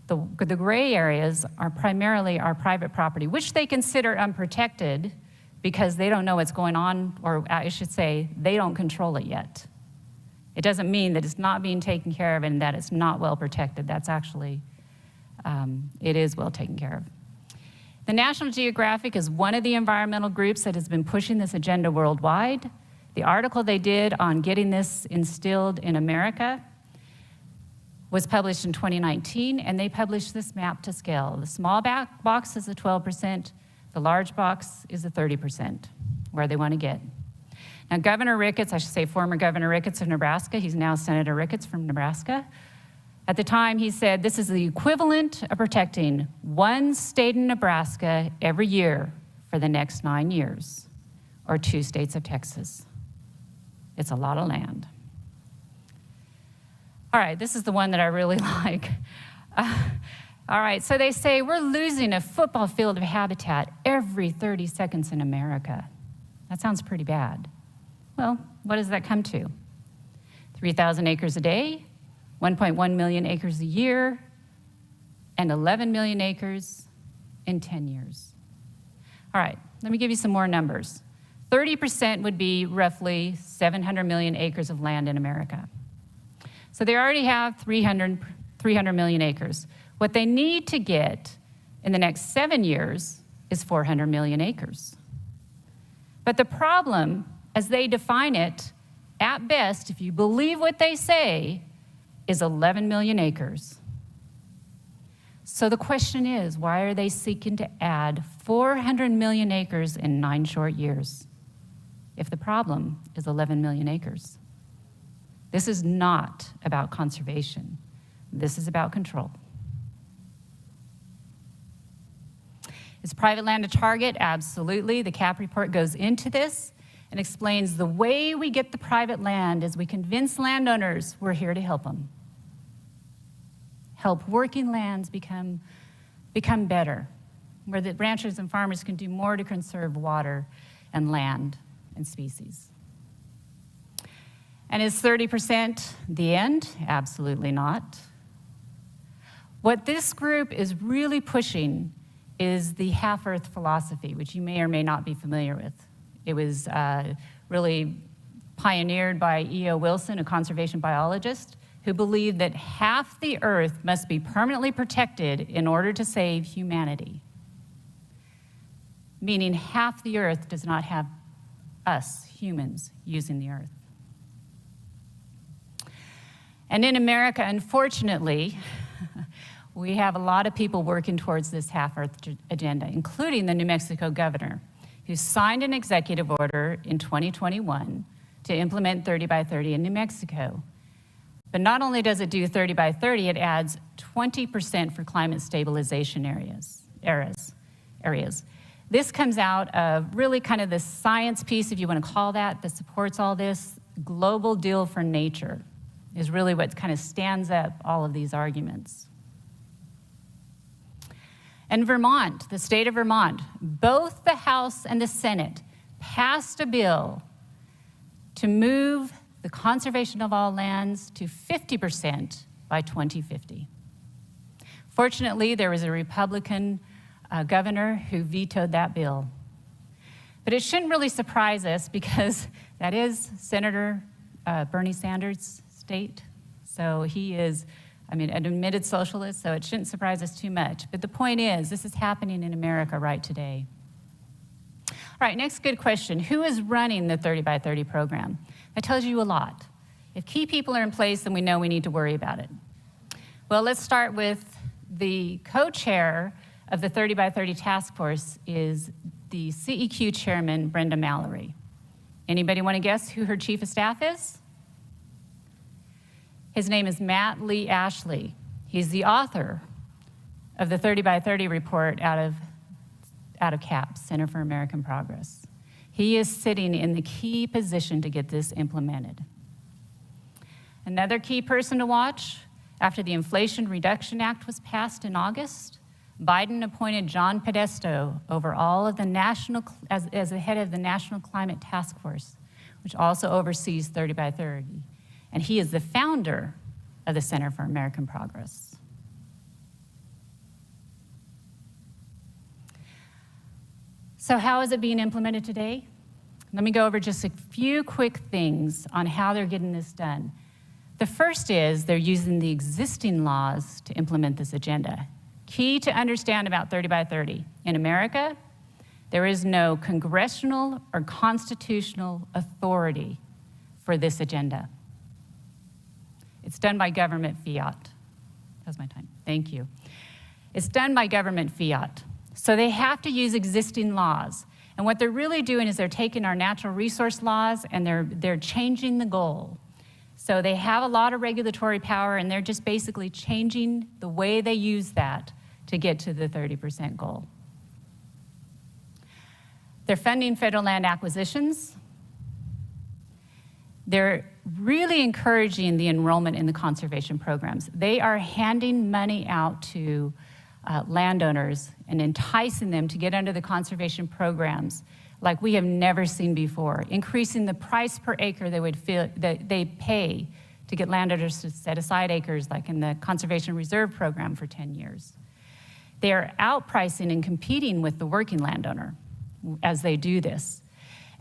The gray areas are primarily our private property, which they consider unprotected because they don't know what's going on, or I should say, they don't control it yet. It doesn't mean that it's not being taken care of and that it's not well protected. That's actually, it is well taken care of. The National Geographic is one of the environmental groups that has been pushing this agenda worldwide. The article they did on getting this instilled in America was published in 2019, and they published this map to scale. The small box is the 12%, the large box is the 30%, where they want to get. Now, Governor Ricketts, I should say former Governor Ricketts of Nebraska, he's now Senator Ricketts from Nebraska. At the time, he said, this is the equivalent of protecting 1 state in Nebraska every year for the next 9 years, or 2 states of Texas. It's a lot of land. All right, this is the one that I really like. All right, so they say we're losing a football field of habitat every 30 seconds in America. That sounds pretty bad. Well, what does that come to? 3,000 acres a day, 1.1 million acres a year, and 11 million acres in 10 years. All right, let me give you some more numbers. 30% would be roughly 700 million acres of land in America. So they already have 300 million acres. What they need to get in the next 7 years is 400 million acres. But the problem, as they define it, at best, if you believe what they say, is 11 million acres. So the question is, why are they seeking to add 400 million acres in 9 short years, if the problem is 11 million acres? This is not about conservation. This is about control. Is private land a target? Absolutely. The CAP report goes into this and explains the way we get the private land is we convince landowners we're here to help them. Help working lands become better, where the ranchers and farmers can do more to conserve water and land and species. And is 30% the end? Absolutely not. What this group is really pushing is the half-Earth philosophy, which you may or may not be familiar with. It was really pioneered by E.O. Wilson, a conservation biologist, who believed that half the Earth must be permanently protected in order to save humanity. Meaning half the Earth does not have us, humans, using the Earth. And in America, unfortunately, we have a lot of people working towards this half-Earth agenda, including the New Mexico governor, who signed an executive order in 2021 to implement 30 by 30 in New Mexico. But not only does it do 30 by 30, it adds 20% for climate stabilization areas. This comes out of really kind of the science piece, if you want to call that supports all this. Global deal for nature is really what kind of stands up all of these arguments. And Vermont, the state of Vermont, both the House and the Senate passed a bill to move the conservation of all lands to 50% by 2050. Fortunately, there was a Republican governor who vetoed that bill. But it shouldn't really surprise us because that is Senator Bernie Sanders' state. So he is, an admitted socialist, so it shouldn't surprise us too much. But the point is, this is happening in America right today. All right, next good question. Who is running the 30 by 30 program? That tells you a lot. If key people are in place, then we know we need to worry about it. Well, let's start with the co-chair of the 30 by 30 task force is the CEQ chairman, Brenda Mallory. Anybody want to guess who her chief of staff is? His name is Matt Lee Ashley. He's the author of the 30 by 30 report out of CAPS, Center for American Progress. He is sitting in the key position to get this implemented. Another key person to watch, after the Inflation Reduction Act was passed in August, Biden appointed John Podesta over all of the as the head of the National Climate Task Force, which also oversees 30 by 30. And he is the founder of the Center for American Progress. So how is it being implemented today? Let me go over just a few quick things on how they're getting this done. The first is they're using the existing laws to implement this agenda. Key to understand about 30 by 30. In America, there is no congressional or constitutional authority for this agenda. It's done by government fiat. That's my time. Thank you. It's done by government fiat. So they have to use existing laws. And what they're really doing is they're taking our natural resource laws and they're changing the goal. So they have a lot of regulatory power and they're just basically changing the way they use that to get to the 30% goal. They're funding federal land acquisitions. They're really encouraging the enrollment in the conservation programs. They are handing money out to landowners and enticing them to get under the conservation programs like we have never seen before, increasing the price per acre that they pay to get landowners to set aside acres like in the Conservation Reserve Program for 10 years. They are outpricing and competing with the working landowner as they do this.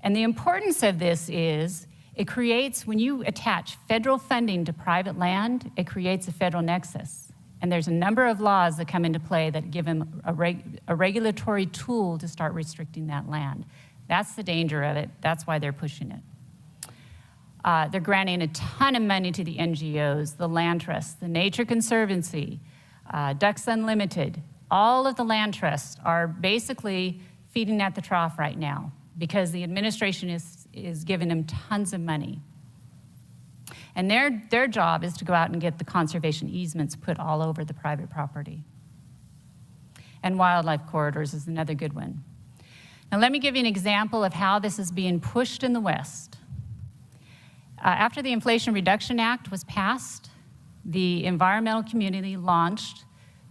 And the importance of this is it creates, when you attach federal funding to private land, it creates a federal nexus. And there's a number of laws that come into play that give them a regulatory tool to start restricting that land. That's the danger of it. That's why they're pushing it. They're granting a ton of money to the NGOs, the land trusts, the Nature Conservancy, Ducks Unlimited. All of the land trusts are basically feeding at the trough right now because the administration is giving them tons of money. And their job is to go out and get the conservation easements put all over the private property. And wildlife corridors is another good one. Now let me give you an example of how this is being pushed in the West. After the Inflation Reduction Act was passed, the environmental community launched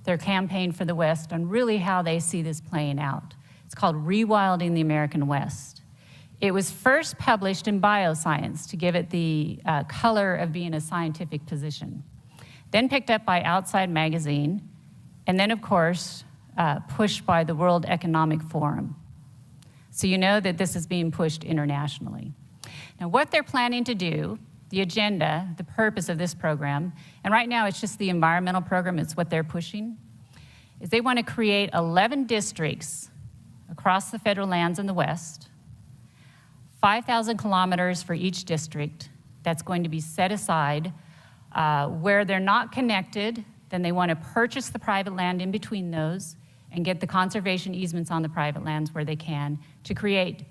their campaign for the West on really how they see this playing out. It's called Rewilding the American West. It was first published in Bioscience to give it the color of being a scientific position. Then picked up by Outside Magazine, and then of course, pushed by the World Economic Forum. So you know that this is being pushed internationally. Now, what they're planning to do, the agenda, the purpose of this program, and right now it's just the environmental program, it's what they're pushing, is they want to create 11 districts across the federal lands in the West, 5,000 kilometers for each district that's going to be set aside. Where they're not connected, then they want to purchase the private land in between those and get the conservation easements on the private lands where they can to create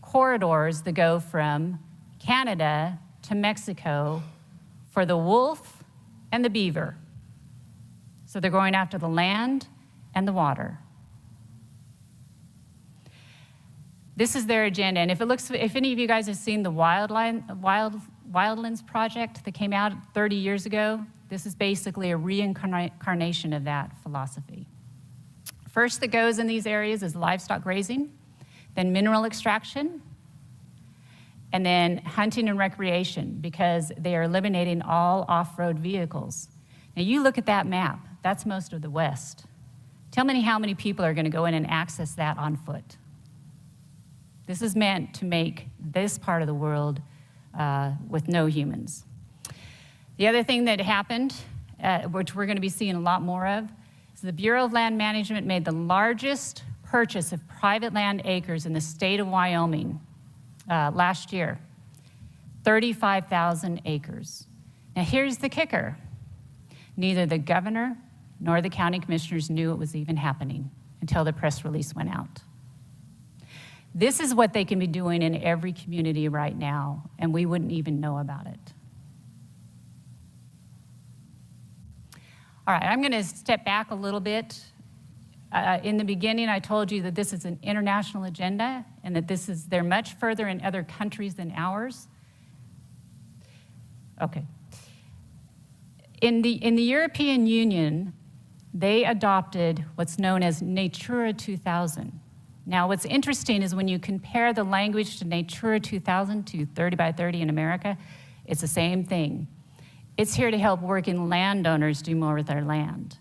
corridors that go from Canada to Mexico for the wolf and the beaver. So they're going after the land and the water. This is their agenda, and if any of you guys have seen the Wildlands project that came out 30 years ago, this is basically a reincarnation of that philosophy. First that goes in these areas is livestock grazing, then mineral extraction, and then hunting and recreation, because they are eliminating all off-road vehicles. Now you look at that map, that's most of the West. Tell me how many people are going to go in and access that on foot. This is meant to make this part of the world with no humans. The other thing that happened, which we're going to be seeing a lot more of, is the Bureau of Land Management made the largest purchase of private land acres in the state of Wyoming last year, 35,000 acres. Now here's the kicker. Neither the governor nor the county commissioners knew it was even happening until the press release went out. This is what they can be doing in every community right now, and we wouldn't even know about it. All right, I'm going to step back a little bit. In the beginning, I told you that this is an international agenda and that they're much further in other countries than ours. Okay. In the European Union, they adopted what's known as Natura 2000. Now, what's interesting is when you compare the language to Natura 2000 to 30 by 30 in America, it's the same thing. It's here to help working landowners do more with their land.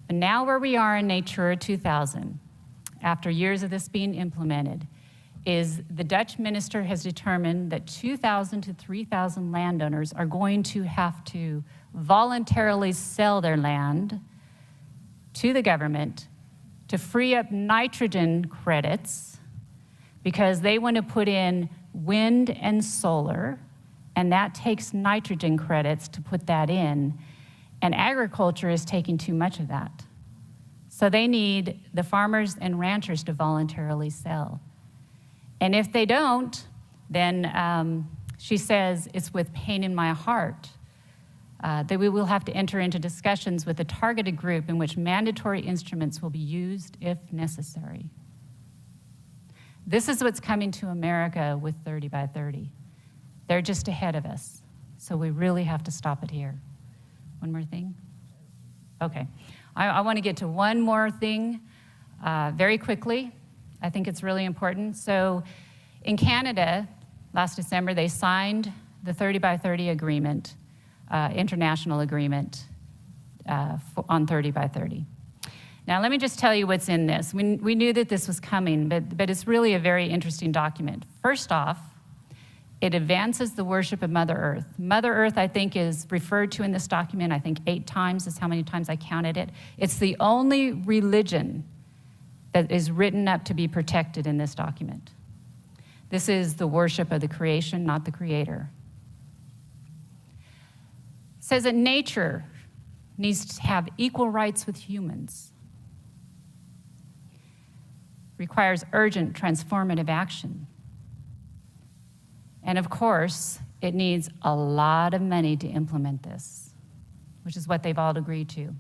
But now where we are in Natura 2000, after years of this being implemented, is the Dutch minister has determined that 2,000 to 3,000 landowners are going to have to voluntarily sell their land to the government to free up nitrogen credits, because they want to put in wind and solar, and that takes nitrogen credits to put that in, and agriculture is taking too much of that. So they need the farmers and ranchers to voluntarily sell. And if they don't, then she says it's with pain in my heart that we will have to enter into discussions with a targeted group in which mandatory instruments will be used if necessary. This is what's coming to America with 30 by 30. They're just ahead of us, so we really have to stop it here. One more thing? Okay. I want to get to one more thing very quickly. I think it's really important. So in Canada, last December, they signed the 30 by 30 agreement, international agreement on 30 by 30. Now, let me just tell you what's in this. We knew that this was coming, but it's really a very interesting document. First off, it advances the worship of Mother Earth. Mother Earth, I think, is referred to in this document, I think 8 times is how many times I counted it. It's the only religion that is written up to be protected in this document. This is the worship of the creation, not the creator. It says that nature needs to have equal rights with humans. Requires urgent transformative action. And of course, it needs a lot of money to implement this, which is what they've all agreed to.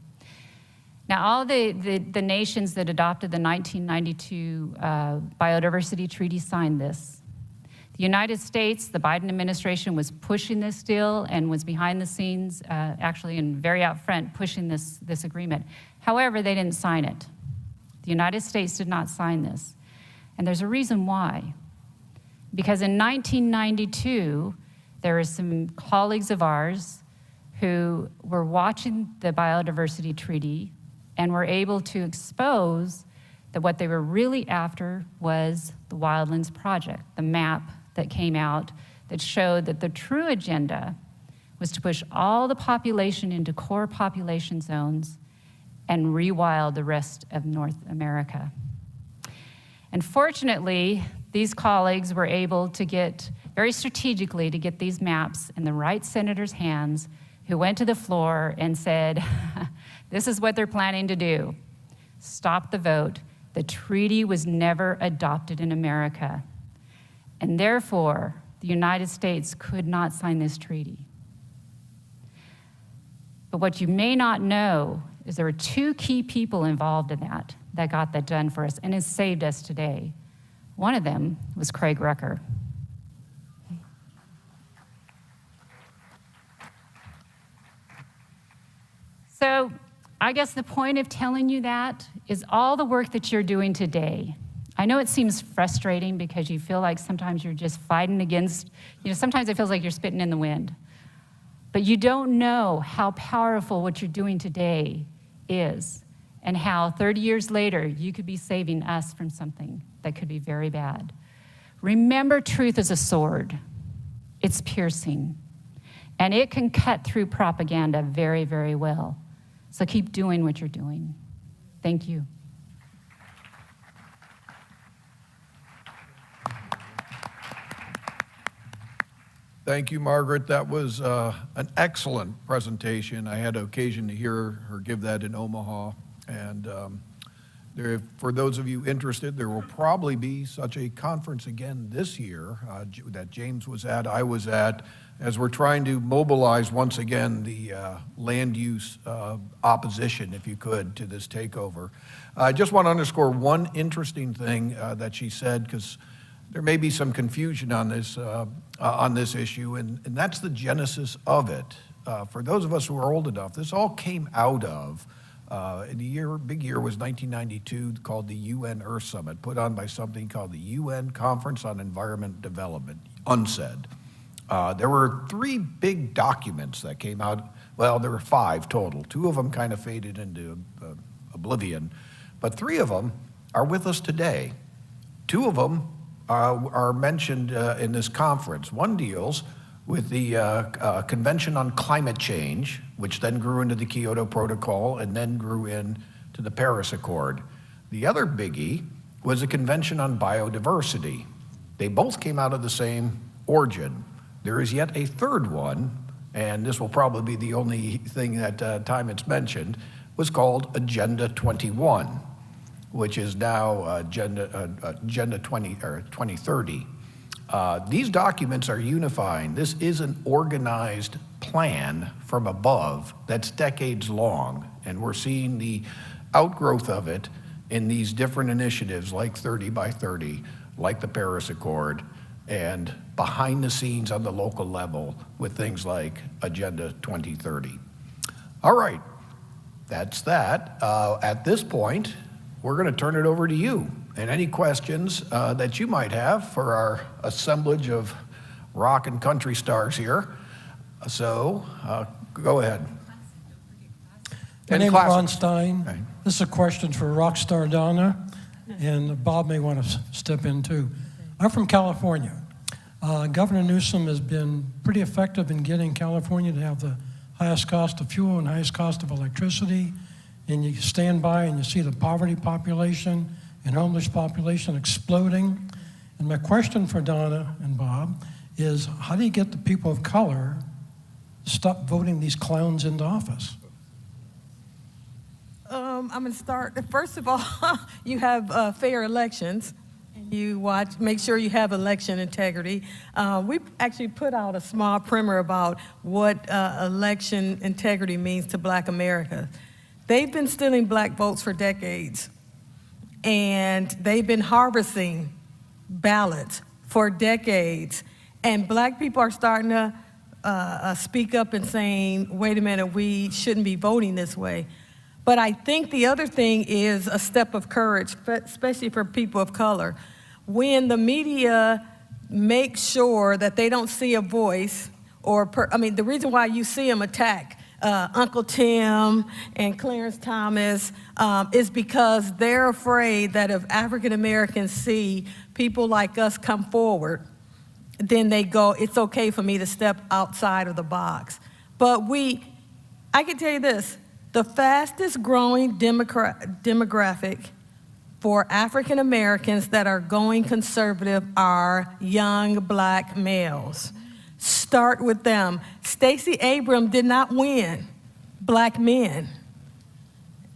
Now, all the nations that adopted the 1992 Biodiversity Treaty signed this. The United States, the Biden administration was pushing this deal and was behind the scenes, actually and very out front, pushing this agreement. However, they didn't sign it. The United States did not sign this. And there's a reason why. Because in 1992, there were some colleagues of ours who were watching the Biodiversity Treaty and were able to expose that what they were really after was the Wildlands Project, the map that came out that showed that the true agenda was to push all the population into core population zones and rewild the rest of North America. And fortunately, these colleagues were able to get, very strategically, to get these maps in the right senator's hands, who went to the floor and said, this is what they're planning to do. Stop the vote. The treaty was never adopted in America, and therefore, the United States could not sign this treaty. But what you may not know is there were two key people involved in that got that done for us and has saved us today. One of them was Craig Rucker. So I guess the point of telling you that is all the work that you're doing today. I know it seems frustrating because you feel like sometimes you're just fighting against, sometimes it feels like you're spitting in the wind. But you don't know how powerful what you're doing today is, and how 30 years later you could be saving us from something that could be very bad. Remember, truth is a sword. It's piercing, and it can cut through propaganda very, very well. So keep doing what you're doing. Thank you. Thank you, Margaret. That was an excellent presentation. I had occasion to hear her give that in Omaha. And for those of you interested, there will probably be such a conference again this year that James was at, I was at, as we're trying to mobilize once again the land use opposition, if you could, to this takeover. I just want to underscore one interesting thing that she said, because there may be some confusion on this issue, and that's the genesis of it. For those of us who are old enough, this all came out of big year was 1992, called the UN Earth Summit, put on by something called the UN Conference on Environment Development, UNCED. There were 3 big documents that came out. Well, there were 5 total. 2 of them kind of faded into oblivion, but 3 of them are with us today. 2 of them are mentioned in this conference. One deals with the Convention on Climate Change, which then grew into the Kyoto Protocol and then grew into the Paris Accord. The other biggie was the Convention on Biodiversity. They both came out of the same origin. There is yet a third one, and this will probably be the only thing that time it's mentioned, was called Agenda 21, which is now Agenda 2030. These documents are unifying. This is an organized plan from above that's decades long, and we're seeing the outgrowth of it in these different initiatives like 30 by 30, like the Paris Accord, and behind the scenes on the local level with things like Agenda 2030. All right, that's that. At this point, we're going to turn it over to you. And any questions that you might have for our assemblage of rock and country stars here. So go ahead. My name is Ron Stein. Okay. This is a question for rock star Donna, and Bob may want to step in too. I'm from California. Governor Newsom has been pretty effective in getting California to have the highest cost of fuel and highest cost of electricity. And you stand by and you see the poverty population and homeless population exploding. And my question for Donna and Bob is, how do you get the people of color to stop voting these clowns into office? I'm going to start. First of all, you have fair elections. You make sure you have election integrity. We actually put out a small primer about what election integrity means to Black America. They've been stealing Black votes for decades, and they've been harvesting ballots for decades. And Black people are starting to speak up and saying, wait a minute, we shouldn't be voting this way. But I think the other thing is a step of courage, especially for people of color. When the media makes sure that they don't see a voice, the reason why you see them attack Uncle Tim and Clarence Thomas, is because they're afraid that if African Americans see people like us come forward, then they go, it's okay for me to step outside of the box. But I can tell you this, the fastest growing demographic for African Americans that are going conservative are young black males. Start with them. Stacey Abrams did not win black men.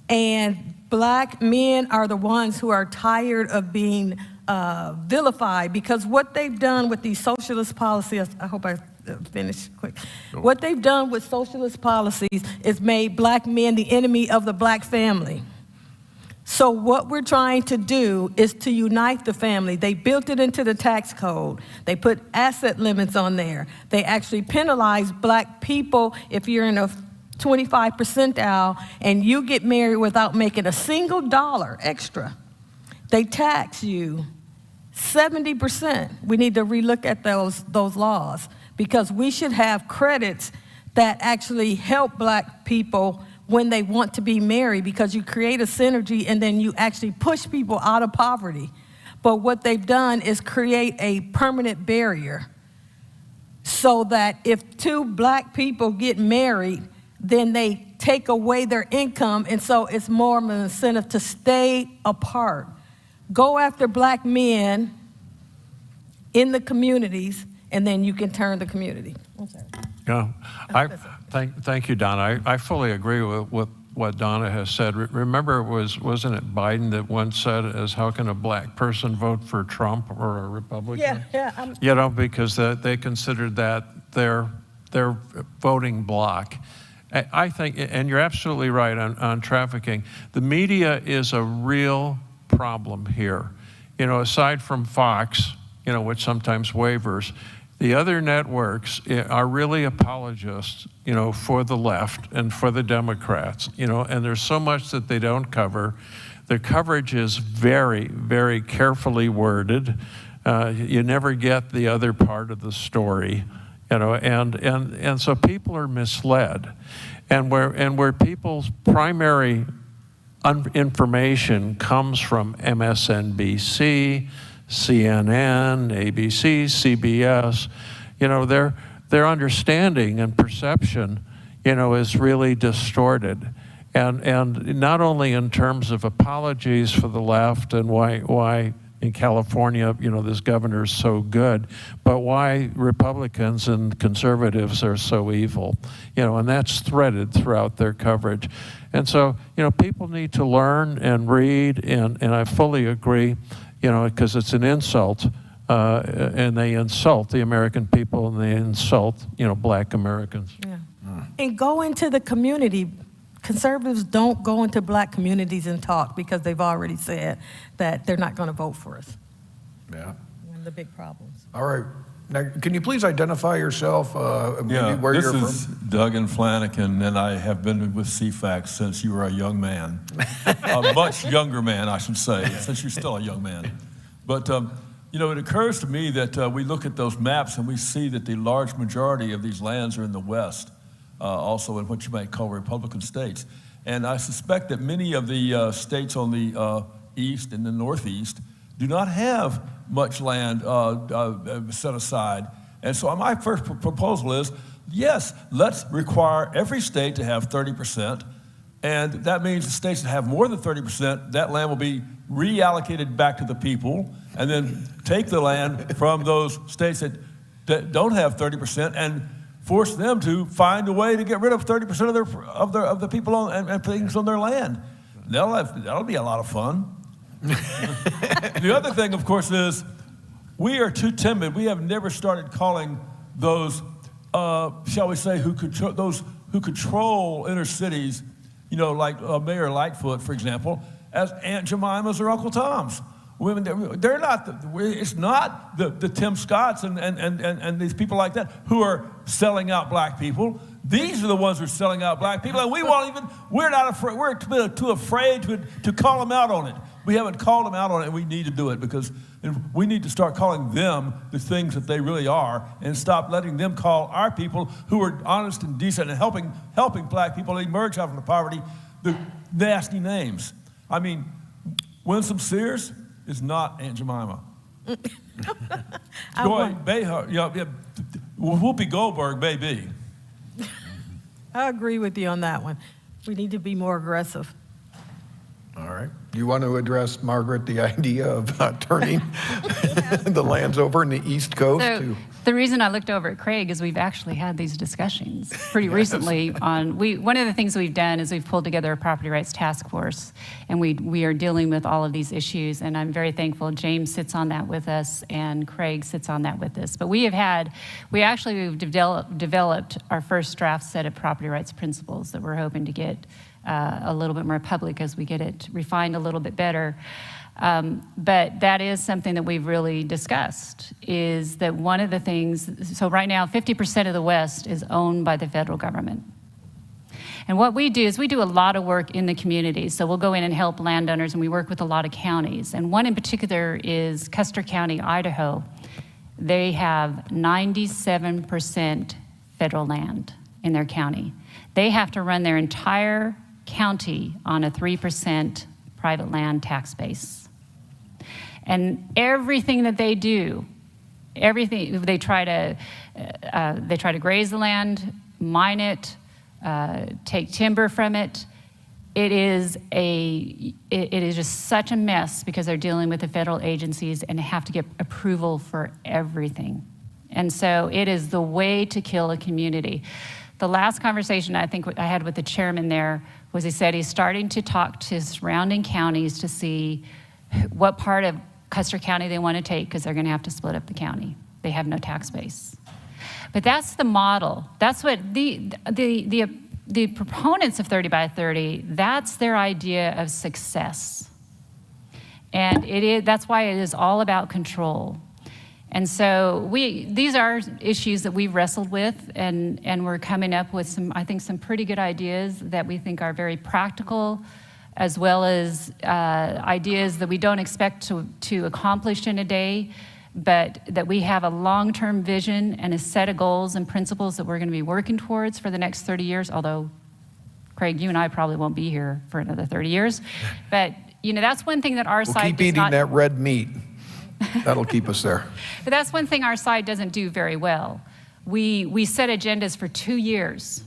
And black men are the ones who are tired of being vilified, because what they've done with these socialist policies, I hope I finish quick. What they've done with socialist policies is made black men the enemy of the black family. So what we're trying to do is to unite the family. They built it into the tax code. They put asset limits on there. They actually penalize black people if you're in a 25 percentile and you get married without making a single dollar extra. They tax you 70%. We need to relook at those laws, because we should have credits that actually help black people when they want to be married, because you create a synergy and then you actually push people out of poverty. But what they've done is create a permanent barrier so that if two black people get married, then they take away their income, and so it's more of an incentive to stay apart. Go after black men in the communities, and then you can turn the community. I'm sorry. Yeah, thank you, Donna. I fully agree with what Donna has said. Remember, wasn't it Biden that once said, "As how can a black person vote for Trump or a Republican?" Yeah. You know, because they considered that their voting bloc. I think, and you're absolutely right on trafficking. The media is a real problem here. You know, aside from Fox, you know, which sometimes wavers, the other networks are really apologists, you know, for the left and for the Democrats, you know, and there's so much that they don't cover. Their coverage is very, very carefully worded. You never get the other part of the story, you know, and so people are misled. And where people's primary information comes from MSNBC, CNN, ABC, CBS, you know, their understanding and perception, you know, is really distorted. And not only in terms of apologies for the left and why in California, you know, this governor is so good, but why Republicans and conservatives are so evil, you know, and that's threaded throughout their coverage. And so, you know, people need to learn and read, and I fully agree, you know, because it's an insult, and they insult the American people, and they insult, you know, black Americans. Yeah. And go into the community. Conservatives don't go into black communities and talk, because they've already said that they're not going to vote for us. Yeah. One of the big problems. All right. Now, can you please identify yourself, maybe where you're from? This is Doug and Flanagan, and I have been with CFAC since you were a young man. A much younger man, I should say, since you're still a young man. But, you know, it occurs to me that we look at those maps and we see that the large majority of these lands are in the West. Also in what you might call Republican states. And I suspect that many of the states on the east and the northeast do not have much land set aside. And so my first proposal is, yes, let's require every state to have 30%. And that means the states that have more than 30%, that land will be reallocated back to the people, and then take the land from those states that don't have 30% and force them to find a way to get rid of 30% of the people and things on their land. That'll be a lot of fun. The other thing, of course, is we are too timid. We have never started calling those, shall we say, those who control inner cities, you know, like Mayor Lightfoot, for example, as Aunt Jemimas or Uncle Toms. Women, they're not. It's not the Tim Scotts and these people like that who are selling out black people. These are the ones who are selling out black people, and we're not afraid. We're too afraid to call them out on it. We haven't called them out on it, and we need to do it because we need to start calling them the things that they really are and stop letting them call our people who are honest and decent and helping black people emerge out of poverty the nasty names. I mean, Winsome Sears is not Aunt Jemima. Joy Behar, Whoopi Goldberg, baby. I agree with you on that one. We need to be more aggressive. All right. You want to address, Margaret, the idea of turning the lands over in the East Coast to... The reason I looked over at Craig is we've actually had these discussions pretty recently on, one of the things we've done is we've pulled together a property rights task force, and we are dealing with all of these issues, and I'm very thankful James sits on that with us and Craig sits on that with us. But we've developed our first draft set of property rights principles that we're hoping to get a little bit more public as we get it refined a little bit better. But that is something that we've really discussed, is that one of the things, so right now 50% of the West is owned by the federal government. And what we do is we do a lot of work in the community. So we'll go in and help landowners, and we work with a lot of counties. And one in particular is Custer County, Idaho. They have 97% federal land in their county. They have to run their entire county on a 3% private land tax base. And everything that they do, everything, they try to graze the land, mine it, take timber from it. It is just such a mess because they're dealing with the federal agencies and have to get approval for everything. And so it is the way to kill a community. The last conversation I think I had with the chairman there was he said he's starting to talk to surrounding counties to see what part of Custer County they want to take, because they're going to have to split up the county. They have no tax base. But that's the model. That's what the proponents of 30 by 30, that's their idea of success. And that's why it is all about control. And so these are issues that we've wrestled with, and we're coming up with some pretty good ideas that we think are very practical, as well as ideas that we don't expect to accomplish in a day, but that we have a long-term vision and a set of goals and principles that we're going to be working towards for the next 30 years, although, Craig, you and I probably won't be here for another 30 years. But, that's one thing that our side does not... We'll keep eating that red meat. That'll keep us there. But that's one thing our side doesn't do very well. We set agendas for 2 years,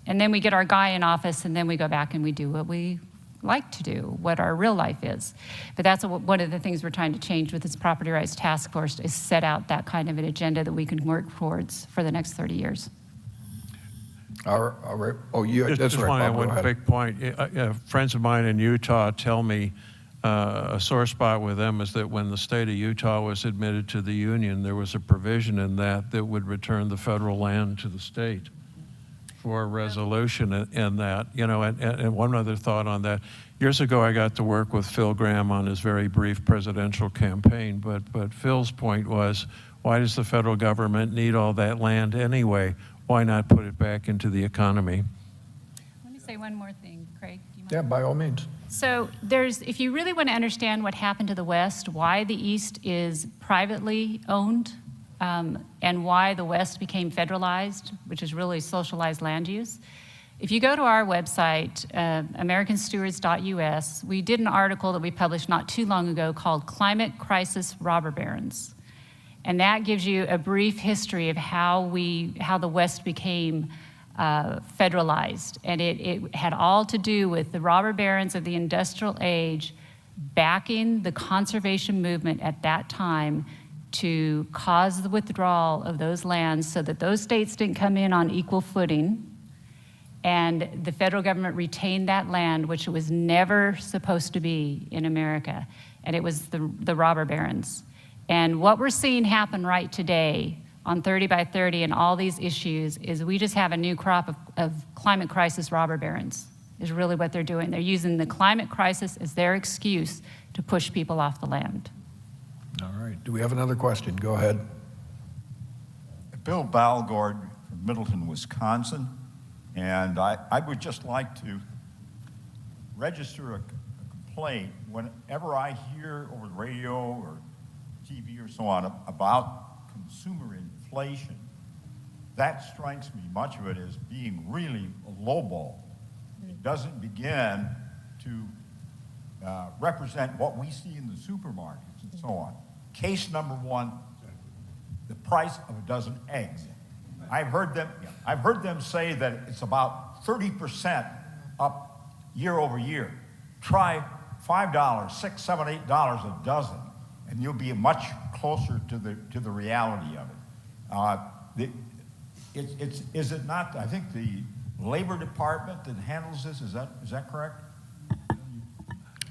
and then we get our guy in office, and then we go back and we do what we like to do, what our real life is. But that's one of the things we're trying to change with this Property Rights Task Force, is set out that kind of an agenda that we can work towards for the next 30 years. All right. Oh, that's right. One big point. Friends of mine in Utah tell me a sore spot with them is that when the state of Utah was admitted to the union, there was a provision in that would return the federal land to the state for a resolution in that. And one other thought on that. Years ago, I got to work with Phil Gramm on his very brief presidential campaign, but Phil's point was, why does the federal government need all that land anyway? Why not put it back into the economy? Let me say one more thing, Craig. Do you mind? Yeah, by all means. So if you really want to understand what happened to the West, why the East is privately owned, and why the West became federalized, which is really socialized land use, if you go to our website, americanstewards.us, we did an article that we published not too long ago called Climate Crisis Robber Barons. And that gives you a brief history of how the West became federalized. And it had all to do with the robber barons of the industrial age backing the conservation movement at that time to cause the withdrawal of those lands so that those states didn't come in on equal footing, and the federal government retained that land, which it was never supposed to be in America, and it was the robber barons. And what we're seeing happen right today on 30 by 30 and all these issues is we just have a new crop of climate crisis robber barons, is really what they're doing. They're using the climate crisis as their excuse to push people off the land. All right. Do we have another question? Go ahead. Bill Balgord from Middleton, Wisconsin. And I would just like to register a plate, whenever I hear over the radio or TV or so on about consumer inflation, that strikes me, much of it, as being really lowball. It doesn't begin to represent what we see in the supermarkets and so on. Case number one, the price of a dozen eggs. I've heard them say that it's about 30% up year over year. Try $5, $6, $7, $8 a dozen, and you'll be much closer to the reality of it. Is it not? I think the Labor Department that handles this. Is that correct?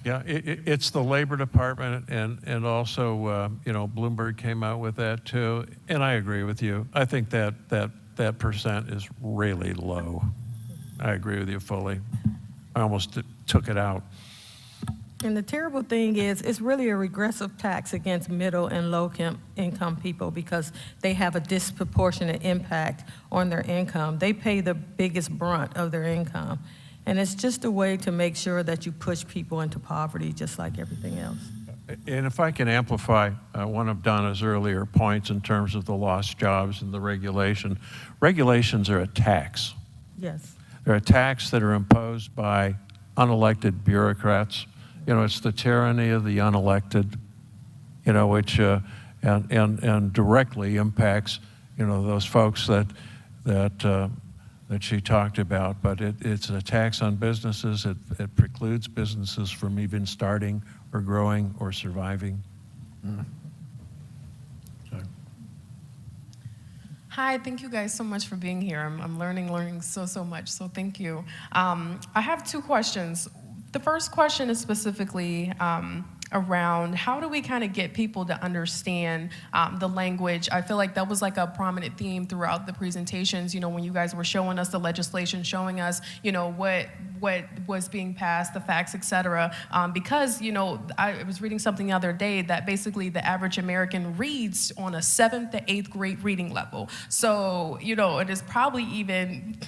Yeah, it's the Labor Department, and also, Bloomberg came out with that too, and I agree with you. I think that percent is really low. I agree with you fully. I almost took it out. And the terrible thing is, it's really a regressive tax against middle and low income people because they have a disproportionate impact on their income. They pay the biggest brunt of their income. And it's just a way to make sure that you push people into poverty just like everything else. And if I can amplify one of Donna's earlier points in terms of the lost jobs and the regulation, regulations are a tax. Yes. They're a tax that are imposed by unelected bureaucrats. It's the tyranny of the unelected, which and directly impacts, those folks that she talked about. But it's a tax on businesses. It precludes businesses from even starting or growing or surviving. Hi, thank you guys so much for being here. I'm learning so much, so thank you. I have two questions. The first question is specifically around how do we kind of get people to understand the language. I feel like that was like a prominent theme throughout the presentations, when you guys were showing us the legislation, showing us, what was being passed, the facts, et cetera. Because, I was reading something the other day that basically the average American reads on a 7th to 8th grade reading level. So, it is probably even,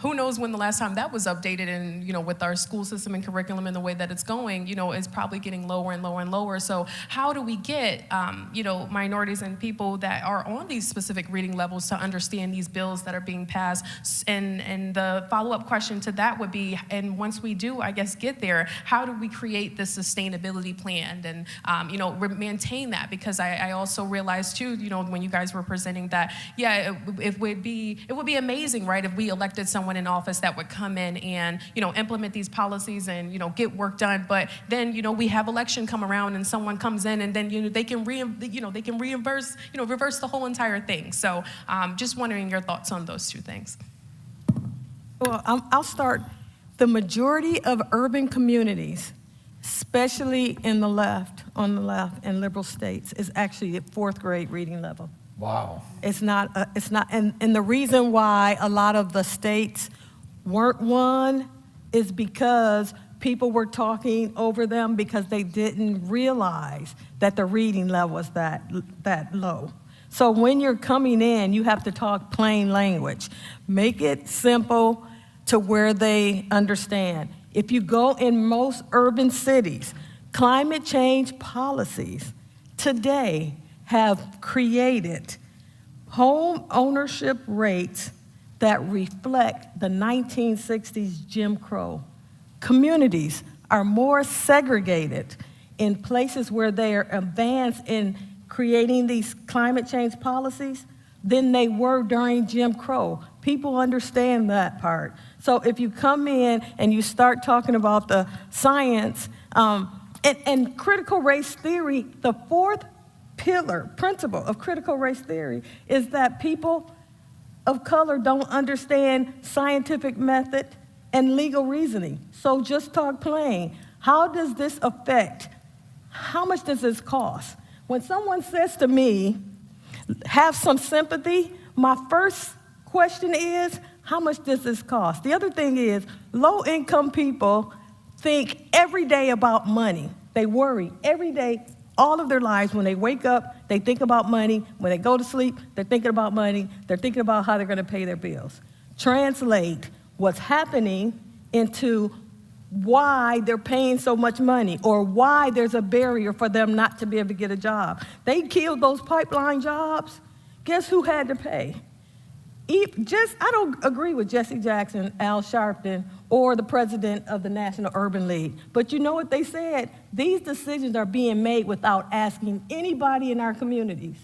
who knows when the last time that was updated, and, with our school system and curriculum and the way that it's going, it's probably getting lower and lower and lower. So how do we get, minorities and people that are on these specific reading levels to understand these bills that are being passed? And the follow-up question to that would be, and once we do, I guess, get there, how do we create this sustainability plan and, maintain that? Because I also realized too, when you guys were presenting that, yeah, it would be amazing, right, if we elected someone in office that would come in and, implement these policies and, get work done. But then, we have election come around and someone comes in and then, they can reverse the whole entire thing. So just wondering your thoughts on those two things. Well, I'll start. The majority of urban communities, especially on the left in liberal states, is actually at 4th grade reading level. Wow. It's not, and the reason why a lot of the states weren't won is because people were talking over them because they didn't realize that the reading level was that low. So when you're coming in, you have to talk plain language. Make it simple to where they understand. If you go in most urban cities, climate change policies today have created home ownership rates that reflect the 1960s Jim Crow. Communities are more segregated in places where they are advanced in creating these climate change policies than they were during Jim Crow. People understand that part. So if you come in and you start talking about the science and critical race theory, the 4th principle of critical race theory is that people of color don't understand scientific method and legal reasoning. So just talk plain. How does this affect? How much does this cost? When someone says to me, have some sympathy, my first question is, how much does this cost? The other thing is, low-income people think every day about money. They worry every day, all of their lives. When they wake up, they think about money. When they go to sleep, they're thinking about money. They're thinking about how they're going to pay their bills. Translate what's happening into why they're paying so much money or why there's a barrier for them not to be able to get a job. They killed those pipeline jobs. Guess who had to pay? I don't agree with Jesse Jackson, Al Sharpton, or the president of the National Urban League. But you know what they said? These decisions are being made without asking anybody in our communities.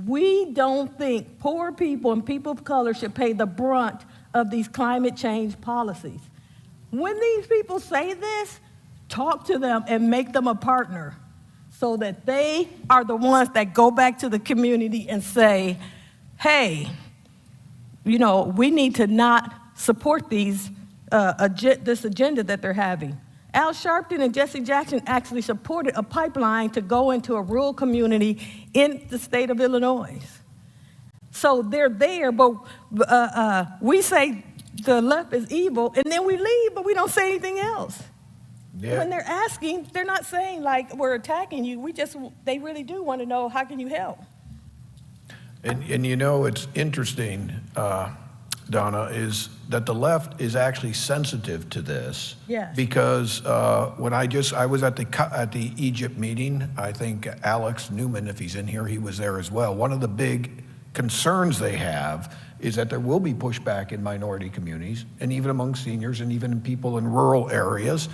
We don't think poor people and people of color should pay the brunt of these climate change policies. When these people say this, talk to them and make them a partner so that they are the ones that go back to the community and say, hey, you know, we need to not support this agenda that they're having. Al Sharpton and Jesse Jackson actually supported a pipeline to go into a rural community in the state of Illinois. So they're there, but we say the left is evil, and then we leave, but we don't say anything else. Yeah. When they're asking, they're not saying like we're attacking you. They really do want to know, how can you help? And you know, it's interesting, Donna, is that the left is actually sensitive to this. Yes. Because when I was at the Egypt meeting, I think Alex Newman, if he's in here, he was there as well. One of the big concerns they have is that there will be pushback in minority communities and even among seniors and even in people in rural areas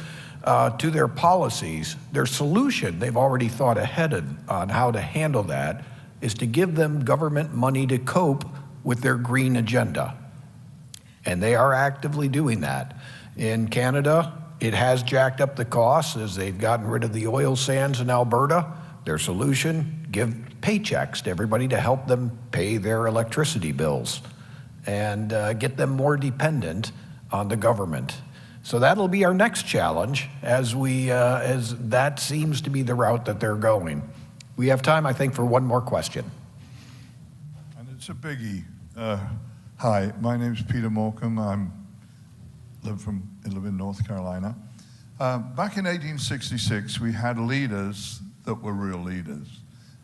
to their policies. Their solution, they've already thought ahead on how to handle that, is to give them government money to cope with their green agenda. And they are actively doing that. In Canada, it has jacked up the costs as they've gotten rid of the oil sands in Alberta. Their solution, give paychecks to everybody to help them pay their electricity bills and get them more dependent on the government. So that'll be our next challenge as that seems to be the route that they're going. We have time, I think, for one more question. And it's a biggie. Hi, my name's Peter Morecambe. I live in North Carolina. Back in 1866, we had leaders that were real leaders.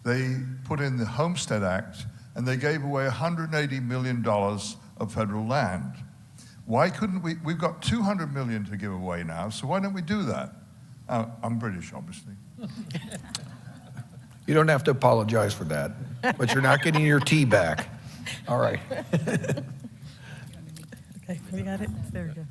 They put in the Homestead Act, and they gave away $180 million of federal land. Why couldn't we've got $200 million to give away now, so why don't we do that? I'm British, obviously. You don't have to apologize for that, but you're not getting your tea back. All right. Okay, we got it? There we go.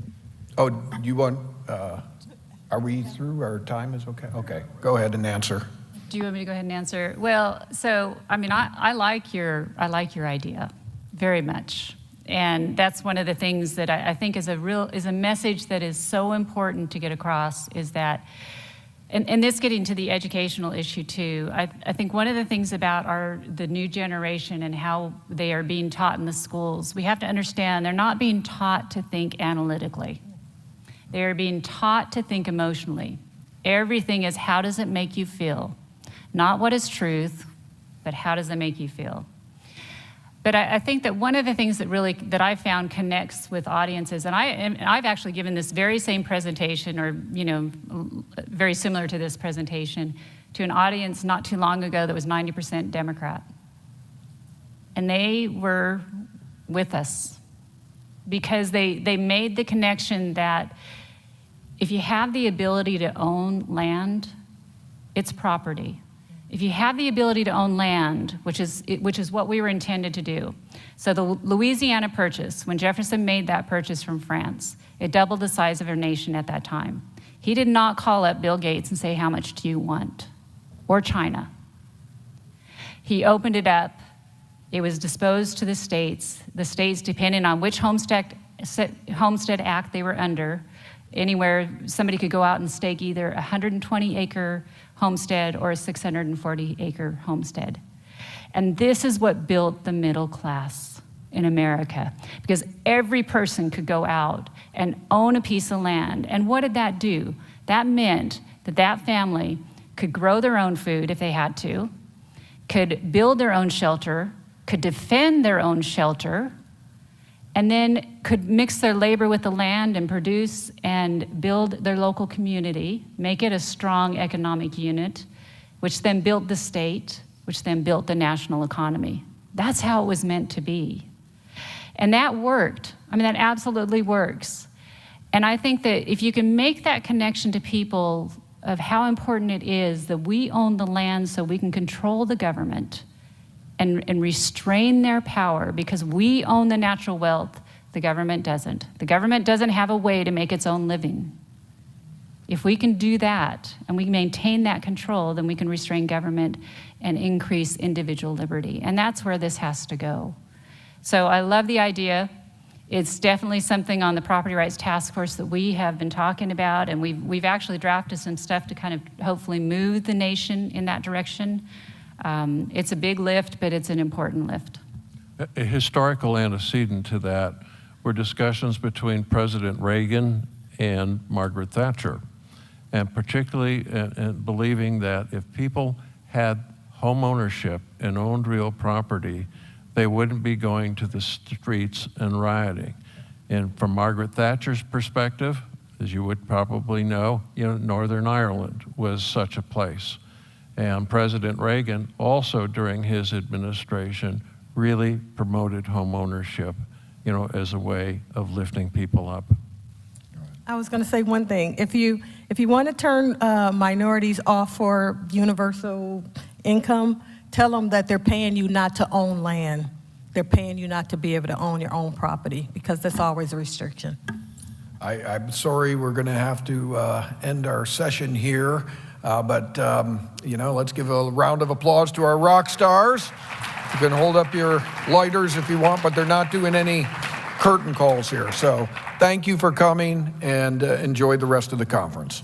Oh, do you want, are we through? Our time is okay? Okay, go ahead and answer. Do you want me to go ahead and answer? Well, so, I mean, I like your idea very much. And that's one of the things that I think is a message that is so important to get across, is that, and this getting to the educational issue too, I think one of the things about the new generation and how they are being taught in the schools, we have to understand they're not being taught to think analytically. They are being taught to think emotionally. Everything is, how does it make you feel? Not what is truth, but how does it make you feel? But I think that one of the things that I found connects with audiences, and I've actually given this very same presentation, or very similar to this presentation, to an audience not too long ago that was 90% Democrat. And they were with us because they made the connection that if you have the ability to own land, it's property. If you have the ability to own land, which is what we were intended to do. So the Louisiana Purchase, when Jefferson made that purchase from France, it doubled the size of our nation at that time. He did not call up Bill Gates and say, how much do you want? Or China. He opened it up. It was disposed to the states. The states, depending on which Homestead Act they were under, anywhere somebody could go out and stake either a 120-acre homestead or a 640-acre homestead. And this is what built the middle class in America, because every person could go out and own a piece of land. And what did that do? That meant that that family could grow their own food if they had to, could build their own shelter, could defend their own shelter, and then could mix their labor with the land and produce and build their local community, make it a strong economic unit, which then built the state, which then built the national economy. That's how it was meant to be. And that worked. I mean, that absolutely works. And I think that if you can make that connection to people of how important it is that we own the land so we can control the government and restrain their power, because we own the natural wealth, the government doesn't. The government doesn't have a way to make its own living. If we can do that and we maintain that control, then we can restrain government and increase individual liberty. And that's where this has to go. So I love the idea. It's definitely something on the Property Rights Task Force that we have been talking about, and we've actually drafted some stuff to kind of hopefully move the nation in that direction. It's a big lift, but it's an important lift. A historical antecedent to that were discussions between President Reagan and Margaret Thatcher, and particularly believing that if people had home ownership and owned real property, they wouldn't be going to the streets and rioting. And from Margaret Thatcher's perspective, as you would probably know, Northern Ireland was such a place. And President Reagan also during his administration really promoted home ownership, as a way of lifting people up. I was going to say one thing. If you want to turn minorities off for universal income, tell them that they're paying you not to own land. They're paying you not to be able to own your own property, because that's always a restriction. I'm sorry we're going to have to end our session here, but let's give a round of applause to our rock stars. You can hold up your lighters if you want, but they're not doing any curtain calls here. So thank you for coming, and enjoy the rest of the conference.